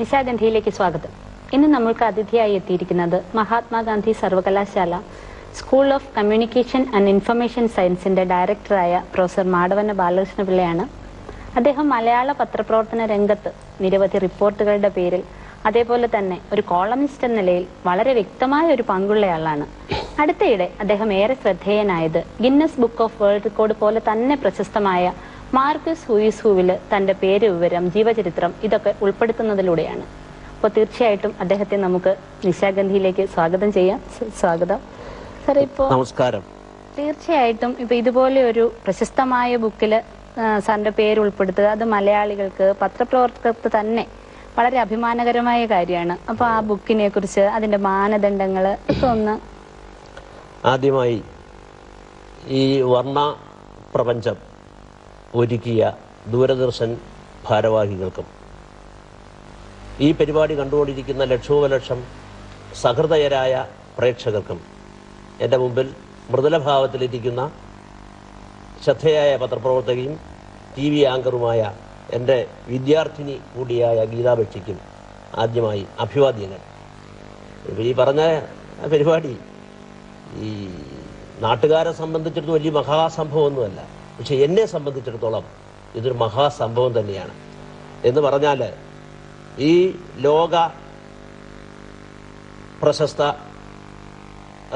നിശാഗന്ധിയിലേക്ക് സ്വാഗതം. ഇന്ന് നമ്മൾക്ക് അതിഥിയായി എത്തിയിരിക്കുന്നത് മഹാത്മാഗാന്ധി സർവകലാശാല school of communication and information സയൻസിന്റെ ഡയറക്ടറായ പ്രൊഫസർ മാടവന ബാലകൃഷ്ണപിള്ളയാണ്. അദ്ദേഹം മലയാള പത്രപ്രവർത്തന രംഗത്ത് നിരവധി റിപ്പോർട്ടുകളുടെ പേരിൽ അതേപോലെ തന്നെ ഒരു കോളമിസ്റ്റ് എന്ന നിലയിൽ വളരെ വ്യക്തമായ ഒരു പങ്കുള്ളയാളാണ്. അടുത്തയിടെ അദ്ദേഹം ഏറെ ശ്രദ്ധേയനായത് Guinness book of world record പോലെ തന്നെ പ്രശസ്തമായ മാർക്കസ് ഹൂയിസ് തന്റെ പേര്, വിവരം, ജീവചരിത്രം ഇതൊക്കെ ഉൾപ്പെടുത്തുന്നതിലൂടെയാണ്. അപ്പോൾ തീർച്ചയായിട്ടും അദ്ദേഹത്തെ നമുക്ക് നിശാഗന്ധിയിലേക്ക് സ്വാഗതം ചെയ്യാം. സ്വാഗതം സാർ. ഇപ്പോ നമസ്കാരം. തീർച്ചയായിട്ടും ഇപ്പൊ ഇതുപോലെ ഒരു പ്രശസ്തമായ ബുക്കില് സാറിന്റെ പേര് ഉൾപ്പെടുത്തുക, അത് മലയാളികൾക്ക്, പത്രപ്രവർത്തകർക്ക് തന്നെ വളരെ അഭിമാനകരമായ കാര്യമാണ്. അപ്പൊ ആ ബുക്കിനെ കുറിച്ച്, അതിന്റെ മാനദണ്ഡങ്ങള് ഒക്കെ ഒന്ന്. ആദ്യമായി ഈ വർണ്ണ പ്രപഞ്ചം ഒരുക്കിയ ദൂരദർശൻ ഭാരവാഹികൾക്കും ഈ പരിപാടി കണ്ടുകൊണ്ടിരിക്കുന്ന ലക്ഷോപലക്ഷം സഹൃദയരായ പ്രേക്ഷകർക്കും എൻ്റെ മുമ്പിൽ മൃദുലഭാവത്തിലിരിക്കുന്ന ശ്രദ്ധേയായ പത്രപ്രവർത്തകയും TV ആങ്കറുമായ എൻ്റെ വിദ്യാർത്ഥിനി കൂടിയായ ഗീതാബക്ഷിക്കും ആദ്യമായി അഭിവാദ്യങ്ങൾ. ഈ പറഞ്ഞ പരിപാടി ഈ നാട്ടുകാരെ സംബന്ധിച്ചിടത്തോളം വലിയ മഹാസംഭവമൊന്നുമല്ല, പക്ഷെ എന്നെ സംബന്ധിച്ചിടത്തോളം ഇതൊരു മഹാസംഭവം തന്നെയാണ്. എന്ന് പറഞ്ഞാൽ ഈ ലോക പ്രശസ്ത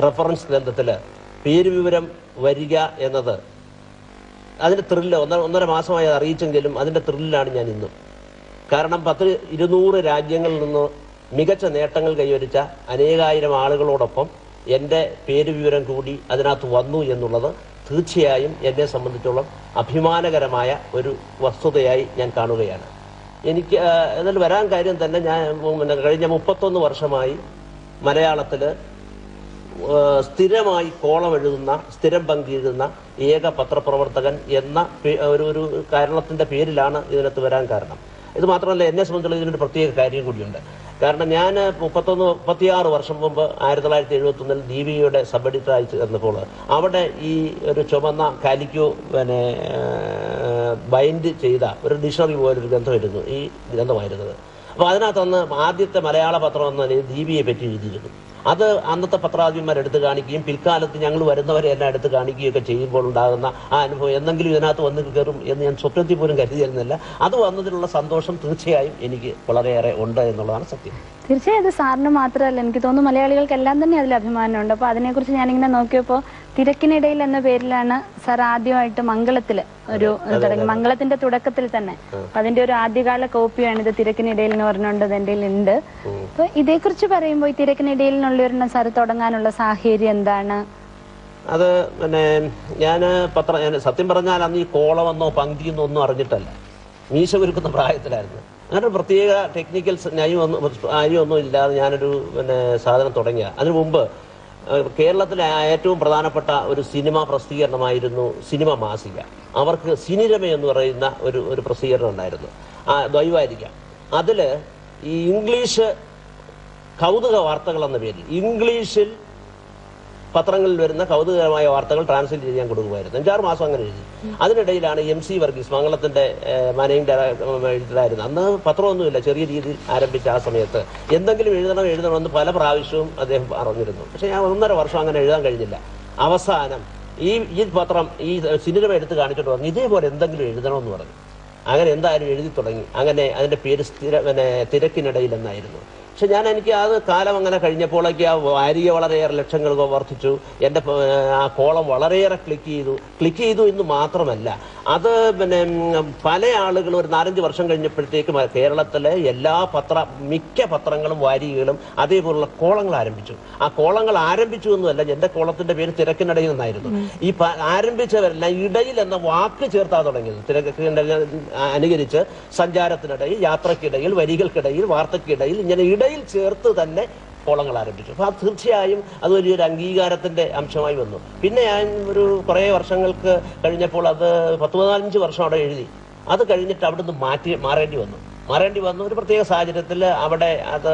റെഫറൻസ് ഗ്രന്ഥത്തിൽ പേരുവിവരം വരിക എന്നത് അതിൻ്റെ ത്രില്ല് ഒന്നര മാസമായി അറിയിച്ചെങ്കിലും അതിൻ്റെ ത്രില്ലാണ് ഞാൻ ഇന്നും. കാരണം 200 രാജ്യങ്ങളിൽ നിന്ന് മികച്ച നേട്ടങ്ങൾ കൈവരിച്ച അനേകായിരം ആളുകളോടൊപ്പം എൻ്റെ പേരുവിവരം കൂടി അതിനകത്ത് വന്നു എന്നുള്ളത് തീർച്ചയായും എന്നെ സംബന്ധിച്ചോളം അഭിമാനകരമായ ഒരു വസ്തുതയായി ഞാൻ കാണുകയാണ്. എനിക്ക് എന്നാൽ വരാൻ കാര്യം തന്നെ, ഞാൻ കഴിഞ്ഞ 31 വർഷമായി മലയാളത്തിൽ സ്ഥിരമായി കോളം എഴുതുന്ന, സ്ഥിരം പങ്കിടുന്ന ഏക പത്രപ്രവർത്തകൻ എന്ന ഒരു കാരണത്തിൻ്റെ പേരിലാണ് ഇതിനകത്ത് വരാൻ കാരണം. ഇത് മാത്രമല്ല, എന്നെ സംബന്ധിച്ചുള്ള ഇതിനൊരു പ്രത്യേക കാര്യം കൂടിയുണ്ട്. കാരണം ഞാൻ 36 വർഷം മുമ്പ് 1971 ദീപികയുടെ സബ് എഡിറ്ററായി ചേർന്നപ്പോൾ അവിടെ ഈ ഒരു ചുമന്ന കാലിക്കോ ബൈൻഡ് ചെയ്ത ഒരു ഡിക്ഷണറി പോലൊരു ഗ്രന്ഥമായിരുന്നു ഈ ഗ്രന്ഥമായിരുന്നത്. അപ്പോൾ അതിനകത്ത് ആദ്യത്തെ മലയാള പത്രം എന്ന നിലയിൽ ദീപികയെ പറ്റി എഴുതിയിരുന്നു. അത് അന്നത്തെ പത്രാധിപന്മാർ എടുത്ത് കാണിക്കുകയും പിൽക്കാലത്ത് ഞങ്ങൾ വരുന്നവരെ എല്ലാം എടുത്ത് കാണിക്കുകയൊക്കെ ചെയ്യുമ്പോൾ ഉണ്ടാകുന്ന ആ അനുഭവം എന്തെങ്കിലും ഇതിനകത്ത് വന്ന് കയറും എന്ന് ഞാൻ സ്വപ്നത്തിൽ പോലും കരുതിയിരുന്നില്ല. അത് വന്നതിലുള്ള സന്തോഷം തീർച്ചയായും എനിക്ക് വളരെയേറെ ഉണ്ട് എന്നുള്ളതാണ് സത്യം. തീർച്ചയായും അത് സാറിന് മാത്രമല്ല, എനിക്ക് തോന്നുന്നു മലയാളികൾക്ക് എല്ലാം തന്നെ അതിൽ അഭിമാനമുണ്ട്. അപ്പൊ അതിനെക്കുറിച്ച് ഞാനിങ്ങനെ നോക്കിയപ്പോൾ തിരക്കിനിടയിൽ എന്ന പേരിലാണ് സാർ ആദ്യമായിട്ട് മംഗളത്തില് ഒരു തുടങ്ങി. മംഗളത്തിന്റെ തുടക്കത്തിൽ തന്നെ അതിന്റെ ഒരു ആദ്യകാല കോപ്പിയാണ് ഇത്, തിരക്കിനിടയിൽ എന്ന് പറഞ്ഞുകൊണ്ട് എന്റെ ഉണ്ട്. അപ്പൊ ഇതേക്കുറിച്ച് പറയുമ്പോൾ ഈ തിരക്കിനിടയിൽ നിന്നുള്ള സാർ തുടങ്ങാനുള്ള സാഹചര്യം എന്താണ്? അത് ഞാൻ സത്യം പറഞ്ഞാൽ അന്ന് ഈ കോളമെന്നോ പങ്ക്തിയെന്നോ ഒന്നും അറിഞ്ഞിട്ടല്ല, മീശ ഒരുക്കുന്ന പ്രായത്തിലായിരുന്നു. അങ്ങനെ ഒരു പ്രത്യേക ടെക്നിക്കൽ കാര്യമൊന്നും ഇല്ലാതെ ഞാനൊരു സാധനം തുടങ്ങിയ. അതിനു മുമ്പ് കേരളത്തിലെ ഏറ്റവും പ്രധാനപ്പെട്ട ഒരു സിനിമ പ്രസിദ്ധീകരണമായിരുന്നു സിനിമ മാസിക. അവർക്ക് സിനിരമ എന്ന് പറയുന്ന ഒരു പ്രസിദ്ധീകരണം ഉണ്ടായിരുന്നു, ദ്വൈവാരിക. അതിൽ ഈ ഇംഗ്ലീഷ് കൗതുക വാർത്തകൾ എന്ന പേരിൽ ഇംഗ്ലീഷിൽ പത്രങ്ങളിൽ വരുന്ന കൗതുകരമായ വാർത്തകൾ ട്രാൻസ്ലേറ്റ് ചെയ്യാൻ കൊടുക്കുമായിരുന്നു. 5-6 മാസം അങ്ങനെ എഴുതി. അതിനിടയിലാണ് MC വർഗീസ് മംഗളത്തിന്റെ മാനേജിംഗ് ഡയറക്ടറായിരുന്നു. അന്ന് പത്രമൊന്നുമില്ല, ചെറിയ രീതിയിൽ ആരംഭിച്ച ആ സമയത്ത് എന്തെങ്കിലും എഴുതണമെന്ന് പല പ്രാവശ്യവും അദ്ദേഹം പറഞ്ഞിരുന്നു. പക്ഷെ ഞാൻ 1.5 വർഷം അങ്ങനെ എഴുതാൻ കഴിഞ്ഞില്ല. അവസാനം ഈ പത്രം ഈ സിനിമ എടുത്ത് കാണിച്ചിട്ട് പറഞ്ഞു ഇതേപോലെ എന്തെങ്കിലും എഴുതണമെന്ന് പറഞ്ഞു. അങ്ങനെ എന്തായാലും എഴുതി തുടങ്ങി. അങ്ങനെ അതിന്റെ പേര് തിരക്കിനിടയിൽ എന്നായിരുന്നു. പക്ഷെ എനിക്ക് അത് കാലം അങ്ങനെ കഴിഞ്ഞപ്പോഴേക്ക് ആ വാരിക വളരെയേറെ ലക്ഷങ്ങൾ വർദ്ധിച്ചു. എൻ്റെ ആ കോളം വളരെയേറെ ക്ലിക്ക് ചെയ്തു എന്ന് മാത്രമല്ല, അത് പല ആളുകളും ഒരു 4-5 വർഷം കഴിഞ്ഞപ്പോഴത്തേക്ക് കേരളത്തിലെ മിക്ക പത്രങ്ങളും വാരികകളും അതേപോലുള്ള കോളങ്ങൾ ആരംഭിച്ചു. ആ കോളങ്ങൾ ആരംഭിച്ചു എന്നല്ല, എൻ്റെ കോളത്തിന്റെ പേര് തിരക്കിനിടയിൽ നിന്നായിരുന്നു. ഈ ആരംഭിച്ചവരെല്ലാം ഇടയിൽ എന്ന വാക്ക് ചേർത്താ തുടങ്ങിയത്. തിരക്കിനിടയിൽ അനുകരിച്ച് സഞ്ചാരത്തിനിടയിൽ, യാത്രക്കിടയിൽ, വരികൾക്കിടയിൽ, വാർത്തക്കിടയിൽ, ഇങ്ങനെ ഇടയിൽ ചേർത്ത് തന്നെ കോളങ്ങൾ ആരംഭിച്ചു. അപ്പൊ അത് തീർച്ചയായും അത് വലിയൊരു അംഗീകാരത്തിന്റെ അംശമായി വന്നു. പിന്നെ ഞാൻ കുറേ വർഷങ്ങൾക്ക് കഴിഞ്ഞപ്പോൾ അത് 10-15 വർഷം അവിടെ എഴുതി. അത് കഴിഞ്ഞിട്ട് അവിടുന്ന് മാറേണ്ടി വന്നു. ഒരു പ്രത്യേക സാഹചര്യത്തിൽ അവിടെ അത്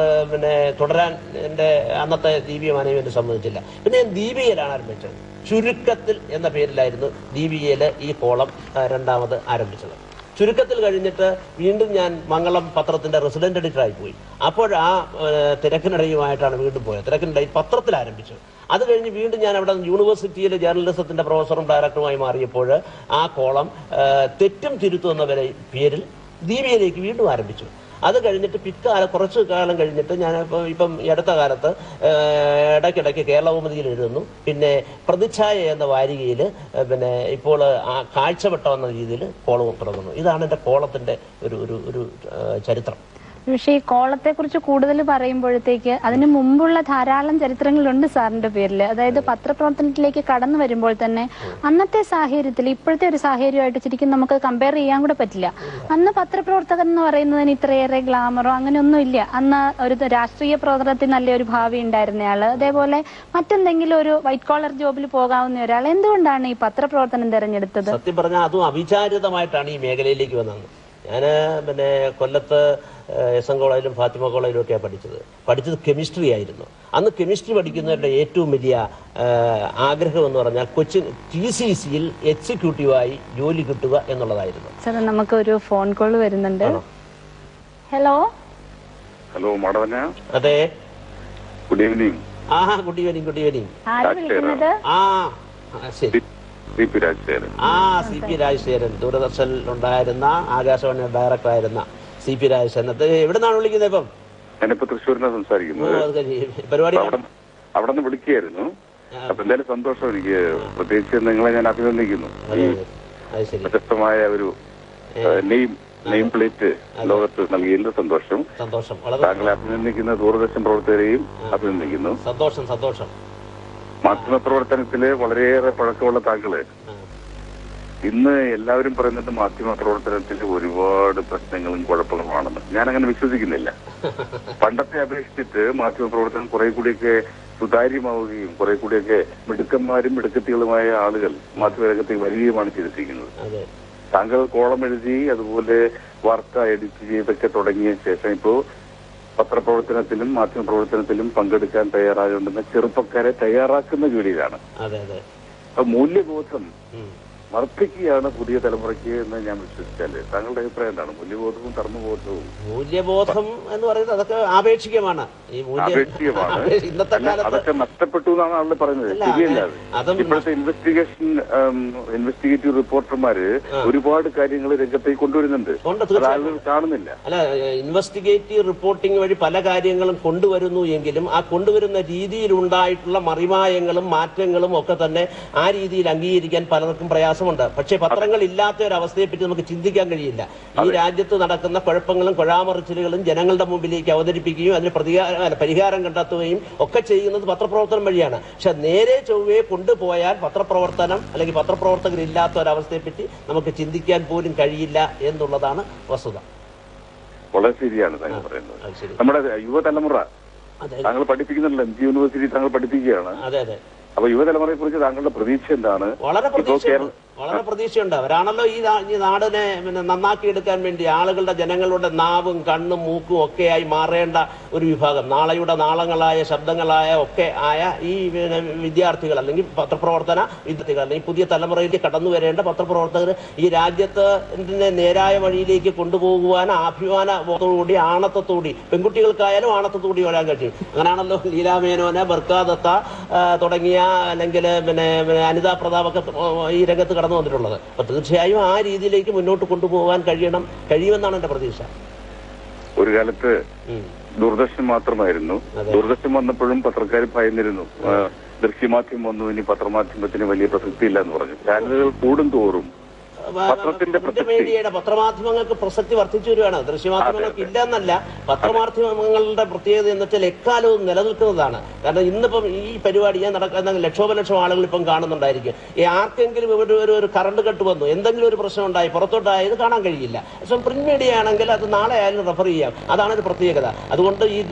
തുടരാൻ എൻ്റെ അന്നത്തെ ദീപിക മാനേജ്മെന്റ് സമ്മതിച്ചില്ല. പിന്നെ ഞാൻ ദീപികയിലാണ് ആരംഭിച്ചത്. ചുരുക്കത്തിൽ എന്ന പേരിലായിരുന്നു ദീപികയിൽ ഈ കോളം രണ്ടാമത് ആരംഭിച്ചത്. ചുരുക്കത്തിൽ കഴിഞ്ഞിട്ട് വീണ്ടും ഞാൻ മംഗളം പത്രത്തിന്റെ റെസിഡന്റ് എഡിറ്ററായി പോയി. അപ്പോൾ ആ തിരക്കിനിടയുമായിട്ടാണ് വീണ്ടും പോയത്. തിരക്കിനിടയിൽ പത്രത്തിൽ ആരംഭിച്ചു. അത് കഴിഞ്ഞ് വീണ്ടും ഞാൻ അവിടെ യൂണിവേഴ്സിറ്റിയിലെ ജേർണലിസത്തിന്റെ പ്രൊഫസറും ഡയറക്ടറുമായി മാറിയപ്പോൾ ആ കോളം തെറ്റും തിരുത്തും എന്ന പേരിൽ ദീപികയിലേക്ക് വീണ്ടും ആരംഭിച്ചു. അത് കഴിഞ്ഞിട്ട് കുറച്ചു കാലം കഴിഞ്ഞിട്ട് ഞാൻ ഇപ്പം ഈ അടുത്ത കാലത്ത് ഇടയ്ക്കിടയ്ക്ക് കേരളകൗമുദിയിൽ എഴുതുന്നു. പിന്നെ പ്രതിച്ഛായ എന്ന വാരികയിൽ പിന്നെ ഇപ്പോൾ കാഴ്ചവട്ടം എന്ന രീതിയിൽ കോളം തുടങ്ങുന്നു. ഇതാണ് എൻ്റെ കോളത്തിന്റെ ഒരു ചരിത്രം. പക്ഷേ ഈ കോളത്തെ കുറിച്ച് കൂടുതൽ പറയുമ്പോഴത്തേക്ക് അതിന് മുമ്പുള്ള ധാരാളം ചരിത്രങ്ങളുണ്ട് സാറിന്റെ പേരിൽ. അതായത് പത്രപ്രവർത്തനത്തിലേക്ക് കടന്നു വരുമ്പോൾ തന്നെ അന്നത്തെ സാഹചര്യത്തിൽ ഇപ്പോഴത്തെ ഒരു സാഹചര്യമായിട്ട് ശരിക്കും നമുക്ക് കമ്പയർ ചെയ്യാൻ കൂടെ പറ്റില്ല. അന്ന് പത്രപ്രവർത്തകൻ എന്ന് പറയുന്നതിന് ഇത്രയേറെ ഗ്ലാമറോ അങ്ങനെയൊന്നും ഇല്ല. അന്ന് ഒരു രാഷ്ട്രീയ പ്രവർത്തനത്തിൽ നല്ലൊരു ഭാവി ഉണ്ടായിരുന്നയാള്, അതേപോലെ മറ്റെന്തെങ്കിലും ഒരു വൈറ്റ് കോളർ ജോബിൽ പോകാവുന്ന ഒരാൾ. എന്തുകൊണ്ടാണ് ഈ പത്രപ്രവർത്തനം തിരഞ്ഞെടുത്തത്? സത്യം പറഞ്ഞാൽ അതും അവിചാരിതമായിട്ടാണ് ഈ മേഖലയിലേക്ക് വന്നത്. ഞാൻ പിന്നെ കൊല്ലത്ത് എസ് എൻ കോളേജിലും ഫാത്തിമ കോളേജിലും ഒക്കെയാണ് പഠിച്ചത് കെമിസ്ട്രി ആയിരുന്നു. അന്ന് കെമിസ്ട്രി പഠിക്കുന്നവരുടെ ഏറ്റവും വലിയ ആഗ്രഹം എന്ന് പറഞ്ഞാൽ കൊച്ചിൻ TCCയിൽ എക്സിക്യൂട്ടീവായി ജോലി കിട്ടുക എന്നുള്ളതായിരുന്നു. സാർ നമുക്ക് ഒരു ഫോൺ കോൾ വരുന്നുണ്ട്. ഹലോ മാഡവന. അതെ, ഗുഡ് ഈവനിങ്. Good evening. ആരാ വിളിക്കുന്നത്? ശരി, CP രാജശേഖരൻ, ദൂരദർശനിലുണ്ടായിരുന്ന ആകാശവാണി ഡയറക്ടർ ആയിരുന്ന CP രാജശേഖരൻ. എവിടെ നിന്നാണ് വിളിക്കുന്നത്? ഇപ്പം ഞാനിപ്പോ തൃശ്ശൂരിൽ നിന്നാണ് സംസാരിക്കുന്നത്. പരിപാടി അവിടെ നിന്ന് വിളിക്കുകയായിരുന്നു. അപ്പൊ എന്തായാലും സന്തോഷം എനിക്ക്. പ്രത്യേകിച്ച് നിങ്ങളെ ഞാൻ അഭിനന്ദിക്കുന്നു. വ്യത്യസ്തമായ ഒരു നെയിം പ്ലേറ്റ് ലോകത്ത് നൽകിയതിന്റെ സന്തോഷം. താങ്കളെ അഭിനന്ദിക്കുന്ന ദൂരദർശൻ പ്രവർത്തകരെയും അഭിനന്ദിക്കുന്നു. സന്തോഷം. മാധ്യമപ്രവർത്തനത്തില് വളരെയേറെ പഴക്കമുള്ള താങ്കള് ഇന്ന് എല്ലാവരും പറയുന്നത് മാധ്യമപ്രവർത്തനത്തിൽ ഒരുപാട് പ്രശ്നങ്ങളും കുഴപ്പങ്ങളുമാണെന്ന്. ഞാനങ്ങനെ വിശ്വസിക്കുന്നില്ല. പണ്ടത്തെ അപേക്ഷിച്ചിട്ട് മാധ്യമപ്രവർത്തനം കുറെ കൂടിയൊക്കെ സുതാര്യമാവുകയും കുറെ കൂടിയൊക്കെ മിടുക്കന്മാരും മിടുക്കത്തികളുമായ ആളുകൾ മാധ്യമരംഗത്തേക്ക് വരികയുമാണ് ചെയ്തിരിക്കുന്നത്. താങ്കൾ കോളം എഴുതി അതുപോലെ വാർത്ത എഡിറ്റ് ചെയ്തൊക്കെ തുടങ്ങിയ ശേഷം ഇപ്പോ പത്രപ്രവർത്തനത്തിലും മാധ്യമപ്രവർത്തനത്തിലും പങ്കെടുക്കാൻ തയ്യാറാകേണ്ടുന്ന ചെറുപ്പക്കാരെ തയ്യാറാക്കുന്ന ജോലിയിലാണ്. അപ്പൊ മൂല്യബോധം വർദ്ധിക്കുകയാണ് പുതിയ തലമുറയ്ക്ക് എന്ന് ഞാൻ വിശ്വസിച്ചാല് താങ്കളുടെ അഭിപ്രായം എന്താണ്? മൂല്യബോധവും ധർമ്മബോധവും. മൂല്യബോധം എന്ന് പറയുന്നത് അതൊക്കെ ആപേക്ഷികമാണ്. ഇന്നത്തെ കാലത്ത് അതൊക്കെ നഷ്ടപ്പെട്ടു എന്നാണ് ആളുകൾ പറയുന്നത്. ശരിയല്ല. ഇപ്പോഴത്തെ ഇൻവെസ്റ്റിഗേറ്റീവ് റിപ്പോർട്ടർമാര് ഒരുപാട് കാര്യങ്ങൾ രംഗത്തേക്ക് കൊണ്ടുവരുന്നുണ്ട്. ആളുകൾ കാണുന്നില്ല. അല്ല, ഇൻവെസ്റ്റിഗേറ്റീവ് റിപ്പോർട്ടിംഗ് വഴി പല കാര്യങ്ങളും കൊണ്ടുവരുന്നു എങ്കിലും ആ കൊണ്ടുവരുന്ന രീതിയിലുണ്ടായിട്ടുള്ള മറിമായങ്ങളും മാറ്റങ്ങളും ഒക്കെ തന്നെ ആ രീതിയിൽ അംഗീകരിക്കാൻ പലർക്കും പ്രയാസം. പക്ഷേ പത്രങ്ങൾ ഇല്ലാത്ത ഒരു അവസ്ഥയെ പറ്റി നമുക്ക് ചിന്തിക്കാൻ കഴിയില്ല. ഈ രാജ്യത്ത് നടക്കുന്ന കുഴപ്പങ്ങളും കുഴാമറിച്ചിലുകളും ജനങ്ങളുടെ മുമ്പിലേക്ക് അവതരിപ്പിക്കുകയും അതിന് പരിഹാരം കണ്ടെത്തുകയും ഒക്കെ ചെയ്യുന്നത് പത്രപ്രവർത്തനം വഴിയാണ്. പക്ഷെ നേരെ ചൊവ്വയെ കൊണ്ടുപോയാൽ പത്രപ്രവർത്തനം അല്ലെങ്കിൽ പത്രപ്രവർത്തകരില്ലാത്ത ഒരവസ്ഥയെ പറ്റി നമുക്ക് ചിന്തിക്കാൻ പോലും കഴിയില്ല എന്നുള്ളതാണ് വസ്തുത. വളരെ ശരിയാണ് താങ്കൾ പറയുന്നത്. നമ്മുടെ യുവതലമുറ താങ്കൾ പഠിപ്പിക്കുന്നുണ്ടല്ലോ, MG യൂണിവേഴ്സിറ്റി താങ്കൾ പഠിപ്പിക്കുകയാണ്. അതെ. അപ്പൊ യുവതലമുറയെ കുറിച്ച് താങ്കളുടെ പ്രതീക്ഷ എന്താണ്? വളരെ പ്രതീക്ഷയുണ്ട്. അവരാണല്ലോ ഈ നാടിനെ നന്നാക്കിയെടുക്കാൻ വേണ്ടി ആളുകളുടെ ജനങ്ങളുടെ നാവും കണ്ണും മൂക്കും ഒക്കെയായി മാറേണ്ട ഒരു വിഭാഗം, നാളെയുടെ നാളങ്ങളായ ശബ്ദങ്ങളായ ഒക്കെ ആയ ഈ വിദ്യാർത്ഥികൾ അല്ലെങ്കിൽ പത്രപ്രവർത്തന വിദ്യാർത്ഥികൾ അല്ലെങ്കിൽ പുതിയ തലമുറയിലേക്ക് കടന്നു വരേണ്ട പത്രപ്രവർത്തകർ ഈ രാജ്യത്തിന്റെ നേരായ വഴിയിലേക്ക് കൊണ്ടുപോകുവാൻ അഭിമാനബോധത്തോടുകൂടി ആണത്തോടുകൂടി പെൺകുട്ടികൾക്കായാലും ആണത്തോടുകൂടി വരാൻ കഴിയും. അങ്ങനെയാണല്ലോ ലീലാമേനോന്, ബർക്കാദത്ത തുടങ്ങിയ അല്ലെങ്കിൽ അനിതാ പ്രതാപൊക്കെ ഈ രംഗത്ത് കടന്നു വന്നിട്ടുള്ളത്. അപ്പൊ തീർച്ചയായും ആ രീതിയിലേക്ക് മുന്നോട്ട് കൊണ്ടുപോകാൻ കഴിയുമെന്നാണ് എന്റെ പ്രതീക്ഷ. ഒരു കാലത്ത് ദൂരദർശൻ മാത്രമായിരുന്നു. ദൂരദർശൻ വന്നപ്പോഴും പത്രക്കാർ ഭയന്നിരുന്നു. ദൃശ്യമാധ്യമം വന്നു, ഇനി പത്രമാധ്യമത്തിന് വലിയ പ്രസക്തി ഇല്ല എന്ന് പറഞ്ഞു. ചാനലുകൾ കൂടും തോറും മീഡിയയുടെ പത്രമാധ്യമങ്ങൾക്ക് പ്രസക്തി വർദ്ധിച്ചു വരികയാണ്. ദൃശ്യമാധ്യമങ്ങൾക്ക് ഇല്ലെന്നല്ല, പത്രമാധ്യമങ്ങളുടെ പ്രത്യേകത എന്ന് വെച്ചാൽ എക്കാലവും നിലനിൽക്കുന്നതാണ്. കാരണം ഇന്നിപ്പം ഈ പരിപാടി നടക്കുന്ന ലക്ഷോപലക്ഷം ആളുകൾ ഇപ്പം കാണുന്നുണ്ടായിരിക്കും. ആർക്കെങ്കിലും ഒരു കറണ്ട് കട്ട് വന്നു, എന്തെങ്കിലും ഒരു പ്രശ്നം ഉണ്ടായി പുറത്തോട്ടായത് കാണാൻ കഴിയില്ല. പക്ഷെ പ്രിന്റ് മീഡിയ ആണെങ്കിൽ അത് നാളെ ആയാലും റെഫർ ചെയ്യാം. അതാണ് ഒരു പ്രത്യേകത. അതുകൊണ്ട്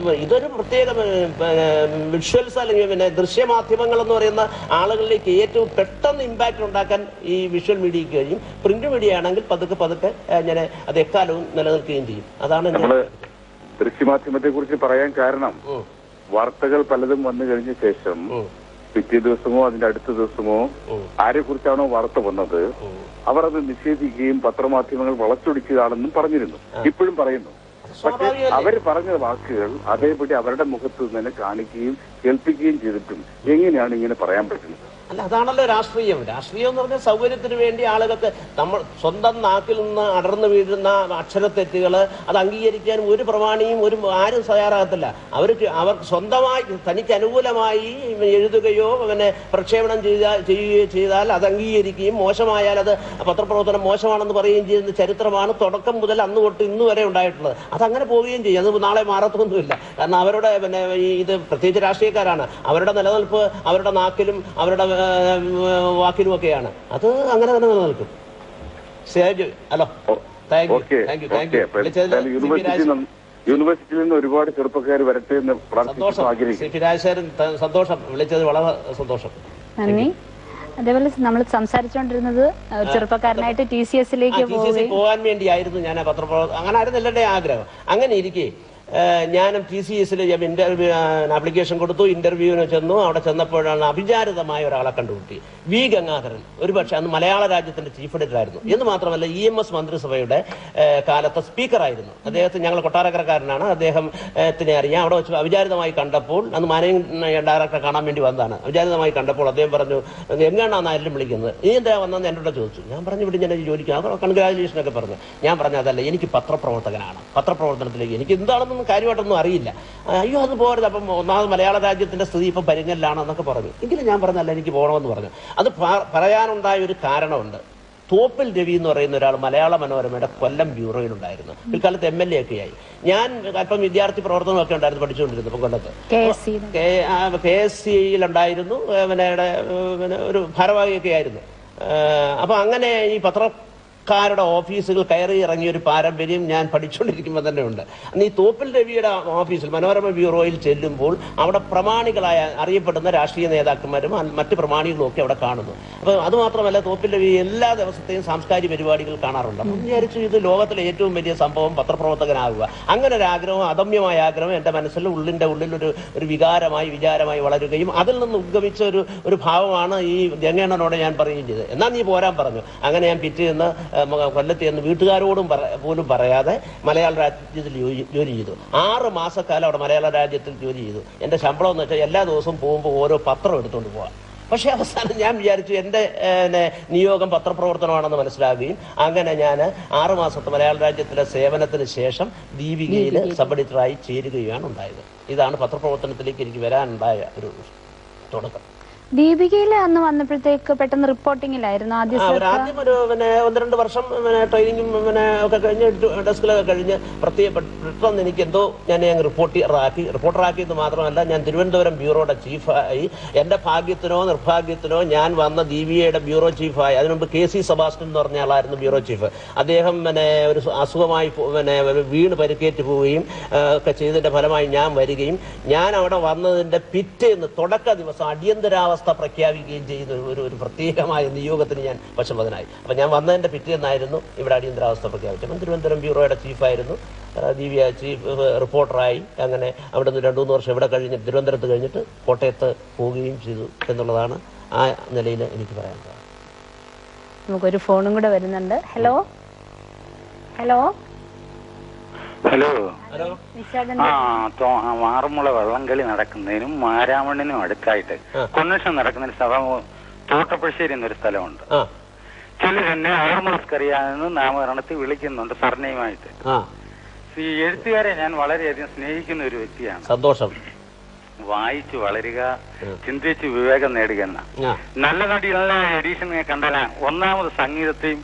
ഇതൊരു പ്രത്യേക വിഷ്വൽസ് അല്ലെങ്കിൽ ദൃശ്യമാധ്യമങ്ങൾ എന്ന് പറയുന്ന ആളുകളിലേക്ക് ഏറ്റവും പെട്ടെന്ന് ഇമ്പാക്ട് ഉണ്ടാക്കാൻ ഈ വിഷ്വൽ മീഡിയക്ക് കഴിയും. പ്രിന്റ് മീഡിയ ആണെങ്കിൽ പതുക്കെ അങ്ങനെ അത് എക്കാലവും നിലനിൽക്കുകയും ചെയ്യും. അതാണ് ദൃശ്യമാധ്യമത്തെ കുറിച്ച് പറയാൻ കാരണം വാർത്തകൾ പലതും വന്നു കഴിഞ്ഞ ശേഷം പിറ്റേ ദിവസമോ അതിന്റെ അടുത്ത ദിവസമോ ആരെ കുറിച്ചാണോ വാർത്ത വന്നത് അവർ അത് നിഷേധിക്കുകയും പത്രമാധ്യമങ്ങൾ വളച്ചൊടിക്കുകയാണെന്നും പറഞ്ഞിരുന്നു, ഇപ്പോഴും പറയുന്നു. പക്ഷെ അവർ പറഞ്ഞ വാക്കുകൾ അതേപടി അവരുടെ മുഖത്ത് തന്നെ കാണിക്കുകയും കേൾപ്പിക്കുകയും ചെയ്തിട്ടും എങ്ങനെയാണ് ഇങ്ങനെ പറയാൻ പറ്റുന്നത്? അല്ല, അതാണല്ലോ രാഷ്ട്രീയം. രാഷ്ട്രീയം എന്ന് പറഞ്ഞാൽ സൗകര്യത്തിന് വേണ്ടി ആളുകൾക്ക് നമ്മൾ സ്വന്തം നാക്കിൽ നിന്ന് അടർന്നു വീഴുന്ന അക്ഷരത്തെറ്റുകൾ അത് അംഗീകരിക്കാൻ ഒരു പ്രമാണിയും ആരും തയ്യാറാകത്തില്ല. അവർ സ്വന്തമായി തനിക്ക് അനുകൂലമായി എഴുതുകയോ പ്രക്ഷേപണം ചെയ്യുകയോ ചെയ്താൽ അത് അംഗീകരിക്കുകയും മോശമായാൽ അത് പത്രപ്രവർത്തനം മോശമാണെന്ന് പറയുകയും ചെയ്യുന്ന ചരിത്രമാണ് തുടക്കം മുതൽ അന്ന് തൊട്ട് ഇന്ന് വരെ ഉണ്ടായിട്ടുള്ളത്. അതങ്ങനെ പോവുകയും ചെയ്യും. അത് നാളെ മാറത്തൊന്നുമില്ല. കാരണം അവരുടെ ഇത് പ്രത്യേകിച്ച് രാഷ്ട്രീയക്കാരാണ്. അവരുടെ നിലനിൽപ്പ് അവരുടെ നാക്കിലും അവരുടെ വാക്കിലുമൊക്കെയാണ്. അത് അങ്ങനെ തന്നെ നിലനിൽക്കും. ഹലോ, യൂണിവേഴ്സിറ്റിയിൽ നിന്ന് ഒരുപാട് ചെറുപ്പക്കാർ വരട്ടെ എന്ന് സന്തോഷം. വിളിച്ചത് വളരെ സന്തോഷം. നന്ദി. അതേപോലെ നമ്മൾ സംസാരിച്ചുകൊണ്ടിരുന്നത് ചെറുപ്പക്കാരനായിട്ട് TCSലേക്ക് പോകാൻ വേണ്ടിയായിരുന്നു ഞാൻ പത്രപ്രവർത്തനം. അങ്ങനെ ആയിരുന്നു എന്റെ ആഗ്രഹം. അങ്ങനെ ഇരിക്കെ ഞാനും TCSൽ ആപ്ലിക്കേഷൻ കൊടുത്തു. ഇന്റർവ്യൂവിന് ചെന്നു. അവിടെ ചെന്നപ്പോഴാണ് അവിചാരിതമായ ഒരാളെ കണ്ടുമുട്ടി. വി ഗംഗാധരൻ. ഒരുപക്ഷെ അന്ന് മലയാള രാജ്യത്തിന്റെ ചീഫ് എഡിറ്ററായിരുന്നു. എന്ന് മാത്രമല്ല EMS മന്ത്രിസഭയുടെ കാലത്തെ സ്പീക്കറായിരുന്നു. അദ്ദേഹത്തിന് ഞങ്ങൾ കൊട്ടാരക്കരക്കാരനാണ്. അദ്ദേഹത്തിനെ അറിയാം. അവിടെ വെച്ച് അവിചാരിതമായി കണ്ടപ്പോൾ, അന്ന് മാനേജിംഗ് ഡയറക്ടറെ കാണാൻ വേണ്ടി വന്നതാണ്. അവിചാരിതമായി കണ്ടപ്പോൾ അദ്ദേഹം പറഞ്ഞു, എങ്ങനെയാണെന്ന് ആരും വിളിക്കുന്നത്, നീ എന്താ വന്നെന്ന് എന്നോട് ചോദിച്ചു. ഞാൻ പറഞ്ഞു, ഇവിടെ ഞാൻ ജോലിക്ക് കൺഗ്രാജുലേഷൻ ഒക്കെ പറഞ്ഞു. ഞാൻ പറഞ്ഞു, അതല്ല, എനിക്ക് പത്രപ്രവർത്തകനാണ്. പത്രപ്രവർത്തനത്തിലേക്ക് എനിക്ക് എന്താണെന്ന് കാര്യമായിട്ടൊന്നും അറിയില്ല. അയ്യോ, അത് പോരുത്. അപ്പം ഒന്നാമത് മലയാള രാജ്യത്തിന്റെ സ്ഥിതി ഇപ്പം പരിങ്ങലാണ് എന്നൊക്കെ പറഞ്ഞു. എങ്കിലും ഞാൻ പറഞ്ഞല്ല, എനിക്ക് പോകണമെന്ന് പറഞ്ഞു. അത് പറയാനുണ്ടായ ഒരു കാരണമുണ്ട്. തോപ്പിൽ രവി എന്ന് പറയുന്ന ഒരാൾ മലയാള മനോരമയുടെ കൊല്ലം ബ്യൂറോയിലുണ്ടായിരുന്നു. പിൽക്കാലത്ത് MLA ഒക്കെ ആയി. ഞാൻ അല്പം വിദ്യാർത്ഥി പ്രവർത്തനമൊക്കെ ഉണ്ടായിരുന്നു പഠിച്ചുകൊണ്ടിരുന്നത് കൊല്ലത്ത്. KSCയിലുണ്ടായിരുന്നു. ഒരു ഭാരവാഹിയൊക്കെ ആയിരുന്നു. അപ്പൊ അങ്ങനെ ഈ ക്കാരുടെ ഓഫീസുകൾ കയറി ഇറങ്ങിയ ഒരു പാരമ്പര്യം ഞാൻ പഠിച്ചുകൊണ്ടിരിക്കുമ്പോൾ തന്നെ ഉണ്ട്. അന്ന് ഈ തോപ്പിൽ രവിയുടെ ഓഫീസിൽ മനോരമ ബ്യൂറോയിൽ ചെല്ലുമ്പോൾ അവിടെ പ്രമാണികളായ അറിയപ്പെടുന്ന രാഷ്ട്രീയ നേതാക്കന്മാരും മറ്റ് പ്രമാണികളും ഒക്കെ അവിടെ കാണുന്നു. അപ്പോൾ അതുമാത്രമല്ല, തോപ്പിൽ രവി എല്ലാ ദിവസത്തെയും സാംസ്കാരിക പരിപാടികൾ കാണാറുണ്ട്. അപ്പം വിചാരിച്ചു, ഇത് ലോകത്തിലെ ഏറ്റവും വലിയ സംഭവം പത്രപ്രവർത്തകനാകുക. അങ്ങനെ ഒരു ആഗ്രഹം, അദമ്യമായ ആഗ്രഹം എൻ്റെ മനസ്സിൽ ഉള്ളിൽ ഒരു വിചാരമായി വളരുകയും അതിൽ നിന്ന് ഉദ്ഗമിച്ച ഒരു ഭാവമാണ് ഈ ഗംഗേണ്ണനോട് ഞാൻ പറയുകയും ചെയ്തത്. എന്നാൽ നീ പോരാൻ പറഞ്ഞു. അങ്ങനെ ഞാൻ പിറ്റേന്ന് കൊല്ലത്ത് എന്ന് വീട്ടുകാരോടും പോലും പറയാതെ മലയാള രാജ്യത്തിൽ ജോലി ചെയ്തു. 6 മാസക്കാലം അവിടെ മലയാള രാജ്യത്തിൽ ജോലി ചെയ്തു. എൻ്റെ ശമ്പളം എന്ന് വെച്ചാൽ എല്ലാ ദിവസവും പോകുമ്പോൾ ഓരോ പത്രം എടുത്തുകൊണ്ട് പോകാം. പക്ഷേ അവസാനം ഞാൻ വിചാരിച്ചു എൻ്റെ നിയോഗം പത്രപ്രവർത്തനമാണെന്ന് മനസ്സിലാക്കുകയും അങ്ങനെ ഞാൻ 6 മാസത്തെ മലയാള രാജ്യത്തിലെ സേവനത്തിന് ശേഷം ദീപികയിൽ സബ് എഡിറ്ററായി ചേരുകയാണ് ഉണ്ടായത്. ഇതാണ് പത്രപ്രവർത്തനത്തിലേക്ക് എനിക്ക് വരാനുണ്ടായ ഒരു തുടക്കം. ദീപികയിൽ അന്ന് വന്നപ്പോഴത്തേക്ക് പെട്ടെന്ന് റിപ്പോർട്ടിങ്ങിലായിരുന്നു ആദ്യം ഒരു 1-2 വർഷം ട്രെയിനിങ്ങും ഒക്കെ കഴിഞ്ഞ് ഡെസ്കിലൊക്കെ കഴിഞ്ഞ് പെട്ടെന്ന് എനിക്ക് എന്തോ ഞാൻ റിപ്പോർട്ടറാക്കി എന്ന് മാത്രമല്ല, ഞാൻ തിരുവനന്തപുരം ബ്യൂറോയുടെ ചീഫായി. എന്റെ ഭാഗ്യത്തിനോ നിർഭാഗ്യത്തിനോ ഞാൻ വന്ന ദീപികയുടെ ബ്യൂറോ ചീഫായി. അതിനുമുമ്പ് KC സെബാസ്റ്റ്യൻ എന്ന് പറഞ്ഞ ആളായിരുന്നു ബ്യൂറോ ചീഫ്. അദ്ദേഹം ഒരു അസുഖമായി വീണ് പരിക്കേറ്റ് പോവുകയും ഒക്കെ ചെയ്തതിന്റെ ഫലമായി ഞാൻ വരികയും ഞാൻ അവിടെ വന്നതിന്റെ പിറ്റേന്ന് തുടക്ക ദിവസം അടിയന്തരാവസ്ഥ പ്രഖ്യാപിക്കുകയും ചെയ്യുന്ന ഒരു പ്രത്യേകമായ നിയോഗത്തിന് ഞാൻ വശംവദനായി. അപ്പൊ ഞാൻ വന്നതിന്റെ പിറ്റേന്നായിരുന്നു ഇവിടെ അടിയന്തരാവസ്ഥ പ്രഖ്യാപിച്ചത്. തിരുവനന്തപുരം ബ്യൂറോയുടെ ചീഫായിരുന്നു. ദീപിക ചീഫ് റിപ്പോർട്ടറായി. അങ്ങനെ അവിടെ നിന്ന് 2-3 വർഷം ഇവിടെ കഴിഞ്ഞ് തിരുവനന്തപുരത്ത് കഴിഞ്ഞിട്ട് കോട്ടയത്ത് പോവുകയും ചെയ്തു എന്നുള്ളതാണ് ആ നിലയിൽ എനിക്ക് പറയാനുള്ളത്. നമുക്കൊരു ഫോണും കൂടെ വരുന്നുണ്ട്. ഹലോ ഹലോ ഹലോ മാറുമുള വള്ളംകളി നടക്കുന്നതിനും മാരാമണ്ണിനും അടുത്തായിട്ട് കൊന്നേഷൻ നടക്കുന്ന സ്ഥലം തോട്ടപ്പശ്ശേരി എന്നൊരു സ്ഥലമുണ്ട്. ചിലരെന്നെ ആറന്മുളസ്കറിയാന്ന് നാമകരണത്തിൽ വിളിക്കുന്നുണ്ട് സർനെയുമായിട്ട്. ഈ എഴുത്തുകാരെ ഞാൻ വളരെയധികം സ്നേഹിക്കുന്ന ഒരു വ്യക്തിയാണ്. സന്തോഷം. വായിച്ചു വളരുക, ചിന്തിച്ച് വിവേകം നേടുക എന്ന നല്ല നടിയുള്ള എഡീഷൻ കണ്ടാൽ ഒന്നാമത് സംഗീതത്തെയും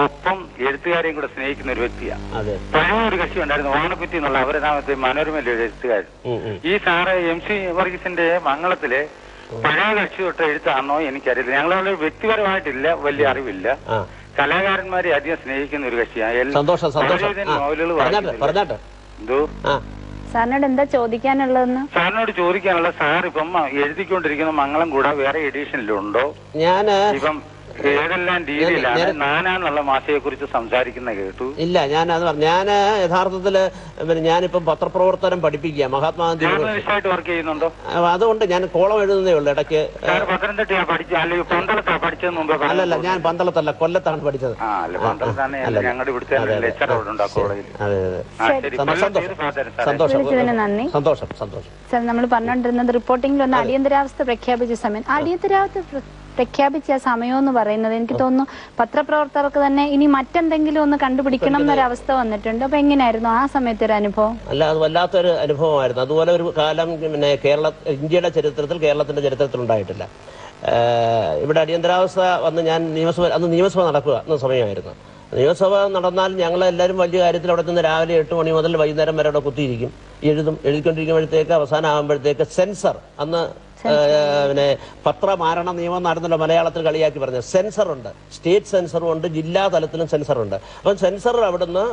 ഒപ്പം എഴുത്തുകാരെയും കൂടെ സ്നേഹിക്കുന്ന ഒരു വ്യക്തിയാണ്. പഴയ ഒരു കക്ഷി ഉണ്ടായിരുന്നു, ഓണക്കുറ്റി എന്നുള്ള അവരുടെ നാമത്തെ മനോരമയിലെ എഴുത്തുകാരൻ. ഈ സാറ് MC വർഗീസിന്റെ മംഗളത്തിലെ പഴയ കക്ഷി തൊട്ട് എഴുത്താണോ എനിക്കറിയില്ല. ഞങ്ങളുടെ വ്യക്തിപരമായിട്ടില്ല, വലിയ അറിവില്ല. കലാകാരന്മാരെ അധികം സ്നേഹിക്കുന്ന ഒരു കക്ഷിയാണ്. നോവലുകൾ എന്തോ സാറിനോട് എന്താ ചോദിക്കാനുള്ളതെന്ന്? സാറിനോട് ചോദിക്കാനുള്ള, സാർ ഇപ്പം എഴുതിക്കൊണ്ടിരിക്കുന്ന മംഗളം കൂടെ വേറെ എഡീഷനിലുണ്ടോ? ഞാൻ ഇപ്പം ഏതെല്ലാം രീതിയിലാണ് നാനാന്നുള്ള മാസികയെ കുറിച്ച് സംസാരിക്കുന്ന കേട്ടു. ഇല്ല, ഞാൻ അത് പറഞ്ഞു. ഞാൻ യഥാർത്ഥത്തില് ഞാനിപ്പം പത്രപ്രവർത്തനം പഠിപ്പിക്കുക മഹാത്മാഗാന്ധി വർക്ക് ചെയ്യുന്നുണ്ടോ? അതുകൊണ്ട് ഞാൻ കോളം എഴുതുന്നേ ഉള്ളൂ ഇടയ്ക്ക്. അല്ലല്ല, ഞാൻ പന്തളത്തല്ല, കൊല്ലത്താണ് പഠിച്ചത്. സന്തോഷം. സാർ, നമ്മൾ പറഞ്ഞുകൊണ്ടിരുന്നത് റിപ്പോർട്ടിംഗിൽ ഒന്ന് അടിയന്തരാവസ്ഥ പ്രഖ്യാപിച്ച സമയം, അടിയന്തരാവസ്ഥ പ്രഖ്യാപിച്ച സമയം എന്ന് പറയുന്നത് എനിക്ക് തോന്നുന്നു പത്രപ്രവർത്തകർക്ക് തന്നെ ഇനി മറ്റെന്തെങ്കിലും ഒന്ന് കണ്ടുപിടിക്കണം എന്നൊരവസ്ഥ വന്നിട്ടുണ്ട്. അപ്പൊ എങ്ങനെയായിരുന്നു ആ സമയത്ത് ഒരു അനുഭവം? അല്ല, അത് വല്ലാത്തൊരു അനുഭവമായിരുന്നു. അതുപോലെ ഒരു കാലം പിന്നെ ഇന്ത്യയുടെ ചരിത്രത്തിൽ, കേരളത്തിന്റെ ചരിത്രത്തിൽ ഉണ്ടായിട്ടില്ല. ഇവിടെ അടിയന്തരാവസ്ഥ വന്ന് ഞാൻ നിയമസഭ നടക്കുന്ന സമയമായിരുന്നു. നിയമസഭ നടന്നാൽ ഞങ്ങളെല്ലാവരും വലിയ കാര്യത്തിൽ അവിടെ നിന്ന് രാവിലെ 8 മണി മുതൽ വൈകുന്നേരം വരെ അവിടെ കുത്തിയിരിക്കും, എഴുതിക്കൊണ്ടിരിക്കുമ്പോഴത്തേക്ക് അവസാനമാകുമ്പോഴത്തേക്ക് സെൻസർ, അന്ന് പിന്നെ പത്രമാരണ നിയമം നടന്നല്ലോ, മലയാളത്തിൽ കളിയാക്കി പറഞ്ഞ സെൻസറുണ്ട്. സ്റ്റേറ്റ് സെൻസറും ഉണ്ട്, ജില്ലാ തലത്തിലും സെൻസറുണ്ട്. അപ്പം സെൻസർ ഇവിടുന്ന്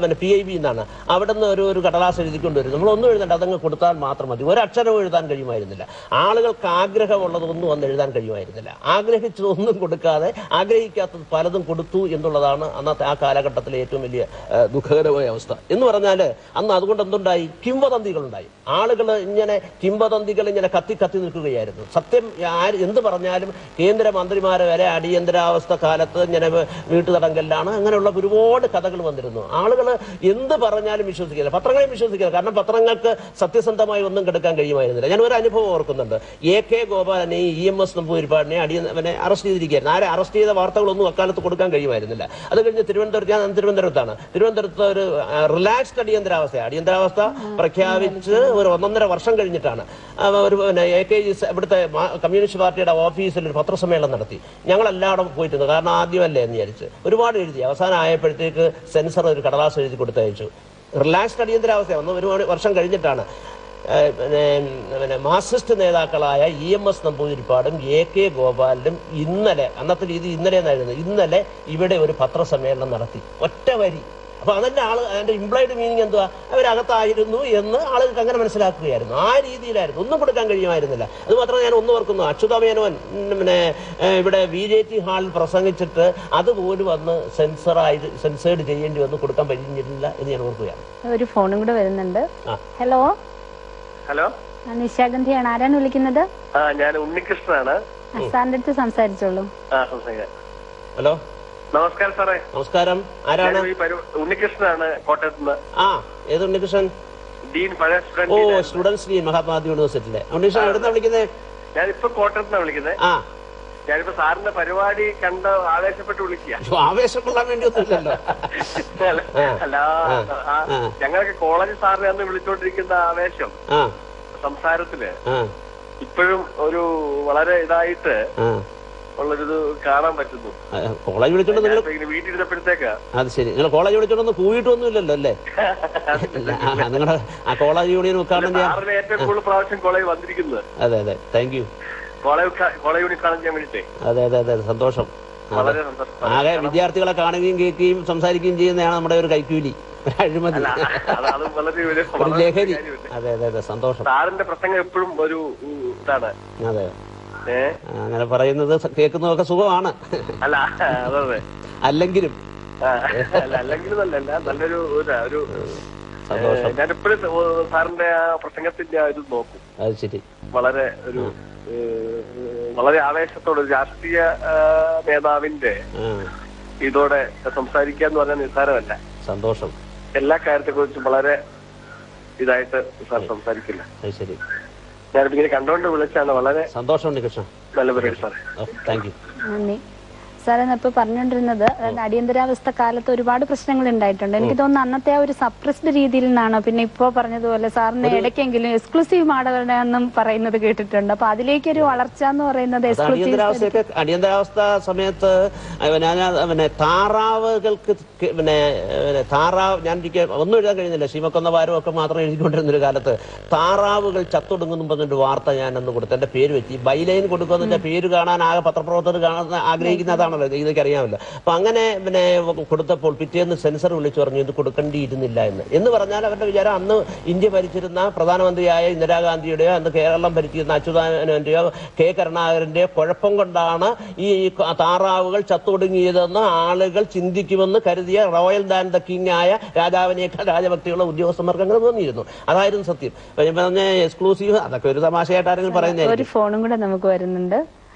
പിന്നെ PIB എന്നാണ്, അവിടുന്ന് ഒരു കടലാസ് എഴുതിക്കൊണ്ടുവരും. നമ്മളൊന്നും എഴുതണ്ട, അതങ്ങ് കൊടുത്താൽ മാത്രം മതി. ഒരക്ഷരവും എഴുതാൻ കഴിയുമായിരുന്നില്ല. ആളുകൾക്ക് ആഗ്രഹമുള്ളതൊന്നും അന്ന് എഴുതാൻ കഴിയുമായിരുന്നില്ല. ആഗ്രഹിച്ചതൊന്നും കൊടുക്കാതെ ആഗ്രഹിക്കാത്തത് പലതും കൊടുത്തു എന്നുള്ളതാണ് അന്നത്തെ ആ കാലഘട്ടത്തിലെ ഏറ്റവും വലിയ ദുഃഖകരമായ അവസ്ഥ. എന്ന് പറഞ്ഞാൽ അന്ന് അതുകൊണ്ട് എന്തുണ്ടായി? കിംവദന്തികളുണ്ടായി. ആളുകൾ ഇങ്ങനെ കിംവദന്തികൾ ഇങ്ങനെ കത്തി നിൽക്കുകയായിരുന്നു. സത്യം എന്ത് പറഞ്ഞാലും കേന്ദ്രമന്ത്രിമാരെ വരെ അടിയന്തരാവസ്ഥ കാലത്ത് ഇങ്ങനെ വീട്ടുതടങ്കലിലാണ്, അങ്ങനെയുള്ള ഒരുപാട് കഥകൾ വന്നിരുന്നു. ആളുകൾ എന്ത് പറഞ്ഞാലും വിശ്വസിക്കില്ല, പത്രങ്ങളെയും വിശ്വസിക്കില്ല. കാരണം പത്രങ്ങൾക്ക് സത്യസന്ധമായി ഒന്നും കെടുക്കാൻ കഴിയുമായിരുന്നില്ല. ഞാൻ ഒരു അനുഭവം ഓർക്കുന്നുണ്ട്. AK ഗോപാലനെയും EMS നമ്പൂതിരിപ്പാടിനെയും അറസ്റ്റ് ചെയ്തിരിക്കുകയായിരുന്നു. ആരെ അറസ്റ്റ് ചെയ്ത വാർത്തകളൊന്നും അക്കാലത്ത് കൊടുക്കാൻ കഴിയുമായിരുന്നില്ല. അത് കഴിഞ്ഞ് ഞാൻ തിരുവനന്തപുരത്താണ്. തിരുവനന്തപുരത്ത് ഒരു റിലാക്സ്ഡ് അടിയന്തരാവസ്ഥ പ്രഖ്യാപിച്ച് ഒരു 1.5 വർഷം കഴിഞ്ഞിട്ടാണ് ഒരു ഇവിടുത്തെ കമ്മ്യൂണിസ്റ്റ് പാർട്ടിയുടെ ഓഫീസിൽ ഒരു പത്രസമ്മേളനം നടത്തി. ഞങ്ങളെല്ലാവരും പോയിട്ടുണ്ട്, കാരണം ആദ്യമല്ലേ എന്ന് വിചാരിച്ച് ഒരുപാട് എഴുതി. അവസാനം ആയപ്പോഴത്തേക്ക് സെൻസർ ഒരു കടലാസ് എഴുതി കൊടുത്തയച്ചു. റിലാക്സ്ഡ് അടിയന്തരാവസ്ഥ 1 വർഷം കഴിഞ്ഞിട്ടാണ് പിന്നെ മാർക്സിസ്റ്റ് നേതാക്കളായ EMS നമ്പൂതിരിപ്പാടും AK ഗോപാലിനും അന്നത്തെ രീതി ഇന്നലെ ഇവിടെ ഒരു പത്രസമ്മേളനം നടത്തി. ഒറ്റ വരി. അപ്പൊ അതിന്റെ അതിന്റെ ഇംപ്ലൈഡ് മീനിങ് എന്തുവാ? അവരകത്തായിരുന്നു എന്ന് ആളുകൾക്ക് അങ്ങനെ മനസ്സിലാക്കുകയായിരുന്നു. ആ രീതിയിലായിരുന്നു, ഒന്നും കൊടുക്കാൻ കഴിയുമായിരുന്നില്ല. അത് മാത്രമേ ഞാൻ ഒന്ന് ഓർക്കുന്നു, അച്യുതമേനോൻ പിന്നെ ഇവിടെ VJT ഹാളിൽ പ്രസംഗിച്ചിട്ട് അതുപോലും അന്ന് സെൻസേർഡ് ചെയ്യേണ്ടി വന്ന് കൊടുക്കാൻ കഴിഞ്ഞിട്ടില്ല എന്ന് ഞാൻ ഓർക്കുകയാണ്. ഒരു ഫോണും കൂടെ വരുന്നുണ്ട്. ഹലോ, നിശാഗന്ധിയാണ്. ആരാണ് വിളിക്കുന്നത്? ഞാൻ ഉണ്ണികൃഷ്ണനാണ്. സാറിന്റെ അടുത്ത് സംസാരിച്ചോളൂ. ഹലോ, നമസ്കാരം സാറേ. നമസ്കാരം. ആരാണ്? ഉണ്ണികൃഷ്ണനാണ്, കോട്ടയത്ത് നിന്ന്. ഏത് ഉണ്ണികൃഷ്ണൻ? ഡീൻ, പഴയ സ്റ്റുഡൻസ് ഡീൻ, മഹാത്മാഗാന്ധി യൂണിവേഴ്സിറ്റിയിലെ. ഉണ്ണികൃഷ്ണൻ എവിടുന്നാ വിളിക്കുന്നത്? ഞാനിപ്പോ കോട്ടയത്ത് വിളിക്കുന്നത്. ഞാനിപ്പോ സാറിന്റെ പരിപാടി കണ്ട് ആവേശപ്പെട്ട് വിളിക്കുക. ആവേശം കൊള്ളാൻ വേണ്ടിയൊന്നുമില്ലല്ലോ. അല്ല, ഞങ്ങൾക്ക് കോളേജ് സാറിനെ അന്ന് വിളിച്ചോണ്ടിരിക്കുന്ന ആവേശം സംസാരത്തില് ഇപ്പോഴും ഒരു വളരെ ഇതായിട്ട് ഉള്ളൊരിത് കാണാൻ പറ്റുന്നു. കോളേജ് വിളിച്ചോണ്ട് വീട്ടിലിരുന്നപ്പോഴത്തേക്ക്. അത് ശരി, നിങ്ങൾ കോളേജ് വിളിച്ചോണ്ടൊന്നും കൂടിയിട്ടൊന്നുമില്ലല്ലോ അല്ലേ? നിങ്ങളുടെ ആ കോളേജ് യൂണിയൻ ഉദ്ഘാടനം ഏറ്റവും കൂടുതൽ പ്രാവശ്യം കോളേജ് വന്നിരിക്കുന്നത്. അതെ, താങ്ക് യു. കോളേജ് യൂണിയൻ കാണാൻ ചെയ്യാൻ വേണ്ടിട്ടേ. അതെ, സന്തോഷം. ആകെ വിദ്യാർത്ഥികളെ കാണുകയും കേൾക്കുകയും സംസാരിക്കുകയും ചെയ്യുന്നതാണ് നമ്മുടെ ഒരു കൈക്കൂലി, അഴിമതി, ഒരു ലഹരി. അതെ, സന്തോഷം. സാറിന്റെ പ്രസംഗം എപ്പോഴും ഒരു ഇതാണ്. അതെ, അങ്ങനെ പറയുന്നത് കേൾക്കുന്നതൊക്കെ സുഖമാണ്. അല്ലെങ്കിലും നല്ലൊരു സന്തോഷം. ഞാനെപ്പോഴും സാറിന്റെ ആ പ്രസംഗത്തിന്റെ ഇത് നോക്കും. അത് ശരി. വളരെ ആവേശത്തോടെ രാഷ്ട്രീയ നേതാവിന്റെ ഇതോടെ സംസാരിക്കുക എന്ന് പറഞ്ഞാൽ നിസ്സാരമല്ല. സന്തോഷം. എല്ലാ കാര്യത്തെ കുറിച്ചും വളരെ ഇതായിട്ട് സാർ സംസാരിക്കില്ല. ശരി. ഞാനിപ്പോ ഇങ്ങനെ കണ്ടുകൊണ്ട് വിളിച്ചാണ്. വളരെ സന്തോഷമുണ്ട് കൃഷ്ണ. നല്ല പരിപാടി സാറേ. Thank you. നന്ദി. സാറേ, ഇപ്പൊ പറഞ്ഞുകൊണ്ടിരുന്നത് അടിയന്തരാവസ്ഥ കാലത്ത് ഒരുപാട് പ്രശ്നങ്ങൾ ഉണ്ടായിട്ടുണ്ട്. എനിക്ക് തോന്നുന്നു അന്നത്തെ ആ ഒരു സപ്രസ്ഡ് രീതിയിൽ നിന്നാണോ, പിന്നെ ഇപ്പോ പറഞ്ഞതുപോലെ സാറിന് ഇടയ്ക്കെങ്കിലും എക്സ്ക്ലൂസീവ് മാടകണമെന്നും പറയുന്നത് കേട്ടിട്ടുണ്ട്. അപ്പൊ അതിലേക്ക് ഒരു വളർച്ച എന്ന് പറയുന്നത് അടിയന്തരാവസ്ഥ സമയത്ത് താറാവുകൾക്ക് ഞാൻ ഒന്നും എഴുതാൻ കഴിയുന്നില്ല. ശിവക്കൊന്ന വാരം ഒക്കെ മാത്രം എഴുതിക്കൊണ്ടിരുന്നൊരു കാലത്ത് താറാവുകൾ ചത്തൊടുങ്ങുന്നു പറഞ്ഞൊരു വാർത്ത ഞാൻ അന്ന് കൊടുത്തു. എന്റെ പേര് വെച്ച് ബൈലൈൻ കൊടുക്കുമെന്ന് പേര് കാണാൻ ആകെ പത്രപ്രവർത്തകർ കാണാൻ ആഗ്രഹിക്കുന്ന അതാണ്. ആണല്ലോ, ഇതൊക്കെ അറിയാമല്ലോ. അപ്പൊ അങ്ങനെ പിന്നെ കൊടുത്തപ്പോൾ പിറ്റേന്ന് സെൻസർ വിളിച്ചു പറഞ്ഞു ഇത് കൊടുക്കേണ്ടിയിരുന്നില്ല എന്ന് പറഞ്ഞാൽ അവരുടെ വിചാരം അന്ന് ഇന്ത്യ ഭരിച്ചിരുന്ന പ്രധാനമന്ത്രിയായ ഇന്ദിരാഗാന്ധിയുടെയോ അന്ന് കേരളം ഭരിച്ചിരുന്ന അച്യുതാനന്ദന്റെയോ കെ കരുണാകരന്റെയോ കുഴപ്പം കൊണ്ടാണ് ഈ താറാവുകൾ ചത്തൊടുങ്ങിയതെന്ന് ആളുകൾ ചിന്തിക്കുമെന്ന് കരുതിയ റോയൽ ദാൻ ദ കിങ് ആയ രാജാവിനേക്കാൾ രാജഭക്തിയുള്ള ഉദ്യോഗസ്ഥന്മാർക്ക് അങ്ങനെ തോന്നിയിരുന്നു. അതായിരുന്നു സത്യം. പറഞ്ഞ എക്സ്ക്ലൂസീവ് അതൊക്കെ ഒരു തമാശയായിട്ട് ആരെങ്കിലും പറയുന്നത്. ഒരു ഫോണും കൂടെ നമുക്ക് വരുന്നുണ്ട്.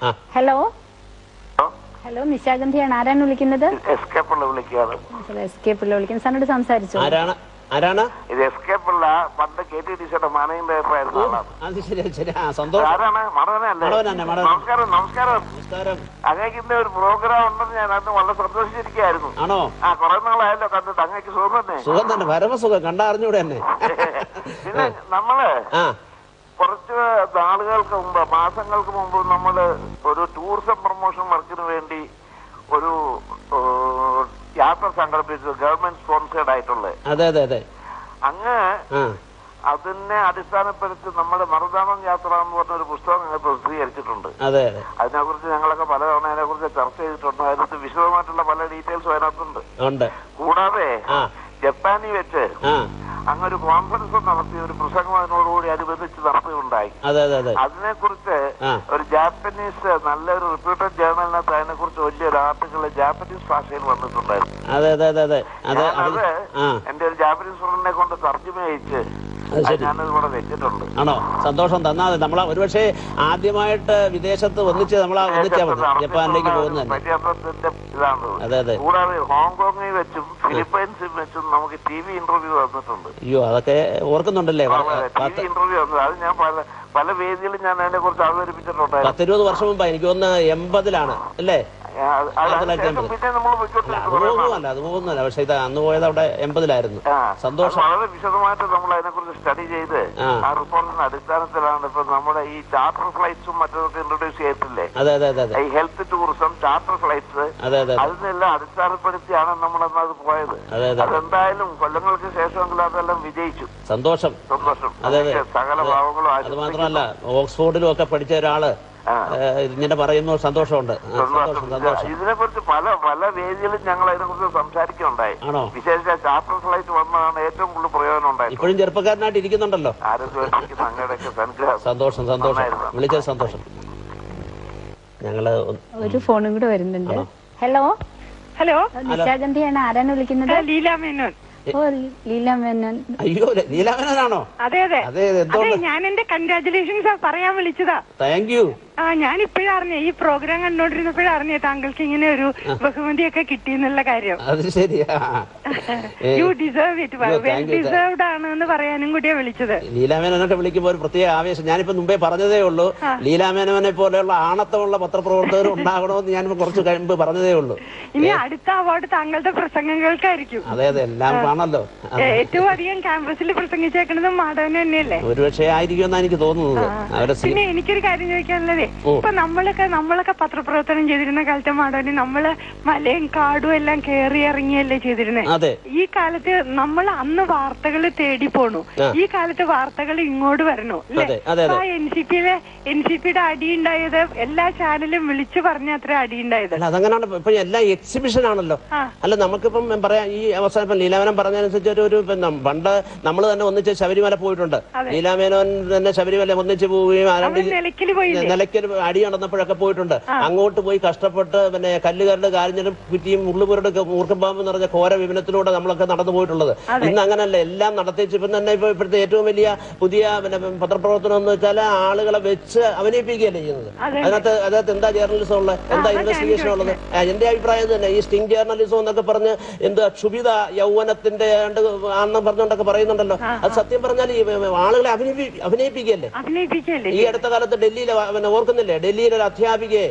ഹലോ ഹലോ, നിശാഗന്ധിയാണ്. ആരാണ് വിളിക്കുന്നത്? എസ്കേപ്പ് വിളിക്കുന്നത്. സാറിനോട് സംസാരിച്ചു. ആരാണ് ഇത്? എസ്കേപ്പ് അല്ല, പണ്ട് KTDCയുടെ മാനേജിംഗ് ഡയറക്ടർ ആയിരുന്നു. അത് ശരി ശരി. സന്തോഷം. നമസ്കാരം. നമസ്കാരം. അങ്ങേക്ക് ഇന്ന് ഒരു പ്രോഗ്രാം ഉണ്ടെന്ന് ഞാൻ അന്ന് വളരെ സന്തോഷിച്ചിരിക്കുകയായിരുന്നു. ആണോ? കുറെ നാളായല്ലോ കണ്ടിട്ട്. അങ്ങേക്ക് സുഖം തന്നെ? സുഖം തന്നെ, പരമസുഖം. കണ്ടറിഞ്ഞൂടെ തന്നെ. പിന്നെ നമ്മള് കുറച്ച് നാളുകൾക്ക് മുമ്പ്, മാസങ്ങൾക്ക് മുമ്പ് നമ്മള് ഒരു ടൂറിസം പ്രൊമോഷൻ വർക്കിന് വേണ്ടി ഒരു യാത്ര സംഘടിപ്പിച്ചത്, ഗവൺമെന്റ് സ്പോൺസേഡ് ആയിട്ടുള്ളത്. അതെ അതെ അതെ. അങ്ങ് അതിനെ അടിസ്ഥാനപ്പെടുത്തി നമ്മുടെ മറുതാമം യാത്ര എന്ന് പറഞ്ഞൊരു പുസ്തകം ഞങ്ങൾ പ്രസിദ്ധീകരിച്ചിട്ടുണ്ട്. അതെ. അതിനെക്കുറിച്ച് ഞങ്ങളൊക്കെ പലതവണ അതിനെക്കുറിച്ച് ചർച്ച ചെയ്തിട്ടുണ്ട്. അതിനകത്ത് വിശദമായിട്ടുള്ള പല ഡീറ്റെയിൽസും അതിനകത്തുണ്ട്. കൂടാതെ ജപ്പാനിൽ വെച്ച് അങ്ങൊരു കോൺഫറൻസ് നടത്തി, ഒരു പ്രസംഗം അതിനോടുകൂടി അനുബന്ധിച്ച് നടത്തുകയുണ്ടായി. അതിനെക്കുറിച്ച് ഒരു ജാപ്പനീസ് നല്ലൊരു റിപ്യൂട്ടഡ് ജേർണലിനകത്ത് അതിനെക്കുറിച്ച് വലിയൊരു ആർട്ടിക്കിൾ ജാപ്പനീസ് ഭാഷയിൽ വന്നിട്ടുണ്ടായിരുന്നു. അത് എന്റെ ഒരു ജാപ്പനീസ് ഫ്രണ്ടിനെ കൊണ്ട് തർജ്ജമ ചെയ്യിച്ച് ഞാനത് ഇവിടെ വെച്ചിട്ടുണ്ട്. ആണോ? സന്തോഷം. തന്നാ നമ്മളെ ഒരുപക്ഷെ ആദ്യമായിട്ട് വിദേശത്ത് ഒന്നിച്ച് ജപ്പാനിലേക്ക് പോകുന്നത് ഇതാണ്. കൂടാതെ ഹോങ്കോങ്ങിൽ വെച്ചും ഫിലിപ്പൈൻസിൽ വെച്ചും നമുക്ക് TV ഇന്റർവ്യൂ വന്നിട്ടുണ്ട്. അയ്യോ, അതൊക്കെ ഓർക്കുന്നുണ്ടല്ലേ? TV ഇന്റർവ്യൂ വന്നത് അത് ഞാൻ പല വേദിയിലും ഞാൻ അതിനെ കുറിച്ച് അവതരിപ്പിച്ചിട്ടുണ്ട്. 10-20 വർഷം മുമ്പ്. എനിക്ക് തോന്നുന്നു 80-ലാണ് അല്ലേ? അത് പോകുന്നില്ല. പക്ഷെ ഇത് അന്ന് പോയത് അവിടെ 80-ലായിരുന്നു. സന്തോഷം. വളരെ വിശദമായിട്ട് നമ്മൾ അതിനെക്കുറിച്ച് സ്റ്റഡി ചെയ്ത് ആ റിപ്പോർട്ടിന്റെ അടിസ്ഥാനത്തിലാണ് ഇപ്പൊ നമ്മുടെ ഈ ചാർട്ടർ ഫ്ലൈറ്റ്സും മറ്റൊക്കെ ഇൻട്രൊഡ്യൂസ് ചെയ്തിട്ടില്ലേ? ഈ ഹെൽത്ത് ടൂറിസം, ചാർട്ടർ ഫ്ലൈറ്റ്സ്, അതിനെല്ലാം അടിസ്ഥാനപ്പെടുത്തിയാണ് നമ്മളത് പോയത്. അതെന്തായാലും കൊല്ലങ്ങൾക്ക് ശേഷമെങ്കിലും അതെല്ലാം വിജയിച്ചു. സന്തോഷം. സകല ഭാവങ്ങളും. അത് മാത്രമല്ല, ഓക്സ്ഫോർഡിലും ഒക്കെ പഠിച്ച ഒരാള് ഇങ്ങനെ പറയുന്നു. സന്തോഷമുണ്ട്. ഇതിനെക്കുറിച്ച് പല വേദിയിലും ഞങ്ങൾ അതിനെക്കുറിച്ച് സംസാരിക്കുകയുണ്ടായി. വിശേഷിച്ച ചാർട്ടർ ഫ്ലൈറ്റ് വന്നതാണ് ഏറ്റവും കൂടുതൽ പ്രയോജനം ഉണ്ടായി. ഇപ്പോഴും ചെറുപ്പക്കാരനായിട്ട് ഇരിക്കുന്നുണ്ടല്ലോ. സന്തോഷം. വിളിച്ചത് സന്തോഷം. ഞങ്ങള് ഒരു ഫോണും കൂടെ വരുന്നുണ്ട്. ഹലോ നിശാഗന്ധിയാണ്. ആരാണ് വിളിക്കുന്നത്? ലീലാ മേനോൻ. ലീലാ മേനോൻ. അയ്യോ, ലീലാ മേനോനാണോ? അതെ. ഞാൻ എന്റെ കൺഗ്രാറ്റുലേഷൻസ് പറയാൻ വിളിച്ചതാ. Thank you. ഞാൻ ഇപ്പോഴറിഞ്ഞ ഈ പ്രോഗ്രാം കണ്ടോണ്ടിരുന്നപ്പോഴറിഞ്ഞ താങ്കൾക്ക് ഇങ്ങനെ ഒരു ബഹുമതിയൊക്കെ കിട്ടിയെന്നുള്ള കാര്യം. അത് ശരിയാ. U deserve it. Well deserved ആണ് എന്ന് പറയാനും കൂടിയാ വിളിച്ചത്. ലീലാമേനോനൊക്കെ വിളിക്കുമ്പോൾ ഒരു പ്രത്യേക ആവേശം. ഞാനിപ്പോ മുമ്പേ പറഞ്ഞതേ ഉള്ളൂ, ലീലാമേനോനെ പോലെയുള്ള ആണത്തമുള്ള പത്രപ്രവർത്തകർ ഉണ്ടാകണമെന്ന് ഞാൻ കുറച്ച് കഴിയുമ്പ് പറഞ്ഞതേ ഉള്ളൂ. ഇനി അടുത്ത അവാർഡ് താങ്കളുടെ പ്രസംഗങ്ങൾക്കായിരിക്കും. അതെ, എല്ലാം കാണല്ലോ. ഏറ്റവും അധികം ക്യാമ്പസിൽ പ്രസംഗിച്ചേക്കുന്നത് മാധവൻ തന്നെയല്ലേ? ഒരുപക്ഷെ ആയിരിക്കുമെന്നാണ് എനിക്ക് തോന്നുന്നത്. പിന്നെ എനിക്കൊരു കാര്യം ചോദിക്കാനുള്ളത്, ഇപ്പൊ നമ്മളൊക്കെ പത്രപ്രവർത്തനം ചെയ്തിരുന്ന കാലത്തെ മാധവന് നമ്മള് മലയും കാടും എല്ലാം കയറി ഇറങ്ങിയല്ലേ ചെയ്തിരുന്നത്. ഈ കാലത്ത് നമ്മൾ അന്ന് വാർത്തകൾ തേടി പോണു. ഈ കാലത്ത് വാർത്തകൾ ഇങ്ങോട്ട് വരണു അല്ലേ? ആ NCPയുടെ അടി ഉണ്ടായത് എല്ലാ ചാനലും വിളിച്ചു പറഞ്ഞ അത്ര അടി ഉണ്ടായത്. അതങ്ങനെയാണ്. ഇപ്പൊ എല്ലാം എക്സിബിഷൻ ആണല്ലോ. അല്ല, നമുക്കിപ്പം പറയാം, ഈ അവസാനം ഇപ്പം ലീലാമേനോൻ പറഞ്ഞതനുസരിച്ച് ഒരു പണ്ട് നമ്മൾ തന്നെ ഒന്നിച്ച് ശബരിമല പോയിട്ടുണ്ട്. ലീലാമേനോൻ തന്നെ ശബരിമല ഒന്നിച്ച് പോവുകയും നിലയ്ക്കൽ അടി നടന്നപ്പോഴൊക്കെ പോയിട്ടുണ്ട്. അങ്ങോട്ട് പോയി കഷ്ടപ്പെട്ട് പിന്നെ കല്ലുകാരുടെ കാരിഞ്ഞലും കുറ്റിയും ഉള്ളുപുരട് മൂർഖമ്പാമ്പ് നിറഞ്ഞ ഘോര വിപനത്തിലൂടെ നമ്മളൊക്കെ നടന്നു പോയിട്ടുള്ളത്. ഇന്ന് അങ്ങനല്ല, എല്ലാം നടത്തിച്ച് ഇപ്പം തന്നെ ഇപ്പോഴത്തെ ഏറ്റവും വലിയ പുതിയ പിന്നെ പത്രപ്രവർത്തനം എന്ന് വെച്ചാൽ ആളുകളെ വെച്ച് അഭിനയിപ്പിക്കുകയല്ലേ ചെയ്യുന്നത്. അതിനകത്ത് എന്താ ജേർണലിസം ഉള്ളത്, എന്താ ഇൻവെസ്റ്റിഗേഷൻ ഉള്ളത്? എന്റെ അഭിപ്രായം തന്നെ ഈ സ്റ്റിംഗ് ജേർണലിസം എന്നൊക്കെ പറഞ്ഞ് എന്താ ക്ഷുഭിത യൗവനത്തിന്റെ ആണെന്ന് പറഞ്ഞുകൊണ്ടൊക്കെ പറയുന്നുണ്ടല്ലോ. അത് സത്യം പറഞ്ഞാൽ ഈ ആളുകളെ അഭിനയിപ്പിക്കുകയല്ലേ. ഈ അടുത്ത കാലത്ത് ഡൽഹിയിലെ ഓർക്കുന്നില്ലേ, ഡൽഹിയിലെ ഒരു അധ്യാപികയെ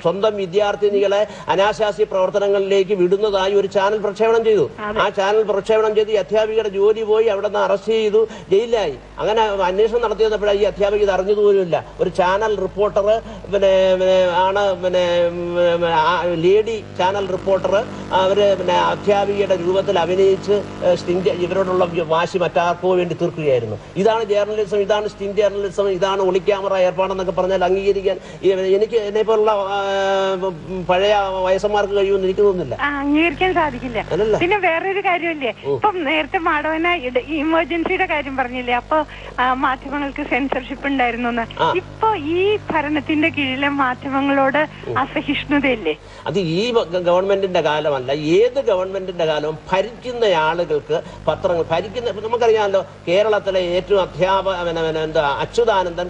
സ്വന്തം വിദ്യാർത്ഥിനികളെ അനാശാസ്യ പ്രവർത്തനങ്ങളിലേക്ക് വിടുന്നതായി ഒരു ചാനൽ പ്രക്ഷേപണം ചെയ്തു. ആ ചാനൽ പ്രക്ഷേപണം ചെയ്ത് ഈ അധ്യാപികയുടെ ജോലി പോയി, അവിടെ നിന്ന് അറസ്റ്റ് ചെയ്തു, ജയിലിലായി. അങ്ങനെ അന്വേഷണം നടത്തിയപ്പോഴാണ് ഈ അധ്യാപിക ഇത് അറിഞ്ഞതുപോലുമില്ല. ഒരു ചാനൽ റിപ്പോർട്ടർ ആണ് ലേഡി ചാനൽ റിപ്പോർട്ടർ, അവര് അധ്യാപികയുടെ രൂപത്തിൽ അഭിനയിച്ച് ഇവരോടുള്ള വാശി മറ്റാർക്കോ വേണ്ടി തീർക്കുകയായിരുന്നു. ആയിരുന്നു. ഇതാണ് ജേർണലിസം, ഇതാണ് സ്റ്റിൻ ജേർണലിസം, ഇതാണ് ഒളിക്യാമറ ഏർപ്പാടെന്നൊക്കെ പറഞ്ഞാൽ അംഗീകരിക്കാൻ എനിക്ക് എന്നെ പോലുള്ള പഴയ വയസ്സന്മാർക്ക് കഴിയുമെന്ന് എനിക്ക് തോന്നുന്നില്ല, അംഗീകരിക്കാൻ സാധിക്കില്ല. പിന്നെ വേറൊരു കാര്യമില്ലേ, ഇപ്പം നേരത്തെ മാടവന ഇമർജൻസിയുടെ കാര്യം പറഞ്ഞില്ലേ, അപ്പൊ മാധ്യമങ്ങൾക്ക് സെൻസർഷിപ്പ് ഉണ്ടായിരുന്നു. ഇപ്പൊ ഈ ഭരണത്തിന്റെ കീഴിലെ മാധ്യമങ്ങളോട് അസഹിഷ്ണുതയില്ലേ? അത് ഈ ഗവൺമെന്റിന്റെ കാലമല്ല, ഏത് ഗവൺമെന്റിന്റെ കാലവും ഭരിക്കുന്ന ആളുകൾക്ക് പത്രങ്ങൾ നമുക്കറിയാമല്ലോ. കേരളത്തിലെ ഏറ്റവും അച്യുതാനന്ദൻ,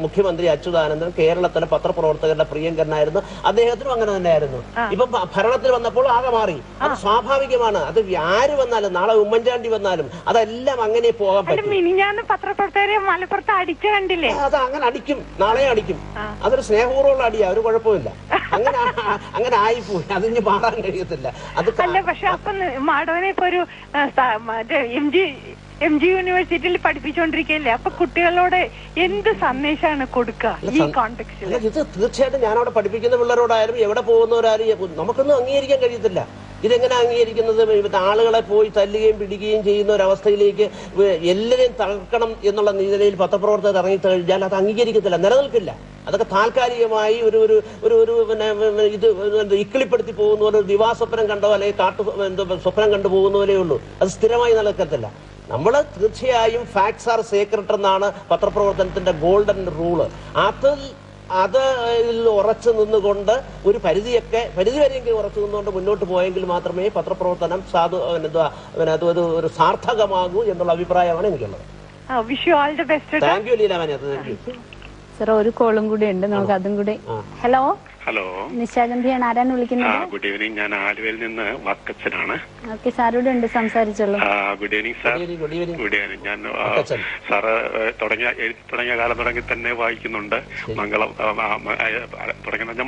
മുഖ്യമന്ത്രി അച്യുതാനന്ദൻ കേരളത്തിലെ പത്രപ്രവർത്തകരുടെ പ്രിയങ്കരനായിരുന്നു. അദ്ദേഹത്തിനും അങ്ങനെ തന്നെയായിരുന്നു. ഇപ്പൊ ഭരണത്തിൽ വന്നപ്പോൾ ആകെ മാറി. അത് സ്വാഭാവികമാണ്. അത് ആര് വന്നാലും, നാളെ ഉമ്മൻചാണ്ടി വന്നാലും അതെല്ലാം അങ്ങനെ പോകാൻ പറ്റും. പത്രപ്രവർത്തകരെ മലപ്പുറത്ത് അടിച്ചു കണ്ടില്ലേ? അത് അങ്ങനെ അടിക്കും, നാളെ അടിക്കും. അതൊരു സ്നേഹപൂർവ്വമുള്ള അടിയാ, ഒരു കുഴപ്പമില്ല. അങ്ങനെ ആയിപ്പോയി, അതിന് മാറാൻ കഴിയത്തില്ല. അത് അല്ല, പക്ഷെ അപ്പൊ മാടവനെ ഇപ്പൊ ഒരു എം ജി യൂണിവേഴ്സിറ്റിയിൽ പഠിപ്പിച്ചുകൊണ്ടിരിക്കുകയല്ലേ, അപ്പൊ കുട്ടികളോട് എന്ത് സന്ദേശമാണ് കൊടുക്കുക ഈ കോണ്ടെക്സ്റ്റിൽ? ഇത് തീർച്ചയായിട്ടും ഞാനവിടെ പഠിപ്പിക്കുന്ന പിള്ളേരോടായാലും എവിടെ പോകുന്നവരാരും നമുക്കൊന്നും അംഗീകരിക്കാൻ കഴിയത്തില്ല. ഇതെങ്ങനെ അംഗീകരിക്കുന്നത്? ആളുകളെ പോയി തല്ലുകയും പിടിക്കുകയും ചെയ്യുന്ന ഒരവസ്ഥയിലേക്ക് എല്ലാവരെയും തകർക്കണം എന്നുള്ള നിലയിൽ പത്രപ്രവർത്തകർ ഇറങ്ങിക്കഴിഞ്ഞാൽ അത് അംഗീകരിക്കത്തില്ല, നിലനിൽക്കില്ല. അതൊക്കെ താൽക്കാലികമായി ഒരു ഇത് ഇക്കിളിപ്പെടുത്തി പോകുന്ന പോലെ, ദിവാസ്വപ്നം കണ്ടോ അല്ലെങ്കിൽ സ്വപ്നം കണ്ടു പോകുന്ന പോലെയേ ഉള്ളൂ. അത് സ്ഥിരമായി നിലനിൽക്കത്തില്ല. നമ്മൾ തീർച്ചയായും ഫാക്ട്സ് ആർ സീക്രട്ട് എന്നാണ് പത്രപ്രവർത്തനത്തിന്റെ ഗോൾഡൻ റൂള്. അതിൽ ഉറച്ചു നിന്നുകൊണ്ട് ഒരു പരിധി വരെയെങ്കിലും ഉറച്ചു നിന്നുകൊണ്ട് മുന്നോട്ട് പോയെങ്കിൽ മാത്രമേ പത്രപ്രവർത്തനം ഒരു സാർത്ഥകമാകൂ എന്നുള്ള അഭിപ്രായമാണ് എനിക്കുള്ളത്. Thank you ലീലാമനി. സാർ, ഒരു കോളും കൂടി ഉണ്ട്, നമുക്ക് അതും കൂടി. ഹലോ ഹലോ, നിശാഗന്ധിയാണ്. ആരാണ് വിളിക്കുന്നത്? ഗുഡ് ഈവനിങ്, ഞാൻ ആലുവയിൽ നിന്ന് വക്കച്ചനാണ്. ഓക്കെ, സാറോട് ഉണ്ട്, സംസാരിച്ചോളൂ. Good evening sir. Good evening. ഞാൻ സാറ് എഴുതി തുടങ്ങിയ കാലം തുടങ്ങി തന്നെ വായിക്കുന്നുണ്ട്.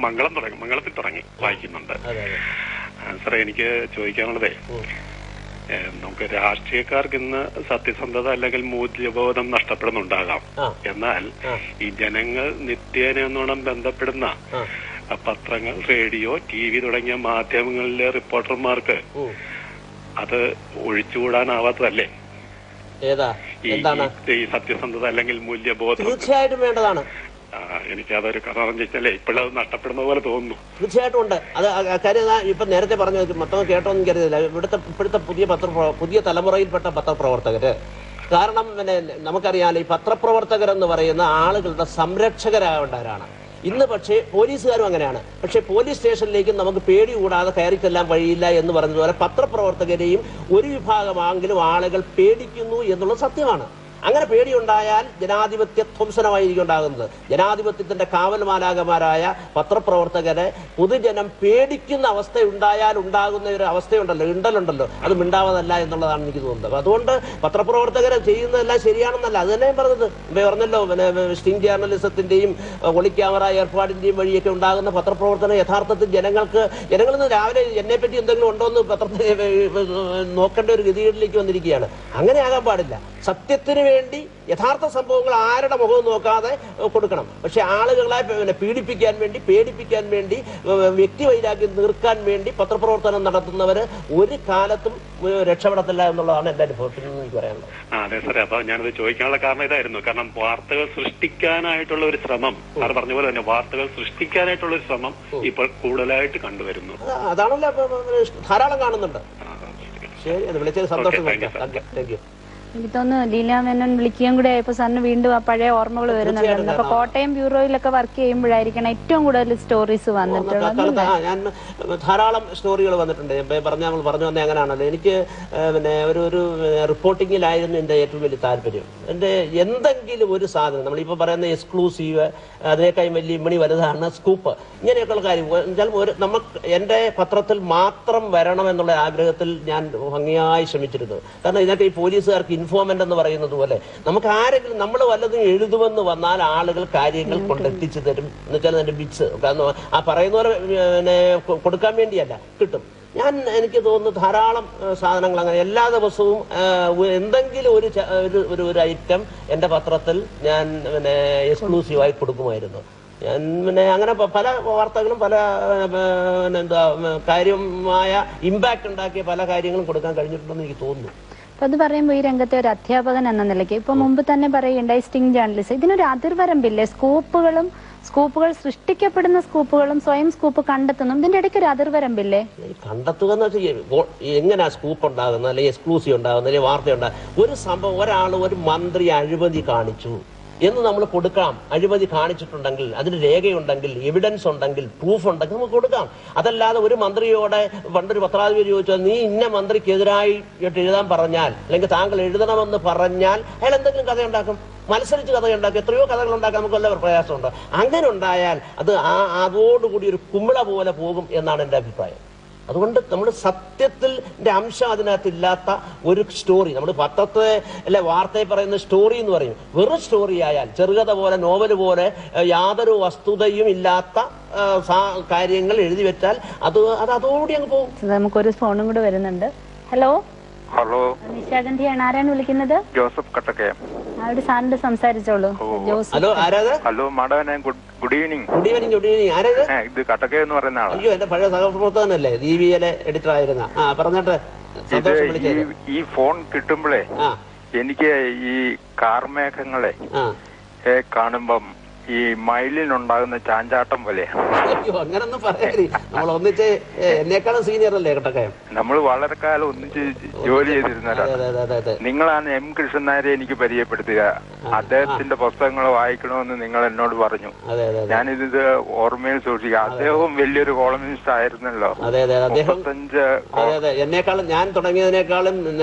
മംഗളത്തിൽ തുടങ്ങി വായിക്കുന്നുണ്ട്. സാറേ, എനിക്ക് ചോദിക്കാനുള്ളതേ, നമുക്ക് രാഷ്ട്രീയക്കാർക്ക് ഇന്ന് സത്യസന്ധത അല്ലെങ്കിൽ മൂല്യബോധം നഷ്ടപ്പെടുന്നുണ്ടാകാം. എന്നാൽ ഈ ജനങ്ങൾ നിത്യേന എന്നോണം ബന്ധപ്പെടുന്ന പത്രങ്ങൾ, റേഡിയോ, TV തുടങ്ങിയ മാധ്യമങ്ങളിലെ റിപ്പോർട്ടർമാർക്ക് അത് ഒഴിച്ചുകൂടാനാവാത്തതല്ലേ ഈ സത്യസന്ധത അല്ലെങ്കിൽ മൂല്യബോധം? തീർച്ചയായിട്ടും വേണ്ടതാണ്. എനിക്കതൊരു കാരണം ചോദിച്ചാലേ ഇപ്പോഴത് നഷ്ടപ്പെടുന്ന പോലെ തോന്നുന്നു. തീർച്ചയായിട്ടും ഉണ്ട്. അത് കാര്യം ഇപ്പൊ നേരത്തെ പറഞ്ഞു, മൊത്തം കേട്ടോന്നും എനിക്കറിയില്ല. ഇപ്പോഴത്തെ പുതിയ തലമുറയിൽപ്പെട്ട പത്രപ്രവർത്തകര്, കാരണം നമുക്കറിയാലോ, ഈ പത്രപ്രവർത്തകരെന്ന് പറയുന്ന ആളുകളുടെ സംരക്ഷകരാവേണ്ടവരാണ് ഇന്ന്. പക്ഷേ പോലീസുകാരും അങ്ങനെയാണ്. പക്ഷേ പോലീസ് സ്റ്റേഷനിലേക്ക് നമുക്ക് പേടി കൂടാതെ കയറി ചെല്ലാൻ വഴിയില്ല എന്ന് പറഞ്ഞതുപോലെ പത്രപ്രവർത്തകരെയും ഒരു വിഭാഗമെങ്കിലും ആളുകൾ പേടിക്കുന്നു എന്നുള്ളത് സത്യമാണ്. അങ്ങനെ പേടിയുണ്ടായാൽ ജനാധിപത്യ ധ്വംസനമായിരിക്കും ഉണ്ടാകുന്നത്. ജനാധിപത്യത്തിന്റെ കാവൽമാലാകമാരായ പത്രപ്രവർത്തകരെ പൊതുജനം പേടിക്കുന്ന അവസ്ഥ ഉണ്ടായാൽ ഉണ്ടാകുന്ന ഒരു അവസ്ഥയുണ്ടല്ലോ, അത് മിണ്ടാവതല്ല എന്നുള്ളതാണ് എനിക്ക് തോന്നുന്നത്. അതുകൊണ്ട് പത്രപ്രവർത്തകരെ ചെയ്യുന്നതെല്ലാം ശരിയാണെന്നല്ല, അത് തന്നെ പറഞ്ഞത്. പറഞ്ഞല്ലോ, സ്റ്റിംഗ് ജേർണലിസത്തിന്റെയും ഒളിക്യാമറ ഏർപ്പാടിന്റെയും വഴിയൊക്കെ ഉണ്ടാകുന്ന പത്രപ്രവർത്തനം യഥാർത്ഥത്തിൽ ജനങ്ങളിൽ രാവിലെ എന്നെപ്പറ്റി എന്തെങ്കിലും ഉണ്ടോ എന്ന് പത്രത്തിൽ നോക്കേണ്ട ഒരു ഗതികളിലേക്ക് വന്നിരിക്കുകയാണ്. അങ്ങനെ ആകാൻ പാടില്ല. സത്യത്തിന് വേണ്ടി യഥാർത്ഥ സംഭവങ്ങൾ ആരുടെ മുഖവും നോക്കാതെ കൊടുക്കണം. പക്ഷെ ആളുകളെ പീഡിപ്പിക്കാൻ വേണ്ടി, പേടിപ്പിക്കാൻ വേണ്ടി, വ്യക്തിവൈരാഗ്യം തീർക്കാൻ വേണ്ടി പത്രപ്രവർത്തനം നടത്തുന്നവര് ഒരു കാലത്തും രക്ഷപ്പെടത്തില്ല എന്നുള്ളതാണ് എന്റെ അനുഭവത്തിൽ എനിക്ക് പറയാനുള്ളത്. അതെ സാറേ, അപ്പൊ ഞാനത് ചോദിക്കാനുള്ള കാരണം ഇതായിരുന്നു. കാരണം വാർത്തകൾ സൃഷ്ടിക്കാനായിട്ടുള്ള ഒരു ശ്രമം, സാർ പറഞ്ഞ പോലെ തന്നെ വാർത്തകൾ സൃഷ്ടിക്കാനായിട്ടുള്ള ഒരു ശ്രമം ഇപ്പോൾ കൂടുതലായിട്ട് കണ്ടുവരുന്നു. അതാണല്ലോ ധാരാളം കാണുന്നുണ്ട്. ശരി, അത് വിളിച്ചത് സന്തോഷം. Thank you. എനിക്ക് തോന്നുന്നു ലീല മേനോൻ വിളിക്കുകയും കൂടെ ആയപ്പോ സാറിന് വീണ്ടും ആ പഴയ ഓർമ്മകൾ വരുന്നുണ്ടായിരുന്നു. അപ്പൊ കോട്ടയം ബ്യൂറോയിലൊക്കെ വർക്ക് ചെയ്യുമ്പോഴായിരിക്കണം ഏറ്റവും കൂടുതൽ സ്റ്റോറീസ് വന്നിട്ടുള്ളത്. ഞാൻ ധാരാളം സ്റ്റോറികൾ വന്നിട്ടുണ്ട്. നമ്മൾ പറഞ്ഞു വന്നേ അങ്ങനെയാണല്ലോ. എനിക്ക് ഒരു റിപ്പോർട്ടിങ്ങിലായിരുന്നു എന്റെ ഏറ്റവും വലിയ താല്പര്യം. എന്റെ എന്തെങ്കിലും ഒരു സാധനം, നമ്മളിപ്പോ പറയുന്ന എക്സ്ക്ലൂസീവ്, അതിനേക്കാളും വലിയ ഇമ്മണി വലുതാണ് സ്കൂപ്പ്, ഇങ്ങനെയൊക്കെയുള്ള കാര്യം നമുക്ക് എന്റെ പത്രത്തിൽ മാത്രം വരണം എന്നുള്ള ആഗ്രഹത്തിൽ ഞാൻ ഭംഗിയായി ശ്രമിച്ചിരുന്നു. കാരണം ഇതിനൊക്കെ ഈ പോലീസുകാർക്ക് ഇൻഫോർമന്റ് എന്ന് പറയുന്നത് പോലെ നമുക്ക് ആരെങ്കിലും നമ്മൾ വല്ലതും എഴുതുമെന്ന് വന്നാൽ ആളുകൾ കാര്യങ്ങൾ കൊണ്ടെത്തിച്ചു തരും എന്ന് വെച്ചാൽ അതിന്റെ ബിറ്റ്സ് ആ പറയുന്ന പോലെ കൊടുക്കാൻ വേണ്ടിയല്ല, കിട്ടും. എനിക്ക് തോന്നുന്നു ധാരാളം സാധനങ്ങൾ അങ്ങനെ എല്ലാ ദിവസവും എന്തെങ്കിലും ഒരു ഐറ്റം എന്റെ പത്രത്തിൽ ഞാൻ എക്സ്ക്ലൂസീവായി കൊടുക്കുമായിരുന്നു. ഞാൻ അങ്ങനെ പല വാർത്തകളും പല കാര്യമായ ഇമ്പാക്ട് ഉണ്ടാക്കിയ പല കാര്യങ്ങളും കൊടുക്കാൻ കഴിഞ്ഞിട്ടുണ്ടെന്ന് എനിക്ക് തോന്നുന്നു. അപ്പൊ അത് പറയുമ്പോൾ ഈ രംഗത്തെ ഒരു അധ്യാപകൻ എന്ന നിലയ്ക്ക് ഇപ്പൊ മുമ്പ് തന്നെ പറയുകയുണ്ടായി സ്റ്റിംഗ് ജേർണലിസം, ഇതിനൊരു അതിർവരമ്പില്ലേ? സ്കൂപ്പുകൾ സൃഷ്ടിക്കപ്പെടുന്ന സ്കൂപ്പുകളും സ്വയം സ്കൂപ്പ് കണ്ടെത്തുന്നു, ഇതിന്റെ ഇടയ്ക്ക് ഒരു അതിർവരമ്പില്ലേ? കണ്ടെത്തുക എന്ന് വെച്ചാൽ എങ്ങനെയാ സ്കൂപ്പ് ഉണ്ടാകുന്നത്, അല്ലെങ്കിൽ എക്സ്ക്ലൂസീവ് ഉണ്ടാകുന്നത്, അല്ലെങ്കിൽ വാർത്ത ഉണ്ടാകുന്നത്? ഒരു സംഭവം, ഒരു മന്ത്രി അഴിമതി കാണിച്ചു എന്ന് നമ്മൾ കൊടുക്കാം. അഴിമതി കാണിച്ചിട്ടുണ്ടെങ്കിൽ, അതിന് രേഖയുണ്ടെങ്കിൽ, എവിഡൻസ് ഉണ്ടെങ്കിൽ, പ്രൂഫ് ഉണ്ടെങ്കിൽ നമുക്ക് കൊടുക്കാം. അതല്ലാതെ ഒരു മന്ത്രിയോടെ പണ്ടൊരു പത്രാധിപതി ചോദിച്ചാൽ നീ ഇന്ന മന്ത്രിക്കെതിരായി എഴുതാൻ പറഞ്ഞാൽ, അല്ലെങ്കിൽ താങ്കൾ എഴുതണമെന്ന് പറഞ്ഞാൽ അയാൾ എന്തെങ്കിലും കഥയുണ്ടാക്കും, മത്സരിച്ച് കഥയുണ്ടാക്കും. എത്രയോ കഥകൾ ഉണ്ടാക്കാൻ നമുക്ക് വല്ല പ്രയാസമുണ്ടോ? അങ്ങനെ ഉണ്ടായാൽ അത് അതോടുകൂടി ഒരു കുമിള പോലെ പോകും എന്നാണ് എൻ്റെ അഭിപ്രായം. അതുകൊണ്ട് നമ്മൾ സത്യത്തിന്റെ അംശം അതിനകത്തില്ലാത്ത ഒരു സ്റ്റോറി, നമ്മൾ പത്രത്തെ അല്ലെ വാർത്തയെ പറയുന്ന സ്റ്റോറി എന്ന് പറയും. വെറും സ്റ്റോറി ആയാൽ, ചെറുകഥ പോലെ, നോവൽ പോലെ യാതൊരു വസ്തുതയും ഇല്ലാത്ത കാര്യങ്ങൾ എഴുതി വെച്ചാൽ അത് അതോടുകൂടി അങ്ങ് പോകും. നമുക്കൊരു ഫോണും കൂടെ വരുന്നുണ്ട്. ഹലോ ഹലോ, നിശാഗന്ധിയാണ്. ആരാണ് വിളിക്കുന്നത്? ജോസഫ് കട്ടക്കയം. അവിടെ സാറിന്റെ സംസാരിച്ചോളൂ. ഹലോ, ആരാത്? ഹലോ മാഡവനെ, good evening. Good evening. Good evening. ആരാത്? ഇത് കട്ടക്കയം എന്ന് പറയുന്ന ആളാണ്. അയ്യോ, എന്റെ പഴയ സഹപ്രവർത്തകനല്ലേ, ദീപിയിലെ എഡിറ്റർ ആയിരുന്ന. പറഞ്ഞിട്ട് ഈ ഫോൺ കിട്ടുമ്പോഴേ എനിക്ക് ഈ കാർമേഘങ്ങളെ കാണുമ്പം ഈ മയിലിനുണ്ടാകുന്ന ചാഞ്ചാട്ടം പോലെ. അയ്യോ, അങ്ങനൊന്നും പറയരുത്. നമ്മൾ ഒന്നിച്ച് എന്നെക്കാളും സീനിയർ അല്ലേ കട്ടക്കയം? നമ്മൾ വളരെ കാലം ഒന്നിച്ച് ജോലി ചെയ്തിരുന്നവരാണ്. നിങ്ങളാണ് എം കൃഷ്ണൻ നായരെ എനിക്ക് പരിചയപ്പെടുത്തുക. അദ്ദേഹത്തിന്റെ പുസ്തകങ്ങൾ വായിക്കണമെന്ന് നിങ്ങൾ എന്നോട് പറഞ്ഞു. ഞാനിത് ഓർമ്മയിൽ സൂക്ഷിക്കാം. അദ്ദേഹവും വലിയൊരു കോളമിസ്റ്റ് ആയിരുന്നല്ലോ. എന്നെക്കാളും, ഞാൻ തുടങ്ങിയതിനേക്കാളും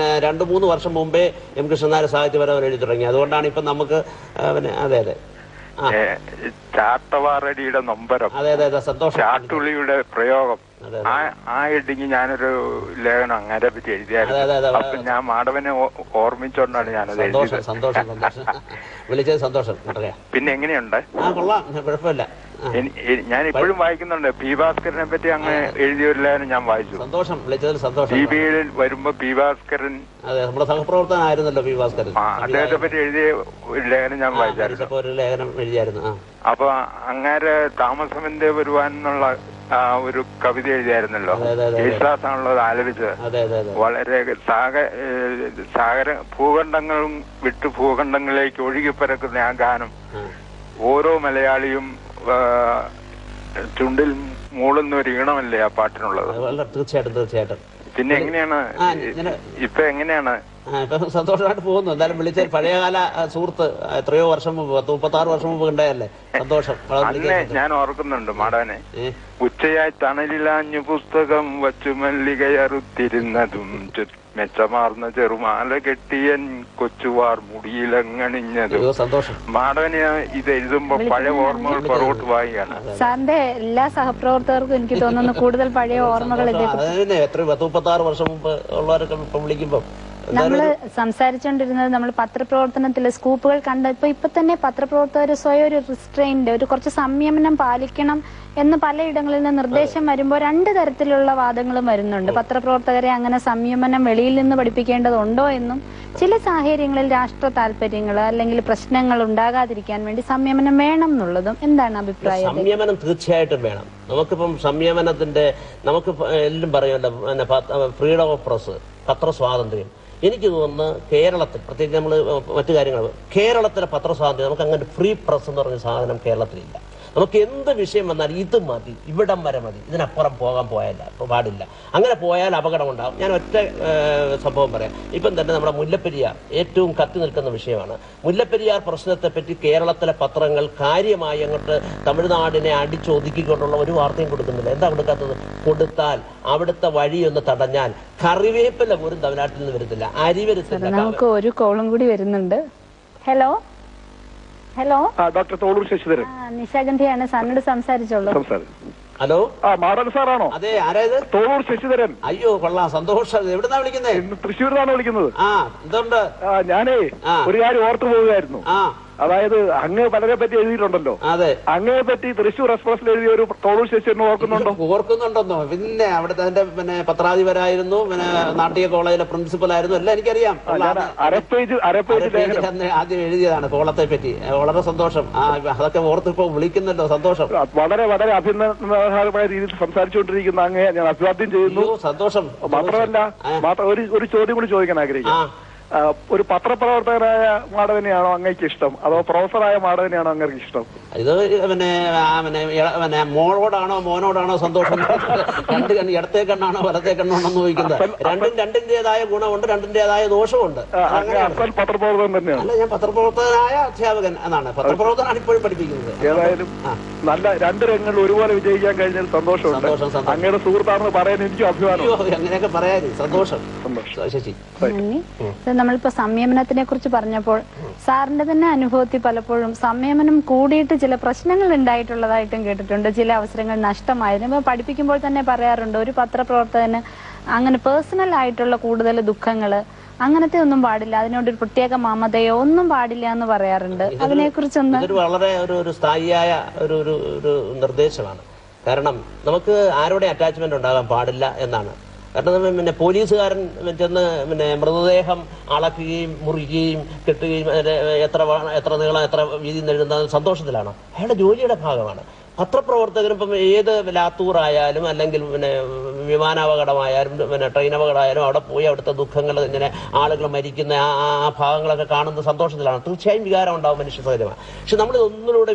2-3 വർഷം മുമ്പേ എം കൃഷ്ണൻ നായർ സാഹിത്യപരമായി എഴുതി തുടങ്ങി. അതുകൊണ്ടാണ് ഇപ്പൊ നമുക്ക് അതെ ചാട്ടവാറടിയുടെ നൊമ്പരം, ചാട്ടുളിയുടെ പ്രയോഗം, ആ എഡിങ് ഞാനൊരു ലേഖനം അങ്ങനെ പറ്റി എഴുതിയായിരുന്നു. അപ്പൊ ഞാൻ മാധവനെ ഓർമ്മിച്ചോണ്ടാണ് ഞാനത് എഴുതിയത്. വിളിച്ചത് സന്തോഷം. പിന്നെ എങ്ങനെയുണ്ട്? കൊള്ളാം, കുഴപ്പമില്ല. ഞാൻ ഇപ്പോഴും വായിക്കുന്നുണ്ട്. പി ഭാസ്കരനെ പറ്റി അങ്ങ് എഴുതിയ ഒരു ലേഖനം ഞാൻ വായിച്ചു. സന്തോഷം, വിളിച്ചതിൽ സന്തോഷം. ടിവിയിൽ വരുമ്പോ പി ഭാസ്കരൻ, അതെ, നമ്മുടെ സഹപ്രവർത്തകനായിരുന്നല്ലോ പി ഭാസ്കരൻ. അദ്ദേഹത്തെ പറ്റി എഴുതിയ ഒരു ലേഖനം ഞാൻ വായിച്ചായിരുന്നു. ഒരു ലേഖനം എഴുതിയായിരുന്നു. അപ്പൊ അങ്ങേരെ താമസമെന്തേ വരുവാൻ എന്നുള്ള ഒരു കവിത എഴുതിയായിരുന്നല്ലോ. യേശുദാസാണല്ലോ അത് ആലപിച്ചത്. വളരെ സാഗര ഭൂഖണ്ഡങ്ങളും വിട്ട് ഭൂഖണ്ഡങ്ങളിലേക്ക് ഒഴുകിപ്പരക്കുന്ന ആ ഗാനം ഓരോ മലയാളിയും ചുണ്ടിൽ മൂളുന്ന ഒരു ഈണമല്ലേ ആ പാട്ടിനുള്ളത്? തീർച്ചയായിട്ടും. പിന്നെ എങ്ങനെയാണ് ഇപ്പൊ എങ്ങനെയാണ്? സന്തോഷമായിട്ട് പോകുന്നു. എന്തായാലും വിളിച്ച പഴയകാല സുഹൃത്ത്, എത്രയോ വർഷം മുമ്പ്, 36 വർഷം മുമ്പ് ഉണ്ടായല്ലേ, സന്തോഷം. അന്നേ ഞാൻ ഓർക്കുന്നുണ്ട് മാഡവനെ. ഉച്ചയായി തണലിലാഞ്ഞു പുസ്തകം വച്ചു മല്ലികയറുത്തിരുന്നതും മെച്ചമാർന്ന ചെറുമാല കെട്ടിയൻ കൊച്ചുവാർ മുടിയിലങ്ങണിഞ്ഞതും. സന്തോഷം. മാഡവന് ഇത് എഴുതുമ്പോ പഴയ ഓർമ്മകൾ പുറകോട്ട് വായിയാണ്. സാറിന്റെ എല്ലാ സഹപ്രവർത്തകർക്കും എനിക്ക് തോന്നുന്നു കൂടുതൽ പഴയ ഓർമ്മകൾ. എത്ര 36 വർഷം മുമ്പ് ഉള്ളവരൊക്കെ ഇപ്പൊ വിളിക്കുമ്പോ നമ്മൾ സംസാരിച്ചുകൊണ്ടിരുന്നത് നമ്മൾ പത്രപ്രവർത്തനത്തില് സ്കൂപ്പുകൾ ഇപ്പൊ തന്നെ പത്രപ്രവർത്തകർ സ്വയം ഒരു റിസ്ട്രെയിന്റ്, ഒരു കുറച്ച് സംയമനം പാലിക്കണം എന്ന് പലയിടങ്ങളിൽ നിന്ന് നിർദ്ദേശം വരുമ്പോൾ 2 തരത്തിലുള്ള വാദങ്ങളും വരുന്നുണ്ട്. പത്രപ്രവർത്തകരെ അങ്ങനെ സംയമനം വെളിയിൽ നിന്ന് പഠിപ്പിക്കേണ്ടതുണ്ടോ എന്നും, ചില സാഹചര്യങ്ങളിൽ രാഷ്ട്ര താല്പര്യങ്ങൾ അല്ലെങ്കിൽ പ്രശ്നങ്ങൾ ഉണ്ടാകാതിരിക്കാൻ വേണ്ടി സംയമനം വേണം എന്നുള്ളതും. എന്താണ് അഭിപ്രായം? സംയമനം തീർച്ചയായിട്ടും വേണം. നമുക്കിപ്പം സംയമനത്തിന്റെ, നമുക്ക് എല്ലാം പറയുമല്ലോ, ഫ്രീഡം ഓഫ് പ്രസ്, പത്രസ്വാതന്ത്ര്യം. എനിക്ക് തോന്നുന്നു കേരളത്തിൽ, പ്രത്യേകിച്ച് നമ്മൾ മറ്റു കാര്യങ്ങൾ, കേരളത്തിലെ പത്രസ്വാതന്ത്ര്യം, നമുക്ക് അങ്ങനെ ഫ്രീ പ്രസ് എന്ന് പറഞ്ഞ സാധനം കേരളത്തിലില്ല. നമുക്ക് എന്ത് വിഷയം വന്നാലും ഇത് മതി, ഇവിടം വരെ മതി, ഇതിനപ്പുറം പാടില്ല. അങ്ങനെ പോയാൽ അപകടം ഉണ്ടാകും. ഞാൻ ഒറ്റ സംഭവം പറയാം. ഇപ്പം തന്നെ നമ്മുടെ മുല്ലപ്പെരിയാർ ഏറ്റവും കത്തി നിൽക്കുന്ന വിഷയമാണ്. മുല്ലപ്പെരിയാർ പ്രശ്നത്തെപ്പറ്റി കേരളത്തിലെ പത്രങ്ങൾ കാര്യമായി അങ്ങോട്ട് തമിഴ്നാടിനെ അടിച്ചൊതുക്കിക്കൊണ്ടുള്ള ഒരു വാർത്തയും കൊടുക്കുന്നില്ല. എന്താ കൊടുക്കാത്തത്? കൊടുത്താൽ അവിടുത്തെ വഴിയൊന്ന് തടഞ്ഞാൽ കറിവേപ്പില പോലും തമിഴ്നാട്ടിൽ നിന്ന് വരുന്നില്ല, അരി വരുന്നില്ല. നമുക്ക് ഒരു കോളും കൂടി വരുന്നുണ്ട്. Hello hello, doctor Thollur Sasidharan. നിശാഗന്ധിയാണ്. സാറിനോട് സംസാരിച്ചോളൂ. ഹലോ, മാടൻ സാറാണോ? അതെ, ആരായത്? തോളൂർ ശശിധരൻ. അയ്യോ, കൊള്ളാം, സന്തോഷം. എവിടുന്നാ വിളിക്കുന്നത്? തൃശ്ശൂരിന്നാണ് വിളിക്കുന്നത്. എന്തുണ്ട്? ഞാനേ ഒരു കാര്യം ഓർത്തു പോവുകയായിരുന്നു. അതായത് അങ്ങ് പലരെ പറ്റി എഴുതിയിട്ടുണ്ടല്ലോ. അതെ, അങ്ങയെ പറ്റി തൃശ്ശൂർ എക്സ്പ്രസിൽ എഴുതിയ ഒരു തോളൂർ ശശിധരൻ ഓർക്കുന്നുണ്ടെന്നോ? പിന്നെ അവിടുത്തെ അതിന്റെ പത്രാധിപരായിരുന്നു, നാട്ടിക കോളേജിലെ പ്രിൻസിപ്പൽ ആയിരുന്നു, എല്ലാം എനിക്കറിയാം. അരപ്പേജ് ആദ്യം എഴുതിയതാണ് കോളത്തെ പറ്റി. വളരെ സന്തോഷം. അതൊക്കെ ഓർത്തിപ്പോ വിളിക്കുന്നല്ലോ, സന്തോഷം. വളരെ വളരെ അഭിനന്ദനമായ രീതിയിൽ സംസാരിച്ചുകൊണ്ടിരിക്കുന്ന അങ്ങയെ ഞാൻ അഭിവാദ്യം ചെയ്യുന്നു. സന്തോഷം. മാത്രമല്ല ഒരു ചോദ്യം കൂടി ചോദിക്കാൻ ആഗ്രഹിക്കുന്നു. ഒരു പത്രപ്രവർത്തകനായ മാധവനെയാണോ അങ്ങേക്ക് ഇഷ്ടം, അതോ പ്രൊഫസറായ മാധവനെയാണോ അങ്ങേക്ക് ഇഷ്ടം? ഇത് മോളോടാണോ മോനോടാണോ സന്തോഷം? രണ്ട് കണ്ണ്, ഇടത്തേ കണ്ണാണോ വലത്തേ കണ്ണാണോ എന്ന് ചോദിക്കുന്നത്. രണ്ടിന്റേതായ ഗുണമുണ്ട്, രണ്ടിന്റേതായ ദോഷമുണ്ട്. പത്രപ്രവർത്തകൻ തന്നെയാണ്. അല്ല, ഞാൻ പത്രപ്രവർത്തകനായ അധ്യാപകൻ എന്നാണ്. പത്രപ്രവർത്തനാണ് ഇപ്പോഴും പഠിപ്പിക്കുന്നത്. ഏതായാലും നല്ല രണ്ട് രംഗങ്ങളിൽ ഒരുപോലെ വിജയിക്കാൻ കഴിഞ്ഞാൽ സന്തോഷമുണ്ട്. അങ്ങയുടെ സുഹൃത്താണെന്ന് പറയാൻ എനിക്കും അഭിമാനം. അങ്ങനെയൊക്കെ പറയാൻ സന്തോഷം. ശശി, നമ്മളിപ്പോ സംയമനത്തിനെ കുറിച്ച് പറഞ്ഞപ്പോൾ സാറിന്റെ തന്നെ അനുഭവത്തിൽ പലപ്പോഴും സംയമനം കൂടിയിട്ട് ചില പ്രശ്നങ്ങൾ ഉണ്ടായിട്ടുള്ളതായിട്ടും കേട്ടിട്ടുണ്ട്. ചില അവസരങ്ങൾ നഷ്ടമായിരുന്നു. ഇപ്പൊ പഠിപ്പിക്കുമ്പോൾ തന്നെ പറയാറുണ്ട്, ഒരു പത്രപ്രവർത്തകന് അങ്ങനെ പേഴ്സണൽ ആയിട്ടുള്ള കൂടുതൽ ദുഃഖങ്ങള് അങ്ങനത്തെ ഒന്നും പാടില്ല, അതിനോടൊരു പ്രത്യേക മമതയോ ഒന്നും പാടില്ല എന്ന് പറയാറുണ്ട്. അതിനെ കുറിച്ചൊന്ന്. ഇതൊരു വളരെ ഒരു സ്ഥായിയായ ഒരു നിർദ്ദേശമാണ്. കാരണം നമുക്ക് ആരുടെ അറ്റാച്ച്മെന്റ് ഉണ്ടാകാൻ പാടില്ല എന്നാണ്. കാരണം പോലീസുകാരൻ ചെന്ന് മൃതദേഹം അളക്കുകയും മുറിക്കുകയും കെട്ടുകയും എത്ര നീളം എത്ര വീതി എഴുതുന്ന സന്തോഷത്തിലാണ്. അയാളുടെ ജോലിയുടെ ഭാഗമാണ്. പത്രപ്രവർത്തകരും ഇപ്പം ഏത് ലാത്തൂറായാലും അല്ലെങ്കിൽ വിമാനാപകടമായാലും ട്രെയിൻ അപകടമായാലും അവിടെ പോയി അവിടുത്തെ ദുഃഖങ്ങൾ ഇങ്ങനെ ആളുകൾ മരിക്കുന്ന ആ ഭാഗങ്ങളൊക്കെ കാണുന്ന സന്തോഷത്തിലാണ്. തീർച്ചയായും വികാരം ഉണ്ടാവും, മനുഷ്യ സഹജമാണ്. പക്ഷെ നമ്മൾ ഒന്നിലൂടെ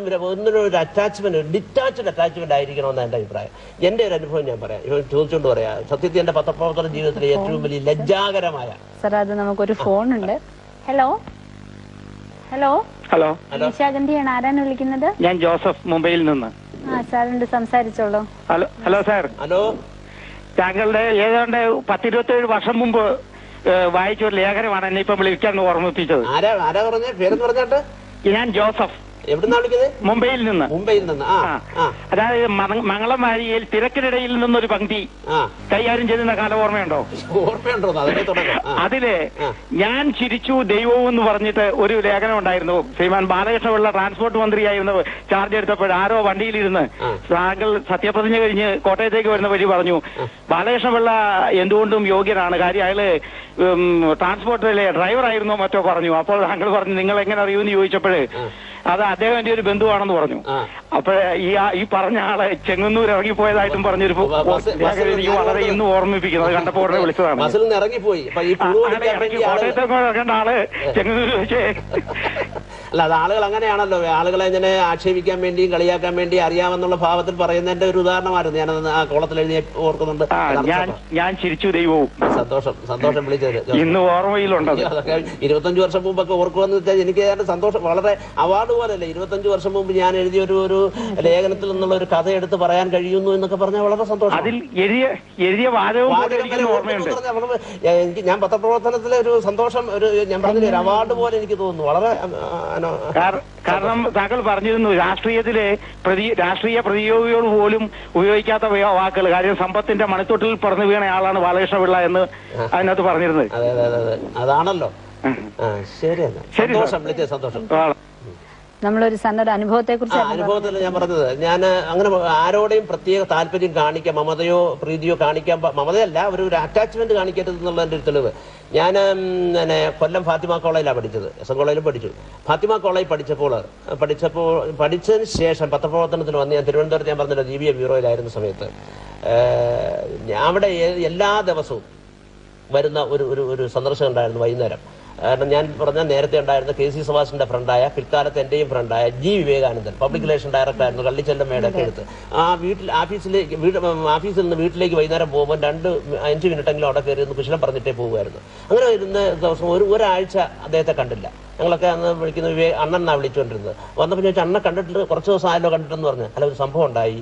ഒരു അറ്റാച്ച്മെന്റ്, ഡിറ്റാച്ച്ഡ് അറ്റാച്ച്മെന്റ് ആയിരിക്കണമെന്ന് എന്റെ അഭിപ്രായം. എന്റെ ഒരു അനുഭവം ഞാൻ പറയാം, ഇവ ചോദിച്ചുകൊണ്ട് പറയാം. സത്യത്തിൽ എന്റെ പത്രപ്രവർത്തന ജീവിതത്തിലെ ഏറ്റവും വലിയ ലജ്ജാകരമായ. സാർ, അത് നമുക്കൊരു ഫോൺ ഉണ്ട്. ഹലോ ഹലോ ഹലോ നിശാഗന്ധിയാണ്. ആരാണ് വിളിക്കുന്നത്? ഞാൻ ജോസഫ്, മുംബൈയിൽ നിന്ന്. സാറുണ്ട്, സംസാരിച്ചോളൂ. Hello sir. ഹലോ. താങ്കളുടെ ഏതാണ്ട് 10-27 വർഷം മുമ്പ് വായിച്ച ഒരു ലേഖനമാണ് എന്നെ ഇപ്പം വിളിക്കാൻ ഓർമ്മിപ്പിച്ചത്. ആരാ പറഞ്ഞ പേരെന്ന് പറഞ്ഞാട്ട്? ഞാൻ ജോസഫ്. എവിടുന്നാ വിളിക്കുന്നത്? മുംബൈയിൽ നിന്ന്. മുംബൈയിൽ നിന്ന്. അതായത് മംഗളമാരിയിൽ തിരക്കിനിടയിൽ നിന്നൊരു പങ്ക്തി കൈകാര്യം ചെയ്യുന്ന കാലം ഓർമ്മയുണ്ടോ? ഓർമ്മയുണ്ടോ? അതില് ഞാൻ ചിരിച്ചു ദൈവവും എന്ന് പറഞ്ഞിട്ട് ഒരു ലേഖനം ഉണ്ടായിരുന്നു. ശ്രീമാൻ ബാലകൃഷ്ണപിള്ള ട്രാൻസ്പോർട്ട് മന്ത്രിയായിരുന്നു ചാർജ് എടുത്തപ്പോൾ ആരോ വണ്ടിയിലിരുന്ന് താങ്കൾ സത്യപ്രതിജ്ഞ കഴിഞ്ഞ് കോട്ടയത്തേക്ക് വരുന്ന വഴി പറഞ്ഞു, ബാലകൃഷ്ണപിള്ള എന്തുകൊണ്ടും യോഗ്യനാണ്, കാര്യം അയാള് ട്രാൻസ്പോർട്ടിലെ ഡ്രൈവറായിരുന്നോ മറ്റോ പറഞ്ഞു. അപ്പോൾ താങ്കൾ പറഞ്ഞു നിങ്ങൾ എങ്ങനെ അറിയുമെന്ന് ചോദിച്ചപ്പോഴ് അത് അദ്ദേഹം എന്റെ ഒരു ബന്ധുവാണെന്ന് പറഞ്ഞു. അപ്പോഴേ ഈ പറഞ്ഞ ആള് ചെങ്ങന്നൂർ ഇറങ്ങിപ്പോയതായിട്ടും പറഞ്ഞൊരു എനിക്ക് വളരെ ഇന്ന് ഓർമ്മിപ്പിക്കുന്നത്. കണ്ടപ്പോ ഉടനെ വിളിച്ചതാണ്. കോട്ടയത്തേക്ക് ഇറങ്ങേണ്ട ആള് ചെങ്ങന്നൂർ വെച്ചേ. അല്ല, അത് ആളുകൾ അങ്ങനെയാണല്ലോ, ആളുകളെ ഇങ്ങനെ ആക്ഷേപിക്കാൻ വേണ്ടിയും കളിയാക്കാൻ വേണ്ടിയും അറിയാമെന്നുള്ള ഭാവത്തിൽ പറയുന്നതിന്റെ ഒരു ഉദാഹരണമായിരുന്നു. ഞാനത് ആ കോളത്തിൽ എഴുതി ഓർക്കുന്നുണ്ട്. ഞാൻ ചിരിച്ചു ദൈവവും. സന്തോഷം വിളിച്ചത് ഇന്ന് ഓർമ്മയിലുണ്ട്. 25 വർഷം മുമ്പൊക്കെ ഓർക്കുമെന്ന് വെച്ചാൽ എനിക്ക് സന്തോഷം. വളരെ അവാർഡ് പോലല്ലേ 25 വർഷം മുമ്പ് ഞാൻ എഴുതിയ ഒരു ലേഖനത്തിൽ നിന്നുള്ള ഒരു കഥ എടുത്ത് പറയാൻ കഴിയുന്നു എന്നൊക്കെ പറഞ്ഞാൽ വളരെ സന്തോഷം. അതിൽ എഴുതിയ എനിക്ക് ഞാൻ പത്രപ്രവർത്തനത്തിലെ ഒരു സന്തോഷം, ഞാൻ പറഞ്ഞില്ലേ, ഒരു അവാർഡ് പോലെ എനിക്ക് തോന്നുന്നു. വളരെ കാരണം താങ്കൾ പറഞ്ഞിരുന്നു രാഷ്ട്രീയത്തിലെ രാഷ്ട്രീയ പ്രതിയോഗികൾ പോലും ഉപയോഗിക്കാത്ത വാക്കുകൾ. കാര്യം സമ്പത്തിന്റെ മണിത്തൊട്ടിൽ പറന്നു വീണ ആളാണ് ബാലകൃഷ്ണപിള്ള എന്ന് അതിനകത്ത് പറഞ്ഞിരുന്നത്. അതാണല്ലോ. ശരി, സന്തോഷം വിളിച്ചത് സന്തോഷം. നമ്മളൊരു സന്നദ്ധ അനുഭവത്തെ കുറിച്ച് അനുഭവത്തിൽ ഞാൻ പറഞ്ഞത്, ഞാൻ അങ്ങനെ ആരോടെയും പ്രത്യേക താല്പര്യം കാണിക്കാൻ, മമതയോ പ്രീതിയോ കാണിക്കാൻ, മമതയല്ല, ഒരു അറ്റാച്ച്മെന്റ് കാണിക്കരുത് എന്നുള്ളതിന്റെ ഒരു തെളിവ്. ഞാൻ കൊല്ലം ഫാത്തിമ കോളേജിലാണ് പഠിച്ചത്. എസ്.എൻ. കോളേജിലും പഠിച്ചു. ഫാത്തിമ കോളേജ് പഠിച്ചതിന് ശേഷം പത്രപ്രവർത്തനത്തിന് വന്ന് ഞാൻ തിരുവനന്തപുരത്ത്, ഞാൻ പറഞ്ഞല്ലോ, GBA ബ്യൂറോയിലായിരുന്ന സമയത്ത് അവിടെ എല്ലാ ദിവസവും വരുന്ന ഒരു സന്ദർശനം ഉണ്ടായിരുന്നു വൈകുന്നേരം. കാരണം ഞാൻ പറഞ്ഞ നേരത്തെ ഉണ്ടായിരുന്ന KC സുഭാഷിന്റെ ഫ്രണ്ടായ, പിൽക്കാലത്ത് എന്റെയും ഫ്രണ്ടായ G. വിവേകാനന്ദൻ, പബ്ലിക് റിലേഷൻ ഡയറക്ടർ ആയിരുന്നു, കള്ളിച്ചെല്ലമ്മയുടെ ഒക്കെ എടുത്ത്. ആ ഓഫീസിൽ നിന്ന് വീട്ടിലേക്ക് വൈകുന്നേരം പോകുമ്പോൾ 5 മിനിറ്റെങ്കിലും അവിടെ കയറി ഒന്ന് കുശലം പറഞ്ഞിട്ടേ പോകുമായിരുന്നു. അങ്ങനെ ഇരുന്ന ദിവസം ഒരാഴ്ച അദ്ദേഹത്തെ കണ്ടില്ല. ഞങ്ങളൊക്കെ അന്ന് വിളിക്കുന്ന അണ്ണൻ എന്നാണ് വിളിച്ചുകൊണ്ടിരുന്നത്. വന്നപ്പോൾ ചോദിച്ചാൽ അണ്ണൻ കണ്ടിട്ട് കുറച്ച് ദിവസം ആയല്ലോ കണ്ടിട്ടെന്ന് പറഞ്ഞു. അല്ല, ഒരു സംഭവം ഉണ്ടായി.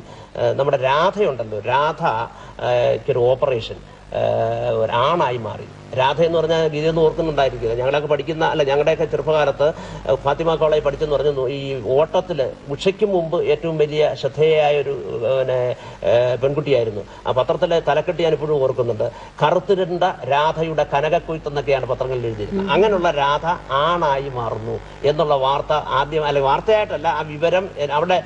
നമ്മുടെ രാധയുണ്ടല്ലോ, രാധയ്ക്കൊരു ഓപ്പറേഷൻ, ഒരാണായി മാറി. രാധ എന്ന് പറഞ്ഞാൽ ഗീതയൊന്നും ഓർക്കുന്നുണ്ടായിരിക്കില്ല. ഞങ്ങളൊക്കെ പഠിക്കുന്ന, അല്ല, ഞങ്ങളുടെയൊക്കെ ചെറുപ്പകാലത്ത് ഫാത്തിമ കോളേജ് പഠിച്ചെന്ന് പറഞ്ഞു, ഈ ഓട്ടത്തില് ഉച്ചയ്ക്ക് മുമ്പ് ഏറ്റവും വലിയ ശ്രദ്ധേയായ ഒരു പെൺകുട്ടിയായിരുന്നു. ആ പത്രത്തിലെ തലക്കെട്ട് ഞാൻ ഇപ്പോഴും ഓർക്കുന്നുണ്ട്. കറുത്തിരുണ്ട രാധയുടെ കനകക്കൊയ്ത്തെന്നൊക്കെയാണ് പത്രങ്ങളിൽ എഴുതിയിരുന്നത്. അങ്ങനെയുള്ള രാധ ആണായി മാറുന്നു എന്നുള്ള വാർത്ത ആദ്യം, അല്ലെ വാർത്തയായിട്ടല്ല, ആ വിവരം അവിടെ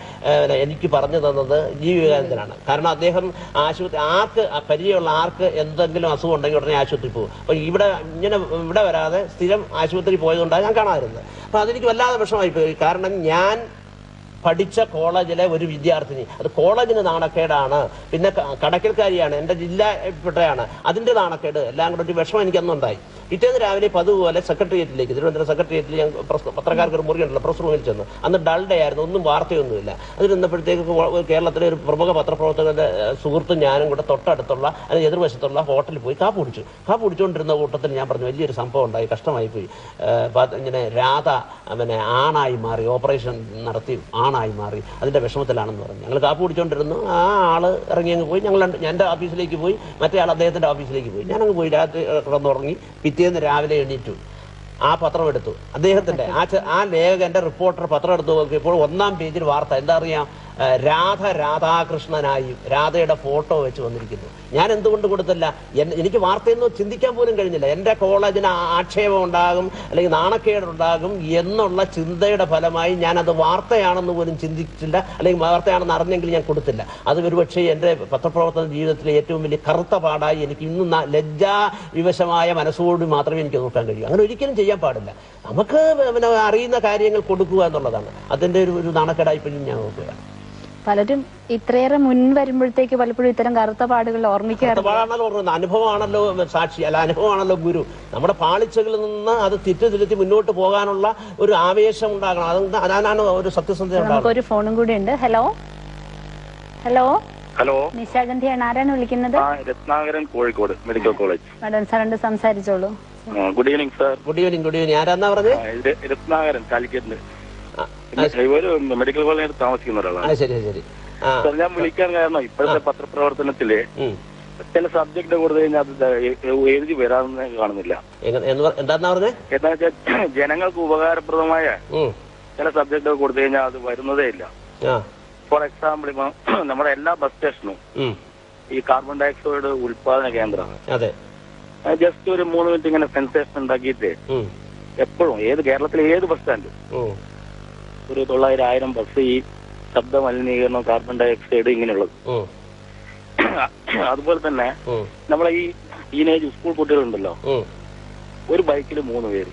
എനിക്ക് പറഞ്ഞു തന്നത് G. വിവേകാനന്ദനാണ്. കാരണം അദ്ദേഹം ആശുപത്രി, ആർക്ക് പരിചയമുള്ള ആർക്ക് എന്തെങ്കിലും അസുഖം ഉണ്ടെങ്കിൽ ഉടനെ ആശുപത്രി പോകും. അപ്പൊ ഇവിടെ വരാതെ സ്ഥിരം ആശുപത്രി പോയതുകൊണ്ടാണ് ഞാൻ കാണാതിരുന്നത്. അപ്പൊ അതെനിക്ക് വല്ലാതെ വിഷമമായി പോയി. കാരണം ഞാൻ പഠിച്ച കോളേജിലെ ഒരു വിദ്യാർത്ഥിനി. അത് കോളേജിന് നാണക്കേടാണ്, പിന്നെ കടക്കൽക്കാരിയാണ്, എന്റെ ജില്ലപ്പെട്ടയാണ്, അതിന്റെ നാണക്കേട് എല്ലാം കൂടെ ഒരു വിഷമം എനിക്കന്നുണ്ടായി. പിറ്റേന്ന് രാവിലെ പതുപോലെ സെക്രട്ടേറിയറ്റിലേക്ക്, തിരുവനന്തപുരം സെക്രട്ടേറിയറ്റിൽ ഞാൻ പത്രക്കാർക്ക് ഒരു മുറിയുണ്ടല്ലോ, പ്രസ് റൂമിൽ ചെന്നു. അന്ന് ഡൾ ഡേ ആയിരുന്നു, ഒന്നും വാർത്തയൊന്നുമില്ല. അതിൽ നിന്നപ്പോഴത്തേക്ക് കേരളത്തിലെ ഒരു പ്രമുഖ പത്രപ്രവർത്തകരുടെ സുഹൃത്തും ഞാനും കൂടെ തൊട്ടടുത്തുള്ള അതിന് എതിർവശത്തുള്ള ഹോട്ടലിൽ പോയി കാപ്പ് കുടിച്ചു. കാപ്പ് കുടിച്ചുകൊണ്ടിരുന്ന കൂട്ടത്തിൽ ഞാൻ പറഞ്ഞു, വലിയൊരു സംഭവം ഉണ്ടായി, കഷ്ടമായി പോയി. ഇങ്ങനെ രാധ പിന്നെ ആണായി മാറി, ഓപ്പറേഷൻ നടത്തി ആണായി മാറി, അതിന്റെ വിഷമത്തിലാണെന്ന് പറഞ്ഞു. ഞങ്ങൾ കാപ്പ് കുടിച്ചുകൊണ്ടിരുന്നു. ആ ആള് ഇറങ്ങി അങ്ങ് പോയി. ഞങ്ങൾ എൻ്റെ ഓഫീസിലേക്ക് പോയി, മറ്റേ ആൾ അദ്ദേഹത്തിന്റെ ഓഫീസിലേക്ക് പോയി. ഞാനങ്ങ് പോയി, രാത്രി കിടന്നുറങ്ങി. പിറ്റേന്ന് രാവിലെ എണീറ്റു, ആ പത്രം എടുത്തു, അദ്ദേഹത്തിന്റെ ആ ലേഖകന്റെ റിപ്പോർട്ടർ പത്രം എടുത്തു നോക്കിയപ്പോൾ 1-ാം പേജിൽ വാർത്ത എന്താ അറിയാം, രാധാകൃഷ്ണനായി രാധയുടെ ഫോട്ടോ വെച്ച് വന്നിരിക്കുന്നു. ഞാൻ എന്തുകൊണ്ട് കൊടുത്തില്ല? എനിക്ക് വാർത്തയൊന്നും ചിന്തിക്കാൻ പോലും കഴിഞ്ഞില്ല. എന്റെ കോളേജിന് ആക്ഷേപം ഉണ്ടാകും അല്ലെങ്കിൽ നാണക്കേടുണ്ടാകും എന്നുള്ള ചിന്തയുടെ ഫലമായി ഞാനത് വാർത്തയാണെന്ന് പോലും ചിന്തിച്ചില്ല, അല്ലെങ്കിൽ വാർത്തയാണെന്ന് അറിഞ്ഞെങ്കിൽ ഞാൻ കൊടുത്തില്ല. അത് ഒരുപക്ഷെ എന്റെ പത്രപ്രവർത്തന ജീവിതത്തിലെ ഏറ്റവും വലിയ കറുത്ത പാടായി എനിക്ക് ഇന്നും ലജ്ജാ വിവശമായ മനസ്സോട് മാത്രമേ എനിക്ക് നോക്കാൻ കഴിയൂ. അങ്ങനെ ഒരിക്കലും ചെയ്യാൻ പാടില്ല. നമുക്ക് അറിയുന്ന കാര്യങ്ങൾ കൊടുക്കുക എന്നുള്ളതാണ് അതിന്റെ ഒരു നാണക്കേടായി പോലും ഞാൻ നോക്കുകയാണ്. പലരും ഇത്രയേറെ മുൻ വരുമ്പോഴത്തേക്ക് പലപ്പോഴും ഇത്തരം കറുത്ത പാടുകൾ ഓർമ്മിക്കാറുണ്ട്. അനുഭവമാണല്ലോ സാക്ഷി, അല്ല അനുഭവമാണല്ലോ ഗുരു. നമ്മുടെ പാളിച്ചകളിൽ നിന്ന് അത് തിരുത്തി മുന്നോട്ട് പോകാനുള്ള ഒരു ആവേശം ഉണ്ടാകണം. അതാണ് ഒരു സത്യസന്ധത. നമുക്കൊരു ഫോണും കൂടി ഉണ്ട്. ഹലോ ഹലോ ഹലോ, നിശാഗന്ധിയാണ്. ആരാണ് വിളിക്കുന്നത്? Ratnakaran, Kozhikode medical college. Madam സാറുണ്ട്, സംസാരിച്ചോളൂ. Good evening sir. Good evening. Good evening. ആരാന്നാ പറഞ്ഞത്? രത്നാകരൻ, കാലിക്കറ്റിന് ഒരു മെഡിക്കൽ കോളേജിൽ താമസിക്കുന്ന ഒരാളാണ്. സാർ, ഞാൻ വിളിക്കാൻ കാരണം ഇപ്പോഴത്തെ പത്രപ്രവർത്തനത്തില് ചില സബ്ജക്ട് കൊടുത്തു കഴിഞ്ഞാൽ അത് എഴുതി വരാമെന്ന് കാണുന്നില്ല. എന്താ വെച്ചാൽ ജനങ്ങൾക്ക് ഉപകാരപ്രദമായ ചില സബ്ജക്ട് കൊടുത്തു കഴിഞ്ഞാൽ അത് വരുന്നതേ ഇല്ല. ഫോർ എക്സാമ്പിൾ, ഇപ്പൊ നമ്മുടെ എല്ലാ ബസ് സ്റ്റേഷനും ഈ കാർബൺ ഡയോക്സൈഡ് ഉൽപാദന കേന്ദ്രം ജസ്റ്റ് ഒരു 3 മിനിറ്റ് ഇങ്ങനെ സെൻസേഷൻ ഉണ്ടാക്കിയിട്ട് എപ്പോഴും കേരളത്തിലെ ഏത് ബസ് സ്റ്റാൻഡ് ഒരു 900-1000 ബസ് ഈ ശബ്ദ മലിനീകരണം, കാർബൺ ഡയോക്സൈഡ് ഇങ്ങനെയുള്ളത്. അതുപോലെ തന്നെ നമ്മളെ ഈ ടീനേജ് സ്കൂൾ കുട്ടികളുണ്ടല്ലോ, ഒരു ബൈക്കിൽ 3 പേര്.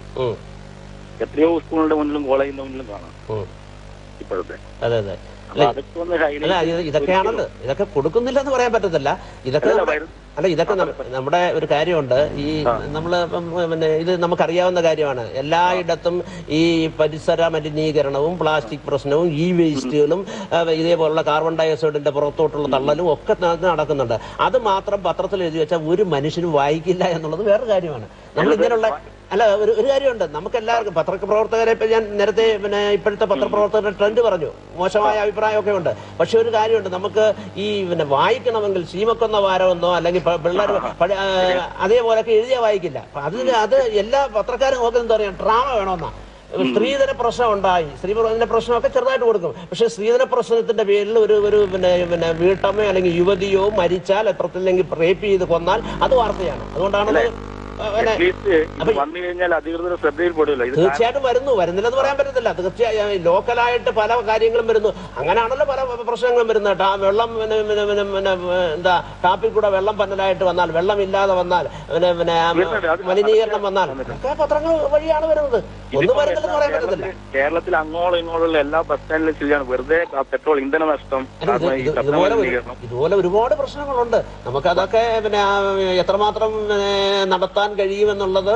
എത്രയോ സ്കൂളിന്റെ മുന്നിലും കോളേജിന്റെ മുന്നിലും കാണാം ഇപ്പോഴത്തെ. ഇതൊക്കെയാണല്ലോ, ഇതൊക്കെ കൊടുക്കുന്നില്ലെന്ന് പറയാൻ പറ്റത്തില്ല. ഇതൊക്കെ നമ്മുടെ ഒരു കാര്യമുണ്ട്. ഈ നമ്മള് പിന്നെ ഇത് നമുക്കറിയാവുന്ന കാര്യമാണ്. എല്ലായിടത്തും ഈ പരിസര മലിനീകരണവും പ്ലാസ്റ്റിക് പ്രശ്നവും ഈ വേസ്റ്റുകളും ഇതേപോലുള്ള കാർബൺ ഡയോക്സൈഡിന്റെ പുറത്തോട്ടുള്ള തള്ളലും ഒക്കെ നടക്കുന്നുണ്ട്. അത് മാത്രം പത്രത്തിൽ എഴുതി വെച്ചാൽ ഒരു മനുഷ്യനും വായിക്കില്ല എന്നുള്ളത് വേറൊരു കാര്യമാണ്. നമ്മൾ ഇങ്ങനെയുള്ള ഒരു കാര്യമുണ്ട്. നമുക്ക് എല്ലാവർക്കും പത്രപ്രവർത്തകരെ ഇപ്പൊ ഞാൻ നേരത്തെ പിന്നെ ഇപ്പോഴത്തെ പത്രപ്രവർത്തകരുടെ ട്രെൻഡ് പറഞ്ഞു, മോശമായ അഭിപ്രായമൊക്കെ ഉണ്ട്. പക്ഷെ ഒരു കാര്യമുണ്ട്, നമുക്ക് ഈ പിന്നെ വായിക്കണമെങ്കിൽ ശീമക്കൊന്ന വാരമെന്നോ അല്ലെങ്കിൽ പിള്ളേർ അതേപോലൊക്കെ എഴുതിയാ വായിക്കില്ല. അത് എല്ലാ പത്രക്കാരും നോക്കുന്നത് എന്താ പറയാ, ഡ്രാമ വേണമെന്നാ. സ്ത്രീധന പ്രശ്നം ഉണ്ടായി, സ്ത്രീധന പ്രശ്നമൊക്കെ ചെറുതായിട്ട് കൊടുക്കും. പക്ഷെ സ്ത്രീധന പ്രശ്നത്തിന്റെ പേരിൽ ഒരു പിന്നെ വീട്ടമ്മയോ അല്ലെങ്കിൽ യുവതിയോ മരിച്ചാൽ, എത്രത്തില്ലെങ്കിൽ റേപ്പ് ചെയ്ത് കൊന്നാൽ അത് വാർത്തയാണ്. അതുകൊണ്ടാണ് തീർച്ചയായിട്ടും വരുന്നില്ലെന്ന് പറയാൻ പറ്റത്തില്ല. തീർച്ചയായും ലോക്കലായിട്ട് പല കാര്യങ്ങളും വരുന്നു. അങ്ങനെയാണല്ലോ പല പ്രശ്നങ്ങളും വരുന്നത്. വെള്ളം എന്താ ടാപ്പിൽ കൂടെ വെള്ളം പന്നലായിട്ട് വന്നാൽ, വെള്ളമില്ലാതെ വന്നാൽ, പിന്നെ മലിനീകരണം വന്നാൽ ഒക്കെ പത്രങ്ങൾ വഴിയാണ് വരുന്നത്. ഒന്നും വരുന്നില്ലെന്ന് പറയാൻ പറ്റത്തില്ല. കേരളത്തിൽ അങ്ങോളം ഇങ്ങോട്ടുള്ള എല്ലാ ബസ് സ്റ്റാൻഡിലും ശരിയാണ് വെറുതെ പെട്രോൾ ഇന്ധന നഷ്ടം. ഇതുപോലെ ഒരുപാട് പ്രശ്നങ്ങളുണ്ട്. നമുക്കതൊക്കെ പിന്നെ എത്രമാത്രം നടത്താൻ കഴിയുമെന്നുള്ളത്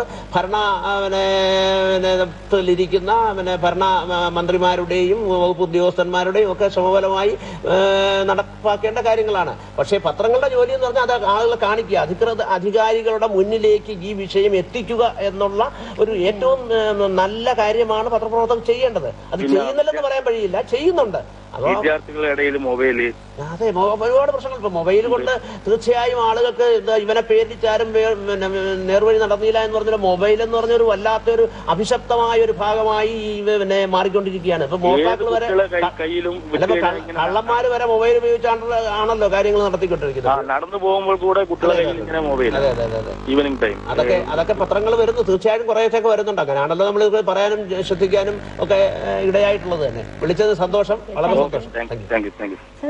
ഭരണത്തിലിരിക്കുന്ന ഭരണ മന്ത്രിമാരുടെയും വകുപ്പ് ഉദ്യോഗസ്ഥന്മാരുടെയും ഒക്കെ ശ്രമഫലമായി നടപ്പാക്കേണ്ട കാര്യങ്ങളാണ്. പക്ഷേ പത്രങ്ങളുടെ ജോലി എന്ന് പറഞ്ഞാൽ അത് ആളുകളെ കാണിക്കുക, അധികാരികളുടെ മുന്നിലേക്ക് ഈ വിഷയം എത്തിക്കുക എന്നുള്ള ഒരു ഏറ്റവും നല്ല കാര്യമാണ് പത്രപ്രവർത്തകർ ചെയ്യേണ്ടത്. അത് ചെയ്യുന്നില്ലെന്ന് പറയാൻ കഴിയില്ല, ചെയ്യുന്നുണ്ട്. വിദ്യാർത്ഥികളുടെ ഇടയിൽ മൊബൈല്, അതെ, ഒരുപാട് പ്രശ്നങ്ങൾ. ഇപ്പൊ മൊബൈൽ കൊണ്ട് തീർച്ചയായും ആളുകൾക്ക് ഇവനെ പേരിച്ചാരും നേർവഴി നടന്നില്ല എന്ന് പറഞ്ഞാൽ മൊബൈൽ എന്ന് പറഞ്ഞ ഒരു വല്ലാത്തൊരു അഭിശപ്തമായ ഒരു ഭാഗമായി പിന്നെ മാറിക്കൊണ്ടിരിക്കുകയാണ്. ഇപ്പൊ മോഷ്ടാക്കൾ വരെ, കള്ളന്മാര് വരെ മൊബൈൽ ഉപയോഗിച്ചാണല്ലോ കാര്യങ്ങൾ നടത്തിക്കൊണ്ടിരിക്കുന്നത്. നടന്നു പോകുമ്പോൾ കൂടെ കുട്ടികളെ മൊബൈൽ. ഈവനിംഗ് ടൈം അതൊക്കെ പത്രങ്ങൾ വരുന്നു. തീർച്ചയായും കുറേശ്ശൊക്കെ വരുന്നുണ്ട്. അങ്ങനെയാണല്ലോ നമ്മൾ പറയാനും ശ്രദ്ധിക്കാനും ഒക്കെ ഇടയായിട്ടുള്ളത് തന്നെ. വിളിച്ചത് സന്തോഷം, വളരെ സന്തോഷം.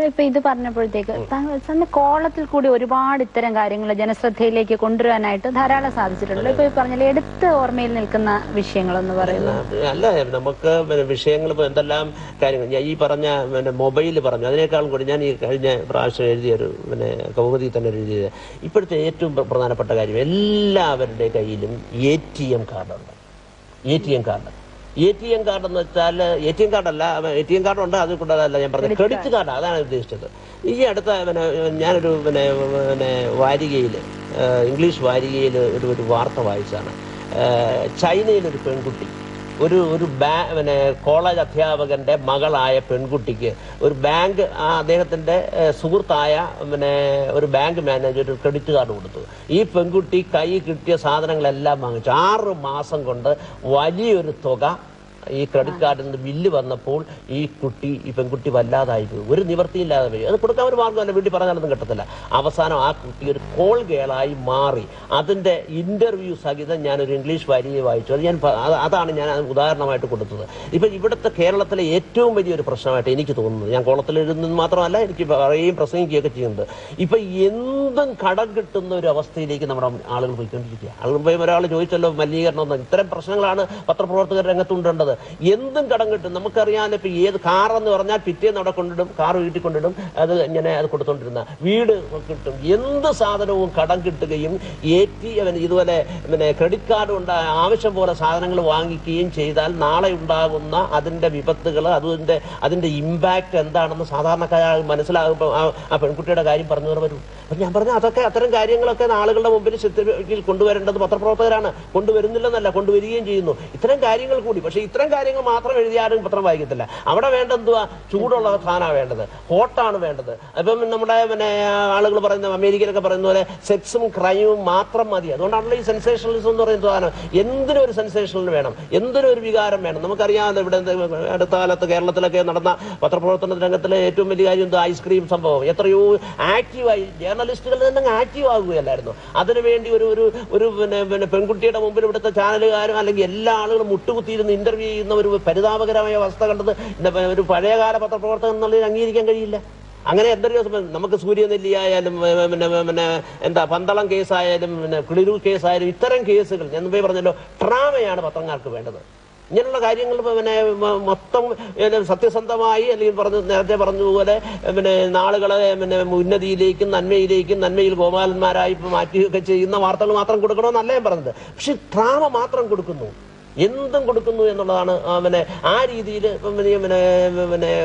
ഇപ്പൊ ഇത് ഇത് പറഞ്ഞപ്പോഴത്തേക്ക് സാറിന് കോളത്തിൽ കൂടി ഒരുപാട് ഇത്തരം കാര്യങ്ങൾ ജനശ്രദ്ധയിലേക്ക് കൊണ്ടുവരാനായിട്ട് ധാരാളം സാധിച്ചിട്ടുണ്ട്. ഇപ്പൊ പറഞ്ഞാൽ എടുത്ത് ഓർമ്മയിൽ നിൽക്കുന്ന വിഷയങ്ങളെന്ന് പറയുന്നത് അല്ല, നമുക്ക് വിഷയങ്ങൾ എന്തെല്ലാം കാര്യങ്ങൾ ഞാൻ ഈ പറഞ്ഞ മൊബൈൽ പറഞ്ഞു, അതിനേക്കാളും കൂടി ഞാൻ ഈ കഴിഞ്ഞ പ്രാവശ്യം എഴുതിയൊരു കൗമുദി തന്നെ എഴുതിയത് ഇപ്പോഴത്തെ ഏറ്റവും പ്രധാനപ്പെട്ട കാര്യം എല്ലാവരുടെ കയ്യിലും ATM കാർഡുണ്ട്. ATM കാർഡ് എന്ന് വെച്ചാൽ ATM കാർഡല്ല, ATM കാർഡുണ്ട്, അത് കൂടാതല്ല ഞാൻ പറഞ്ഞത് ക്രെഡിറ്റ് കാർഡ്, അതാണ് ഉദ്ദേശിച്ചത്. ഈ അടുത്ത ഞാനൊരു വാരികയിൽ ഇംഗ്ലീഷ് വാരികയിൽ ഒരു വാർത്ത വായിച്ചാണ്. ചൈനയിലൊരു പെൺകുട്ടി ഒരു കോളേജ് അധ്യാപകന്റെ മകളായ പെൺകുട്ടിക്ക് ഒരു ബാങ്ക് അദ്ദേഹത്തിന്റെ സുഹൃത്തായ ഒരു ബാങ്ക് മാനേജർ ഒരു ക്രെഡിറ്റ് കാർഡ് കൊടുത്തു. ഈ പെൺകുട്ടി കൈ കിട്ടിയ സാധനങ്ങളെല്ലാം വാങ്ങിച്ചു. 6 മാസം കൊണ്ട് വലിയൊരു തുക ഈ ക്രെഡിറ്റ് കാർഡിന്റെ ബില്ല് വന്നപ്പോൾ ഈ പെൺകുട്ടി വല്ലാതായി പോയി. ഒരു നിവൃത്തിയില്ലാതെ പോയി. അത് കൊടുക്കാൻ ഒരു മാർഗ്ഗമല്ല, വീട്ടിൽ പറഞ്ഞാലൊന്നും കിട്ടത്തില്ല. അവസാനം ആ കുട്ടി ഒരു കോൾ ഗേളായി മാറി. അതിന്റെ ഇന്റർവ്യൂ സഹിതം ഞാനൊരു ഇംഗ്ലീഷ് വാരിക വായിച്ചു. അതാണ് ഞാൻ ഉദാഹരണമായിട്ട് കൊടുത്തത്. ഇപ്പൊ ഇവിടുത്തെ കേരളത്തിലെ ഏറ്റവും വലിയൊരു പ്രശ്നമായിട്ട് എനിക്ക് തോന്നുന്നത്, ഞാൻ കോളത്തിൽ എഴുതുന്നത് മാത്രമല്ല, എനിക്ക് പറയുകയും പ്രസംഗിക്കുകയൊക്കെ ചെയ്യുന്നുണ്ട്, ഇപ്പൊ എന്തും കടം കിട്ടുന്ന ഒരു അവസ്ഥയിലേക്ക് നമ്മുടെ ആളുകൾ പോയിക്കൊണ്ടിരിക്കുക. ആളുകൾ പോയി ഒരാൾ ചോദിച്ചല്ലോ മലിനീകരണം, ഇത്തരം പ്രശ്നങ്ങളാണ് പത്രപ്രവർത്തകർ രംഗത്തുണ്ടേണ്ടത്. എന്തും കടം കിട്ടും. നമുക്കറിയാൻ ഇപ്പൊ ഏത് കാറെന്ന് പറഞ്ഞാൽ പിറ്റേന്ന് അവിടെ കൊണ്ടിടും, കാർ വീട്ടിൽ കൊണ്ടിടും, അത് കൊടുത്തോണ്ടിരുന്ന വീട് കിട്ടും. എന്ത് സാധനവും കടം കിട്ടുകയും ഇതുപോലെ ക്രെഡിറ്റ് കാർഡ് കൊണ്ട് ആവശ്യം പോലെ സാധനങ്ങൾ വാങ്ങിക്കുകയും ചെയ്താൽ നാളെ ഉണ്ടാകുന്ന അതിന്റെ വിപത്തുകൾ, അതിന്റെ ഇമ്പാക്ട് എന്താണെന്ന് സാധാരണക്കാർ മനസ്സിലാകുമ്പോൾ ആ പെൺകുട്ടിയുടെ കാര്യം പറഞ്ഞു വരും. അപ്പൊ ഞാൻ പറഞ്ഞ അത്തരം കാര്യങ്ങളൊക്കെ ആളുകളുടെ മുമ്പിൽ ശ്രദ്ധയിൽ കൊണ്ടുവരേണ്ടത് പത്രപ്രവർത്തകരാണ്. കൊണ്ടുവരുന്നില്ലെന്നല്ല, കൊണ്ടുവരികയും ചെയ്യുന്നു. ഇത്തരം കാര്യങ്ങൾ കൂടി. പക്ഷെ ഇത്തരം കാര്യങ്ങൾ മാത്രം എഴുതിയാലും പത്രം വായിക്കത്തില്ല. അവിടെ വേണ്ടെന്തുവാ, ചൂടുള്ള സാധനമാണ് വേണ്ടത്, ഹോട്ടാണ് വേണ്ടത്. അപ്പം നമ്മുടെ ആളുകൾ പറയുന്ന അമേരിക്കയിലൊക്കെ പറയുന്ന പോലെ സെക്സും ക്രൈമും മാത്രം മതി. അതുകൊണ്ടാണല്ലോ ഈ സെൻസേഷണലിസം എന്ന് പറയുന്ന സാധനം. എന്തിനും ഒരു സെൻസേഷണൽ വേണം, എന്തിനും ഒരു വികാരം വേണം. നമുക്കറിയാമല്ലോ ഇവിടെ അടുത്ത കാലത്ത് കേരളത്തിലൊക്കെ നടന്ന പത്രപ്രവർത്തന രംഗത്തിലെ ഏറ്റവും വലിയ കാര്യം ഐസ്ക്രീം സംഭവം. എത്രയോ ആക്റ്റീവായി ജേർണലിസ്റ്റുകൾ തന്നെ ആക്റ്റീവ് ആകുകയല്ലായിരുന്നു. അതിനുവേണ്ടി ഒരു പെൺകുട്ടിയുടെ മുമ്പിൽ ഇവിടുത്തെ ചാനലുകാരും അല്ലെങ്കിൽ എല്ലാ ആളുകളും മുട്ടുകുത്തിയിരുന്ന് ഇന്റർവ്യൂ ചെയ്യുന്ന ഒരു പരിതാപകരമായ അവസ്ഥ കണ്ടത് ഒരു പഴയകാല പത്രപ്രവർത്തകൻ എന്നുള്ളതിൽ അംഗീകരിക്കാൻ കഴിയില്ല. അങ്ങനെ എന്തൊരു നമുക്ക് സൂര്യനെല്ലിയായാലും പന്തളം കേസായാലും കിളിരൂർ കേസായാലും ഇത്തരം കേസുകൾ ഞാൻ മുമ്പേ പറഞ്ഞല്ലോ, ഡ്രാമയാണ് പത്രങ്ങൾക്ക് വേണ്ടത്. ഇങ്ങനെയുള്ള കാര്യങ്ങൾ മൊത്തം സത്യസന്ധമായി അല്ലെങ്കിൽ നേരത്തെ പറഞ്ഞതുപോലെ നാളുകളെ ഉന്നതിയിലേക്കും നന്മയിലേക്കും നന്മയിൽ ഗോപാലന്മാരായി മാറ്റുകയൊക്കെ ചെയ്യുന്ന വാർത്തകൾ മാത്രം കൊടുക്കണമെന്നല്ല ഞാൻ പറഞ്ഞത്. പക്ഷെ ഡ്രാമ മാത്രം കൊടുക്കുന്നു, എന്തും കൊടുക്കുന്നു എന്നുള്ളതാണ്. ആ രീതിയിൽ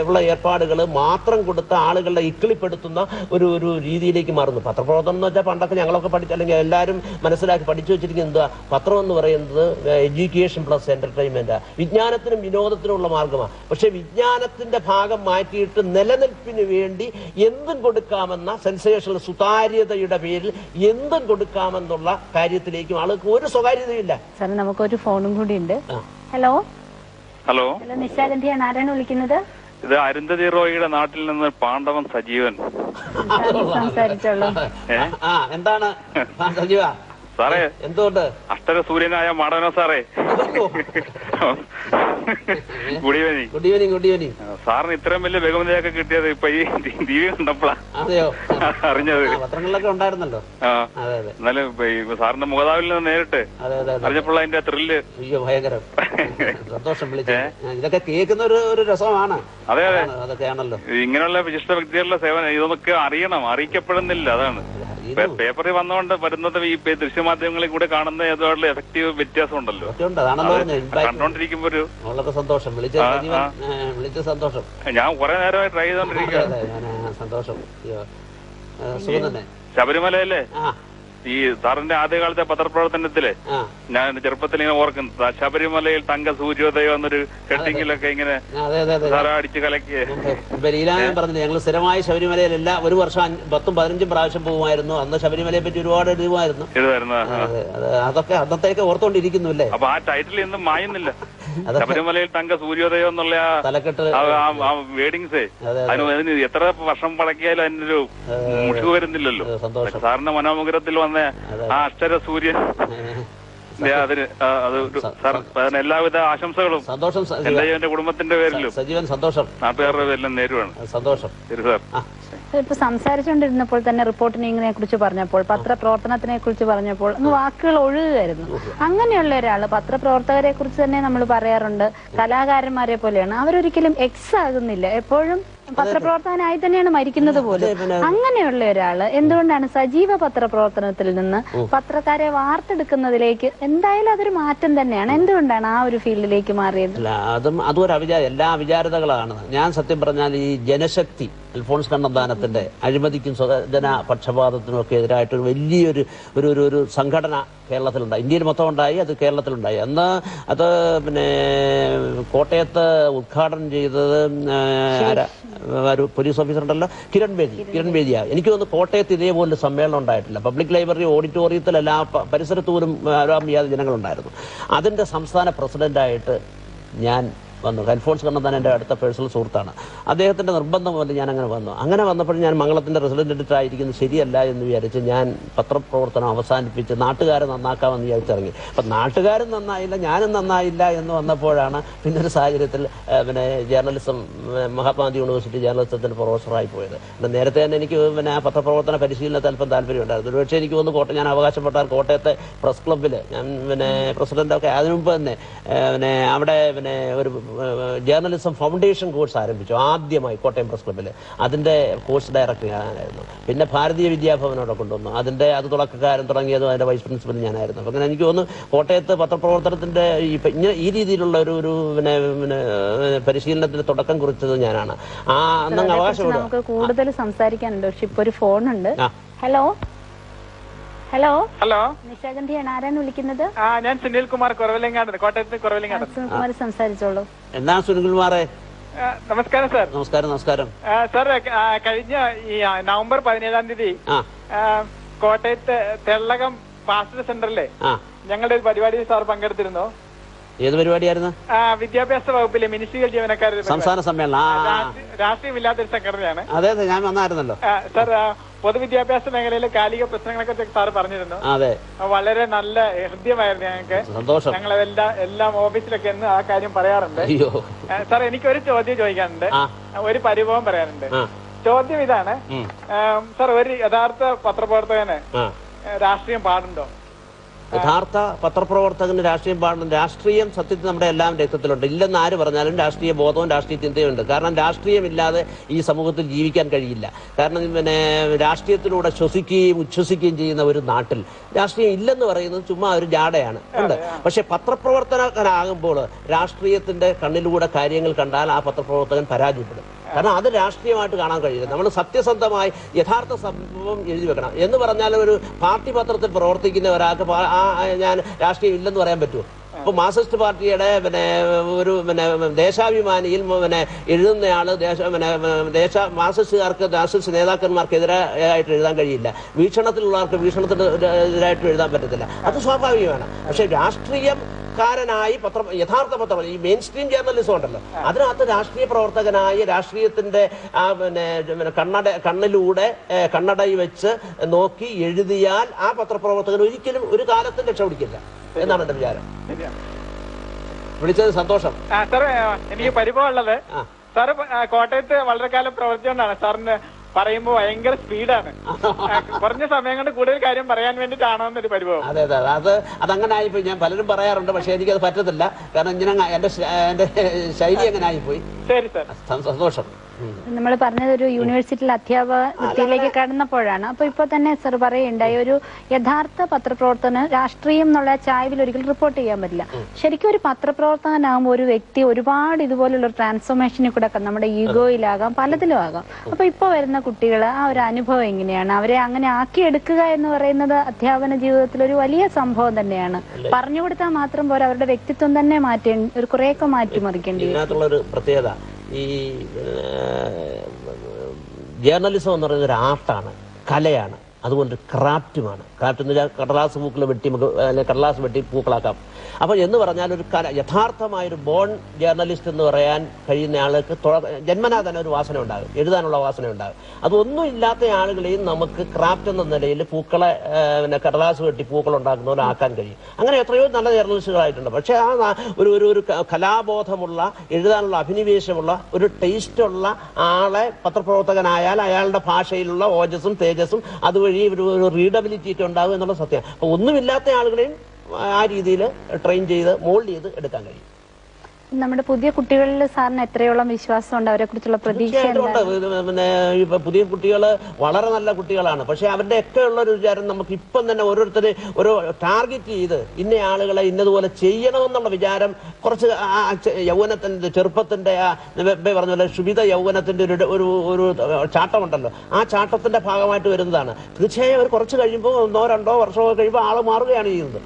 ഉള്ള ഏർപ്പാടുകൾ മാത്രം കൊടുത്ത ആളുകളെ ഇക്കിളിപ്പെടുത്തുന്ന ഒരു രീതിയിലേക്ക് മാറുന്നു. പത്രപ്രവർത്തനം എന്ന് വെച്ചാൽ പണ്ടൊക്കെ ഞങ്ങളൊക്കെ അല്ലെങ്കിൽ എല്ലാവരും മനസ്സിലാക്കി പഠിച്ചു വെച്ചിരിക്കുന്നത് എന്താ, പത്രം എന്ന് പറയുന്നത് എഡ്യൂക്കേഷൻ പ്ലസ് എന്റർടൈൻമെന്റ്, വിജ്ഞാനത്തിനും വിനോദത്തിനുമുള്ള മാർഗമാണ്. പക്ഷെ വിജ്ഞാനത്തിന്റെ ഭാഗം മാറ്റിയിട്ട് നിലനിൽപ്പിന് വേണ്ടി എന്തും കൊടുക്കാമെന്ന സെൻസേഷണൽ സുതാര്യതയുടെ പേരിൽ എന്തും കൊടുക്കാമെന്നുള്ള കാര്യത്തിലേക്കും ആൾക്ക് ഒരു സ്വകാര്യതയില്ല. സാർ നമുക്കൊരു ഫോണും കൂടി. ഹലോ ഹലോ ഹലോ, നിശാഗന്ധിയാണ്. ആരാണ് വിളിക്കുന്നത്? ഇത് അരുന്ധതി റോയിയുടെ നാട്ടിൽ നിന്ന് പാണ്ഡവൻ സജീവൻ സംസാരിച്ചോളൂ. എന്താണ് സജീവ സാറേ? എന്തുകൊണ്ട് അഷ്ടര സൂര്യനായ മാടവനോ സാറേ? Good evening. Good evening. Good evening. സാറിന് ഇത്രയും വലിയ ബഹുമതിയൊക്കെ കിട്ടിയത് ഇപ്പൊ ഈ ടി വി കണ്ടപ്പോഴാ അറിഞ്ഞത്. പത്രങ്ങളിലൊക്കെ ഉണ്ടായിരുന്നല്ലോ. എന്നാലും സാറിന്റെ മുഖതാവിൽ നിന്ന് നേരിട്ട് അറിഞ്ഞപ്പോൾ അതിന്റെ ത്രില്ല് ഭയങ്കര സന്തോഷം. ഇതൊക്കെ കേൾക്കുന്ന ഒരു രസമാണ്. അതെ അതെ, അതൊക്കെയാണല്ലോ ഇങ്ങനെയുള്ള വിശിഷ്ട വ്യക്തികളുടെ സേവനം. ഇതൊക്കെ അറിയണം, അറിയിക്കപ്പെടുന്നില്ല. അതാണ് പേപ്പറിൽ വന്നുകൊണ്ട് വരുന്നത്. ഈ ദൃശ്യമാധ്യമങ്ങളിൽ കൂടെ കാണുന്ന ഏതുമായിട്ടുള്ള എഫക്റ്റീവ് വ്യത്യാസം ഉണ്ടല്ലോ. കണ്ടോണ്ടിരിക്കുമ്പോ ഒരു സന്തോഷം. വിളിച്ച സന്തോഷം. ഞാൻ കുറെ നേരമായി ട്രൈ ചെയ്തോണ്ടിരിക്കുക. സന്തോഷം. ശബരിമലയല്ലേ ഈ സാറിന്റെ ആദ്യകാലത്തെ പത്രപ്രവർത്തനത്തില് ഞാൻ ചെറുപ്പത്തിൽ ഇങ്ങനെ ഓർക്കുന്നത്, ശബരിമലയിൽ തങ്ക സൂര്യോദയം എന്നൊരു ഹെഡിങ്ങിലൊക്കെ ഇങ്ങനെ സാറ അടിച്ച് കലക്കി. പറഞ്ഞില്ല, ഞങ്ങൾ സ്ഥിരമായി ശബരിമലയിലല്ല, ഒരു വർഷം 10-15 പ്രാവശ്യം പോകുമായിരുന്നു. അന്ന് ശബരിമലയെ പറ്റി ഒരുപാട് എഴുതുമായിരുന്നു. അതൊക്കെ അന്നത്തേക്ക് ഓർത്തോണ്ടിരിക്കുന്നു അല്ലേ? അപ്പൊ ആ ടൈറ്റിൽ ഒന്നും മായുന്നില്ല. ശബരിമലയിൽ തങ്ക സൂര്യോദയം എന്നുള്ള തലക്കെട്ട് വേഡിങ്സേ അതിന് എത്ര വർഷം പഴക്കിയാലും അതിനൊരു മുഷിവ് വരുന്നില്ലല്ലോ. സാറിന്റെ മനോമുഖരത്തിൽ വന്ന ആ അക്ഷര സൂര്യൻ, അതിന് എല്ലാവിധ ആശംസകളും എന്റെ കുടുംബത്തിന്റെ പേരിലും സജീവൻ സന്തോഷം, നാട്ടുകാരുടെ പേരിലും നേരുവാണ്. സന്തോഷം. ശരി സാർ. ഇപ്പൊ സംസാരിച്ചുകൊണ്ടിരുന്നപ്പോൾ തന്നെ റിപ്പോർട്ടിങ്ങിനെ കുറിച്ച് പറഞ്ഞപ്പോൾ, പത്രപ്രവർത്തനത്തിനെ കുറിച്ച് പറഞ്ഞപ്പോൾ വാക്കുകൾ ഒഴുകുകയായിരുന്നു. അങ്ങനെയുള്ള ഒരാള്, പത്രപ്രവർത്തകരെ കുറിച്ച് തന്നെ നമ്മൾ പറയാറുണ്ട് കലാകാരന്മാരെ പോലെയാണ്, അവരൊരിക്കലും എക്സ് ആകുന്നില്ല, എപ്പോഴും പത്രപ്രവർത്തകനായി തന്നെയാണ് മരിക്കുന്നത് പോലും. അങ്ങനെയുള്ള ഒരാള് എന്തുകൊണ്ടാണ് സജീവ പത്രപ്രവർത്തനത്തിൽ നിന്ന് പത്രക്കാരെ വാർത്തെടുക്കുന്നതിലേക്ക്, എന്തായാലും അതൊരു മാറ്റം തന്നെയാണ്, എന്തുകൊണ്ടാണ് ആ ഒരു ഫീൽഡിലേക്ക് മാറിയത്? അതും എല്ലാ വിചാരതകളാണ്. ഞാൻ സത്യം പറഞ്ഞാൽ ഈ ജനശക്തി അൽഫോൺസ് കണ്ണന്താനത്തിന്റെ അഴിമതിക്കും സ്വജന പക്ഷപാതത്തിനും ഒക്കെ എതിരായിട്ട് വലിയൊരു ഒരു സംഘടന കേരളത്തിലുണ്ടായി, ഇന്ത്യയിൽ മൊത്തം ഉണ്ടായി, അത് കേരളത്തിലുണ്ടായി. അന്ന് അത് പിന്നെ കോട്ടയത്ത് ഉദ്ഘാടനം ചെയ്തത് ഒരു പോലീസ് ഓഫീസർ ഉണ്ടല്ലോ, കിരൺ ബേദിയാണ്. എനിക്ക് തോന്നുന്നു കോട്ടയത്ത് ഇതേപോലെ സമ്മേളനം ഉണ്ടായിട്ടില്ല. പബ്ലിക് ലൈബ്രറി ഓഡിറ്റോറിയത്തിൽ പരിസരത്ത് പോലും ആരാം ചെയ്യാതെ ജനങ്ങളുണ്ടായിരുന്നു. അതിന്റെ സംസ്ഥാന പ്രസിഡന്റായിട്ട് ഞാൻ വന്നു. അൽഫോൺസ് കണ്ണന്താനം എൻ്റെ അടുത്ത പേഴ്സണൽ സുഹൃത്താണ്. അദ്ദേഹത്തിൻ്റെ നിർബന്ധം പോലെ ഞാൻ അങ്ങനെ വന്നു. അങ്ങനെ വന്നപ്പോൾ ഞാൻ മംഗളത്തിൻ്റെ റെസിഡന്റ് എഡിറ്റർ ആയിരിക്കുന്നത് ശരിയല്ല എന്ന് വിചാരിച്ച് ഞാൻ പത്രപ്രവർത്തനം അവസാനിപ്പിച്ച് നാട്ടുകാരെ നന്നാക്കാമെന്ന് വിചാരിച്ചിറങ്ങി. അപ്പം നാട്ടുകാരും നന്നായില്ല, ഞാനും നന്നായില്ല എന്ന് വന്നപ്പോഴാണ് പിന്നൊരു സാഹചര്യത്തിൽ പിന്നെ ജേർണലിസം, മഹാത്മാഗാന്ധി യൂണിവേഴ്സിറ്റി ജേർണലിസത്തിന് പ്രൊഫസറായി പോയത്. നേരത്തെ തന്നെ എനിക്ക് പിന്നെ പത്രപ്രവർത്തന പരിശീലനത്തിൽ അല്പം താല്പര്യമുണ്ടായിരുന്നു. ഒരുപക്ഷെ എനിക്ക് തോന്നുന്നു ഞാൻ അവകാശപ്പെട്ടാൽ കോട്ടയത്തെ പ്രസ് ക്ലബ്ബിൽ ഞാൻ പിന്നെ പ്രസിഡന്റൊക്കെ അതിനു മുമ്പ് തന്നെ പിന്നെ അവിടെ പിന്നെ ഒരു ജേർണലിസം ഫൗണ്ടേഷൻ കോഴ്സ് ആരംഭിച്ചു ആദ്യമായി കോട്ടയം പ്രസ് ക്ലബ്ബിൽ. അതിന്റെ കോഴ്സ് ഡയറക്ടർ ഞാനായിരുന്നു. പിന്നെ ഭാരതീയ വിദ്യാഭവനോടെ കൊണ്ടുവന്നു. അത് തുടക്കക്കാരൻ തുടങ്ങിയതും അതിന്റെ വൈസ് പ്രിൻസിപ്പൽ ഞാനായിരുന്നു. അപ്പൊ അങ്ങനെ എനിക്ക് തോന്നുന്നു കോട്ടയത്ത് പത്രപ്രവർത്തനത്തിന്റെ ഈ രീതിയിലുള്ള ഒരു പിന്നെ പരിശീലനത്തിന് തുടക്കം കുറിച്ചത് ഞാനാണ്. അന്നങ്ങ് അവകാശപ്പെടും. നമുക്ക് കൂടുതൽ സംസാരിക്കാനുണ്ട്, പക്ഷെ ഇപ്പൊ ഒരു ഫോൺ ഉണ്ട്. ഹലോ ഹലോ ഹലോ, നിശാഗന്ധിയാണ്. ആരാണ് വിളിക്കുന്നത്? ഞാൻ സുനിൽ കുമാർ, കുറവിലങ്ങാട്, കോട്ടയത്ത് കുറവിലങ്ങാട്. സുനിൽകുമാർ സംസാരിച്ചോളൂ. എന്താ സുനിൽകുമാറെ? നമസ്കാരം സാർ. നമസ്കാരം സാർ, കഴിഞ്ഞ ഈ നവംബർ 17-ാം തീയതി കോട്ടയത്ത് തെള്ളകം പാസ്റ്റർ സെന്ററിലെ ഞങ്ങളുടെ ഒരു പരിപാടിയിൽ സാർ പങ്കെടുത്തിരുന്നു. ഏത് പരിപാടിയായിരുന്നു? വിദ്യാഭ്യാസ വകുപ്പിലെ മിനിസ്ട്രിയൽ ജീവനക്കാരുടെ സംസ്ഥാന സമ്മേളനം. രാഷ്ട്രീയമില്ലാത്തൊരു സംഘടനയാണ്. അതെ, ഞാൻ വന്നായിരുന്നല്ലോ സാർ. പൊതുവിദ്യാഭ്യാസ മേഖലയിലെ കാലിക പ്രശ്നങ്ങളെ കുറിച്ച് സാർ പറഞ്ഞിരുന്നു. അതെ, വളരെ നല്ല ഹൃദ്യമായിരുന്നു ഞങ്ങൾക്ക്. സന്തോഷം. ഞങ്ങൾ എല്ലാം ഓഫീസിലൊക്കെ എന്ന് ആ കാര്യം പറയാറുണ്ട്. സാർ, എനിക്കൊരു ചോദ്യം ചോദിക്കാനുണ്ട്, ഒരു പരിഭവം പറയാനുണ്ട്. ചോദ്യം ഇതാണ് സാർ, ഒരു യഥാർത്ഥ പത്രപ്രവർത്തകന് രാഷ്ട്രീയം പാടുണ്ടോ? യഥാർത്ഥ പത്രപ്രവർത്തകന് രാഷ്ട്രീയം പാടണം. രാഷ്ട്രീയം സത്യത്തിൽ നമ്മുടെ എല്ലാം രക്തത്തിലുണ്ട്. ഇല്ലെന്ന് ആര് പറഞ്ഞാലും രാഷ്ട്രീയ ബോധവും രാഷ്ട്രീയ ചിന്തയുണ്ട്. കാരണം രാഷ്ട്രീയമില്ലാതെ ഈ സമൂഹത്തിൽ ജീവിക്കാൻ കഴിയില്ല. കാരണം പിന്നെ രാഷ്ട്രീയത്തിലൂടെ ശ്വസിക്കുകയും ഉച്ഛ്വസിക്കുകയും ചെയ്യുന്ന ഒരു നാട്ടിൽ രാഷ്ട്രീയം ഇല്ലെന്ന് പറയുന്നത് ചുമ്മാ ഒരു ജാടയാണ്. ഉണ്ട്. പക്ഷെ പത്രപ്രവർത്തകനാകുമ്പോൾ രാഷ്ട്രീയത്തിന്റെ കണ്ണിലൂടെ കാര്യങ്ങൾ കണ്ടാൽ ആ പത്രപ്രവർത്തകൻ പരാജയപ്പെടും. കാരണം അത് രാഷ്ട്രീയമായിട്ട് കാണാൻ കഴിയില്ല. നമ്മൾ സത്യസന്ധമായി യഥാർത്ഥ സംഭവം എഴുതി വെക്കണം. എന്ന് പറഞ്ഞാൽ ഒരു പാർട്ടി പത്രത്തിൽ പ്രവർത്തിക്കുന്ന ഒരാൾക്ക് ഞാൻ രാഷ്ട്രീയം ഇല്ലെന്ന് പറയാൻ പറ്റുമോ? ഇപ്പൊ മാർക്സിസ്റ്റ് പാർട്ടിയുടെ പിന്നെ ഒരു പിന്നെ ദേശാഭിമാനിയിൽ പിന്നെ എഴുതുന്നയാള് മാർക്സിസ്റ്റുകാർക്ക് മാർക്സിസ്റ്റ് നേതാക്കന്മാർക്കെതിരായിട്ട് എഴുതാൻ കഴിയില്ല. വീക്ഷണത്തിലുള്ളവർക്ക് വീക്ഷണത്തിനെതിരായിട്ട് എഴുതാൻ പറ്റത്തില്ല. അത് സ്വാഭാവികമാണ്. പക്ഷെ രാഷ്ട്രീയക്കാരനായി യഥാർത്ഥ പത്രം, ഈ മെയിൻ സ്ട്രീം ജേർണലിസം ഉണ്ടല്ലോ, അതിനകത്ത് രാഷ്ട്രീയ പ്രവർത്തകനായി രാഷ്ട്രീയത്തിന്റെ കണ്ണിലൂടെ കണ്ണടയിൽ വെച്ച് നോക്കി എഴുതിയാൽ ആ പത്രപ്രവർത്തകൻ ഒരിക്കലും ഒരു കാലത്തും രക്ഷപ്പെടിക്കില്ല എന്നാണ് എന്റെ വിചാരം. വിളിച്ചത് സന്തോഷം. സാർ, എനിക്ക് പരിഭവമുള്ളത്, സാർ കോട്ടയത്ത് വളരെ കാലം പ്രവർത്തിച്ചുകൊണ്ടാണ് സാറിന് പറയുമ്പോ ഭയങ്കര സ്പീഡാണ്. കുറഞ്ഞ സമയം കൊണ്ട് കൂടുതൽ കാര്യം പറയാൻ വേണ്ടിട്ടാണോ എന്നൊരു പരിഭവം. അതെ, അതങ്ങനെ ആയിപ്പോയി. ഞാൻ പലരും പറയാറുണ്ട്, പക്ഷെ എനിക്കത് പറ്റത്തില്ല. കാരണം ഇങ്ങനെ എന്റെ ശൈലി അങ്ങനെ ആയിപ്പോയി. ശരി സാർ, സന്തോഷം. നമ്മൾ പറഞ്ഞത് ഒരു യൂണിവേഴ്സിറ്റിയിൽ അധ്യാപക വൃത്തിയിലേക്ക് കടന്നപ്പോഴാണ്. അപ്പൊ ഇപ്പൊ തന്നെ സർ പറയുണ്ടായി, ഒരു യഥാർത്ഥ പത്രപ്രവർത്തന രാഷ്ട്രീയം എന്നുള്ള ചായ്വിൽ ഒരിക്കലും റിപ്പോർട്ട് ചെയ്യാൻ പറ്റില്ല. ശരിക്കും ഒരു പത്രപ്രവർത്തകനാകുമ്പോൾ ഒരു വ്യക്തി ഒരുപാട് ഇതുപോലുള്ള ട്രാൻസ്ഫോർമേഷനിൽ കൂടെ നമ്മുടെ ഈഗോയിലാകാം, പലതിലും ആകാം. അപ്പൊ ഇപ്പൊ വരുന്ന കുട്ടികൾ ആ ഒരു അനുഭവം എങ്ങനെയാണ്? അവരെ അങ്ങനെ ആക്കിയെടുക്കുക എന്ന് പറയുന്നത് അധ്യാപന ജീവിതത്തിൽ ഒരു വലിയ സംഭവം തന്നെയാണ്. പറഞ്ഞു കൊടുത്താൽ മാത്രം പോരാ, അവരുടെ വ്യക്തിത്വം തന്നെ ഒരു കുറെയൊക്കെ മാറ്റിമറിക്കേണ്ടി വരും. പ്രത്യേകത ഈ ജേർണലിസം എന്ന് പറയുന്ന ഒരു ആർട്ടാണ്, കലയാണ്. അതുകൊണ്ട് ക്രാഫ്റ്റുമാണ്. ക്രാഫ്റ്റ് എന്ന് വെച്ചാൽ കടലാസ് പൂക്കൾ വെട്ടി നമുക്ക് അല്ലെങ്കിൽ കടലാസ് വെട്ടി പൂക്കളാക്കാം. അപ്പോൾ എന്ന് പറഞ്ഞാൽ ഒരു യഥാർത്ഥമായൊരു ബോൺ ജേർണലിസ്റ്റ് എന്ന് പറയാൻ കഴിയുന്ന ആൾക്ക് ജന്മനാ തന്നെ ഒരു വാസന ഉണ്ടാകും, എഴുതാനുള്ള വാസന ഉണ്ടാകും. അതൊന്നും ഇല്ലാത്ത ആളുകളെയും നമുക്ക് ക്രാഫ്റ്റ് എന്ന നിലയിൽ പൂക്കളെ കടലാസ് വെട്ടി പൂക്കൾ ഉണ്ടാക്കുന്ന പോലെ ആക്കാൻ കഴിയും. അങ്ങനെ എത്രയോ നല്ല ജേർണലിസ്റ്റുകളായിട്ടുണ്ട്. പക്ഷെ ആ ഒരു കലാബോധമുള്ള, എഴുതാനുള്ള അഭിനിവേശമുള്ള, ഒരു ടേസ്റ്റുള്ള ആളെ പത്രപ്രവർത്തകനായാൽ അയാളുടെ ഭാഷയിലുള്ള ഓജസ്സും തേജസ്സും അതുവഴി ഒരു റീഡബിലിറ്റി ഒക്കെ ഉണ്ടാകും എന്നുള്ള സത്യമാണ്. അപ്പൊ ഒന്നുമില്ലാത്ത ആളുകളെയും ആ രീതിയിൽ ട്രെയിൻ ചെയ്ത് മോൾഡ് ചെയ്ത് എടുക്കാൻ കഴിയും. നമ്മുടെ പുതിയ കുട്ടികളിൽ സാറിന് എത്രയോളം വിശ്വാസമുണ്ട്, അവരെ കുറിച്ചുള്ള പ്രതീക്ഷ? പിന്നെ പുതിയ കുട്ടികൾ വളരെ നല്ല കുട്ടികളാണ്. പക്ഷെ അവരുടെ ഒക്കെ ഉള്ള ഒരു വിചാരം നമുക്ക് ഇപ്പം തന്നെ ഓരോരുത്തരെ ഒരു ടാർഗറ്റ് ചെയ്ത് ഇന്ന ആളുകളെ ഇന്നതുപോലെ ചെയ്യണമെന്നുള്ള വിചാരം കുറച്ച് യൗവനത്തിന്റെ ചെറുപ്പത്തിന്റെ പറഞ്ഞ പോലെ ക്ഷുഭിത യൗവനത്തിന്റെ ഒരു ചാട്ടമുണ്ടല്ലോ, ആ ചാട്ടത്തിന്റെ ഭാഗമായിട്ട് വരുന്നതാണ്. തീർച്ചയായും അവർ കുറച്ച് കഴിയുമ്പോൾ 1-2 വർഷമോ കഴിയുമ്പോൾ ആള് മാറുകയാണ് ചെയ്യുന്നത്.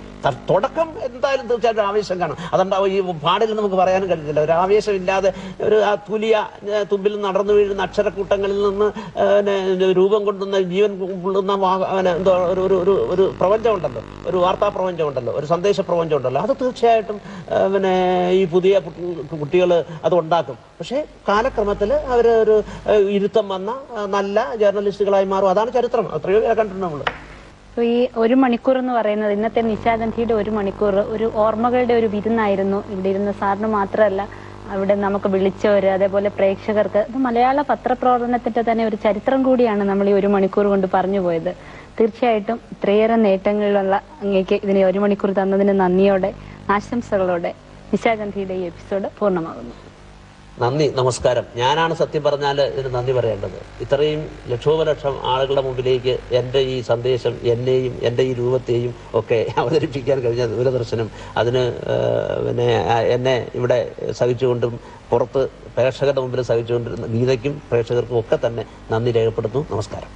തുടക്കം എന്തായാലും തീർച്ചയായിട്ടും ആവേശം കാണും. അതുണ്ടാവും. ഈ പാടിൽ നമുക്ക് പറയാനും കഴിയില്ല. ഒരു ആവേശമില്ലാതെ ഒരു ആ തുലിയ തുമ്പിൽ നടന്നു വീഴുന്ന അക്ഷരക്കൂട്ടങ്ങളിൽ നിന്ന് രൂപം കൊണ്ടുന്ന ജീവൻ കൊള്ളുന്ന എന്തോ ഒരു പ്രപഞ്ചമുണ്ടല്ലോ, ഒരു വാർത്താ പ്രപഞ്ചമുണ്ടല്ലോ, ഒരു സന്ദേശ പ്രപഞ്ചമുണ്ടല്ലോ. അത് തീർച്ചയായിട്ടും ഈ പുതിയ കുട്ടികൾ അത് ഉണ്ടാക്കും. പക്ഷേ കാലക്രമത്തിൽ അവർ ഒരു ഇരുത്തം വന്ന നല്ല ജേർണലിസ്റ്റുകളായി മാറും. അതാണ് ചരിത്രം. അത്രയോ കണ്ടിട്ടുണ്ട് നമ്മൾ. ഈ 1 മണിക്കൂർ എന്ന് പറയുന്നത് ഇന്നത്തെ നിശാഗന്ധിയുടെ 1 മണിക്കൂർ ഒരു ഓർമ്മകളുടെ ഒരു വിരുന്നായിരുന്നു. ഇവിടെ ഇരുന്ന സാറിന് മാത്രമല്ല, അവിടെ നമുക്ക് വിളിച്ചവര്, അതേപോലെ പ്രേക്ഷകർക്ക്, ഇത് മലയാള പത്രപ്രവർത്തനത്തിന്റെ തന്നെ ഒരു ചരിത്രം കൂടിയാണ് നമ്മൾ ഈ 1 മണിക്കൂർ കൊണ്ട് പറഞ്ഞു പോയത്. തീർച്ചയായിട്ടും ഇത്രയേറെ നേട്ടങ്ങളിലുള്ള അങ്ങേക്ക് ഇതിനെ 1 മണിക്കൂർ തന്നതിന് നന്ദിയോടെ, ആശംസകളോടെ നിശാഗന്ധിയുടെ ഈ എപ്പിസോഡ് പൂർണ്ണമാകുന്നു. നന്ദി, നമസ്കാരം. ഞാനാണ് സത്യം പറഞ്ഞാൽ ഇതിന് നന്ദി പറയേണ്ടത്. ഇത്രയും ലക്ഷോപലക്ഷം ആളുകളുടെ മുമ്പിലേക്ക് എൻ്റെ ഈ സന്ദേശം, എന്നെയും എൻ്റെ ഈ രൂപത്തെയും ഒക്കെ അവതരിപ്പിക്കാൻ കഴിഞ്ഞ ദൂരദർശനം, അതിന് എന്നെ ഇവിടെ സഹിച്ചുകൊണ്ടും പുറത്ത് പ്രേക്ഷകരുടെ മുമ്പിൽ സഹിച്ചുകൊണ്ടിരുന്ന ഗീതയ്ക്കും പ്രേക്ഷകർക്കും ഒക്കെ തന്നെ നന്ദി രേഖപ്പെടുത്തുന്നു. നമസ്കാരം.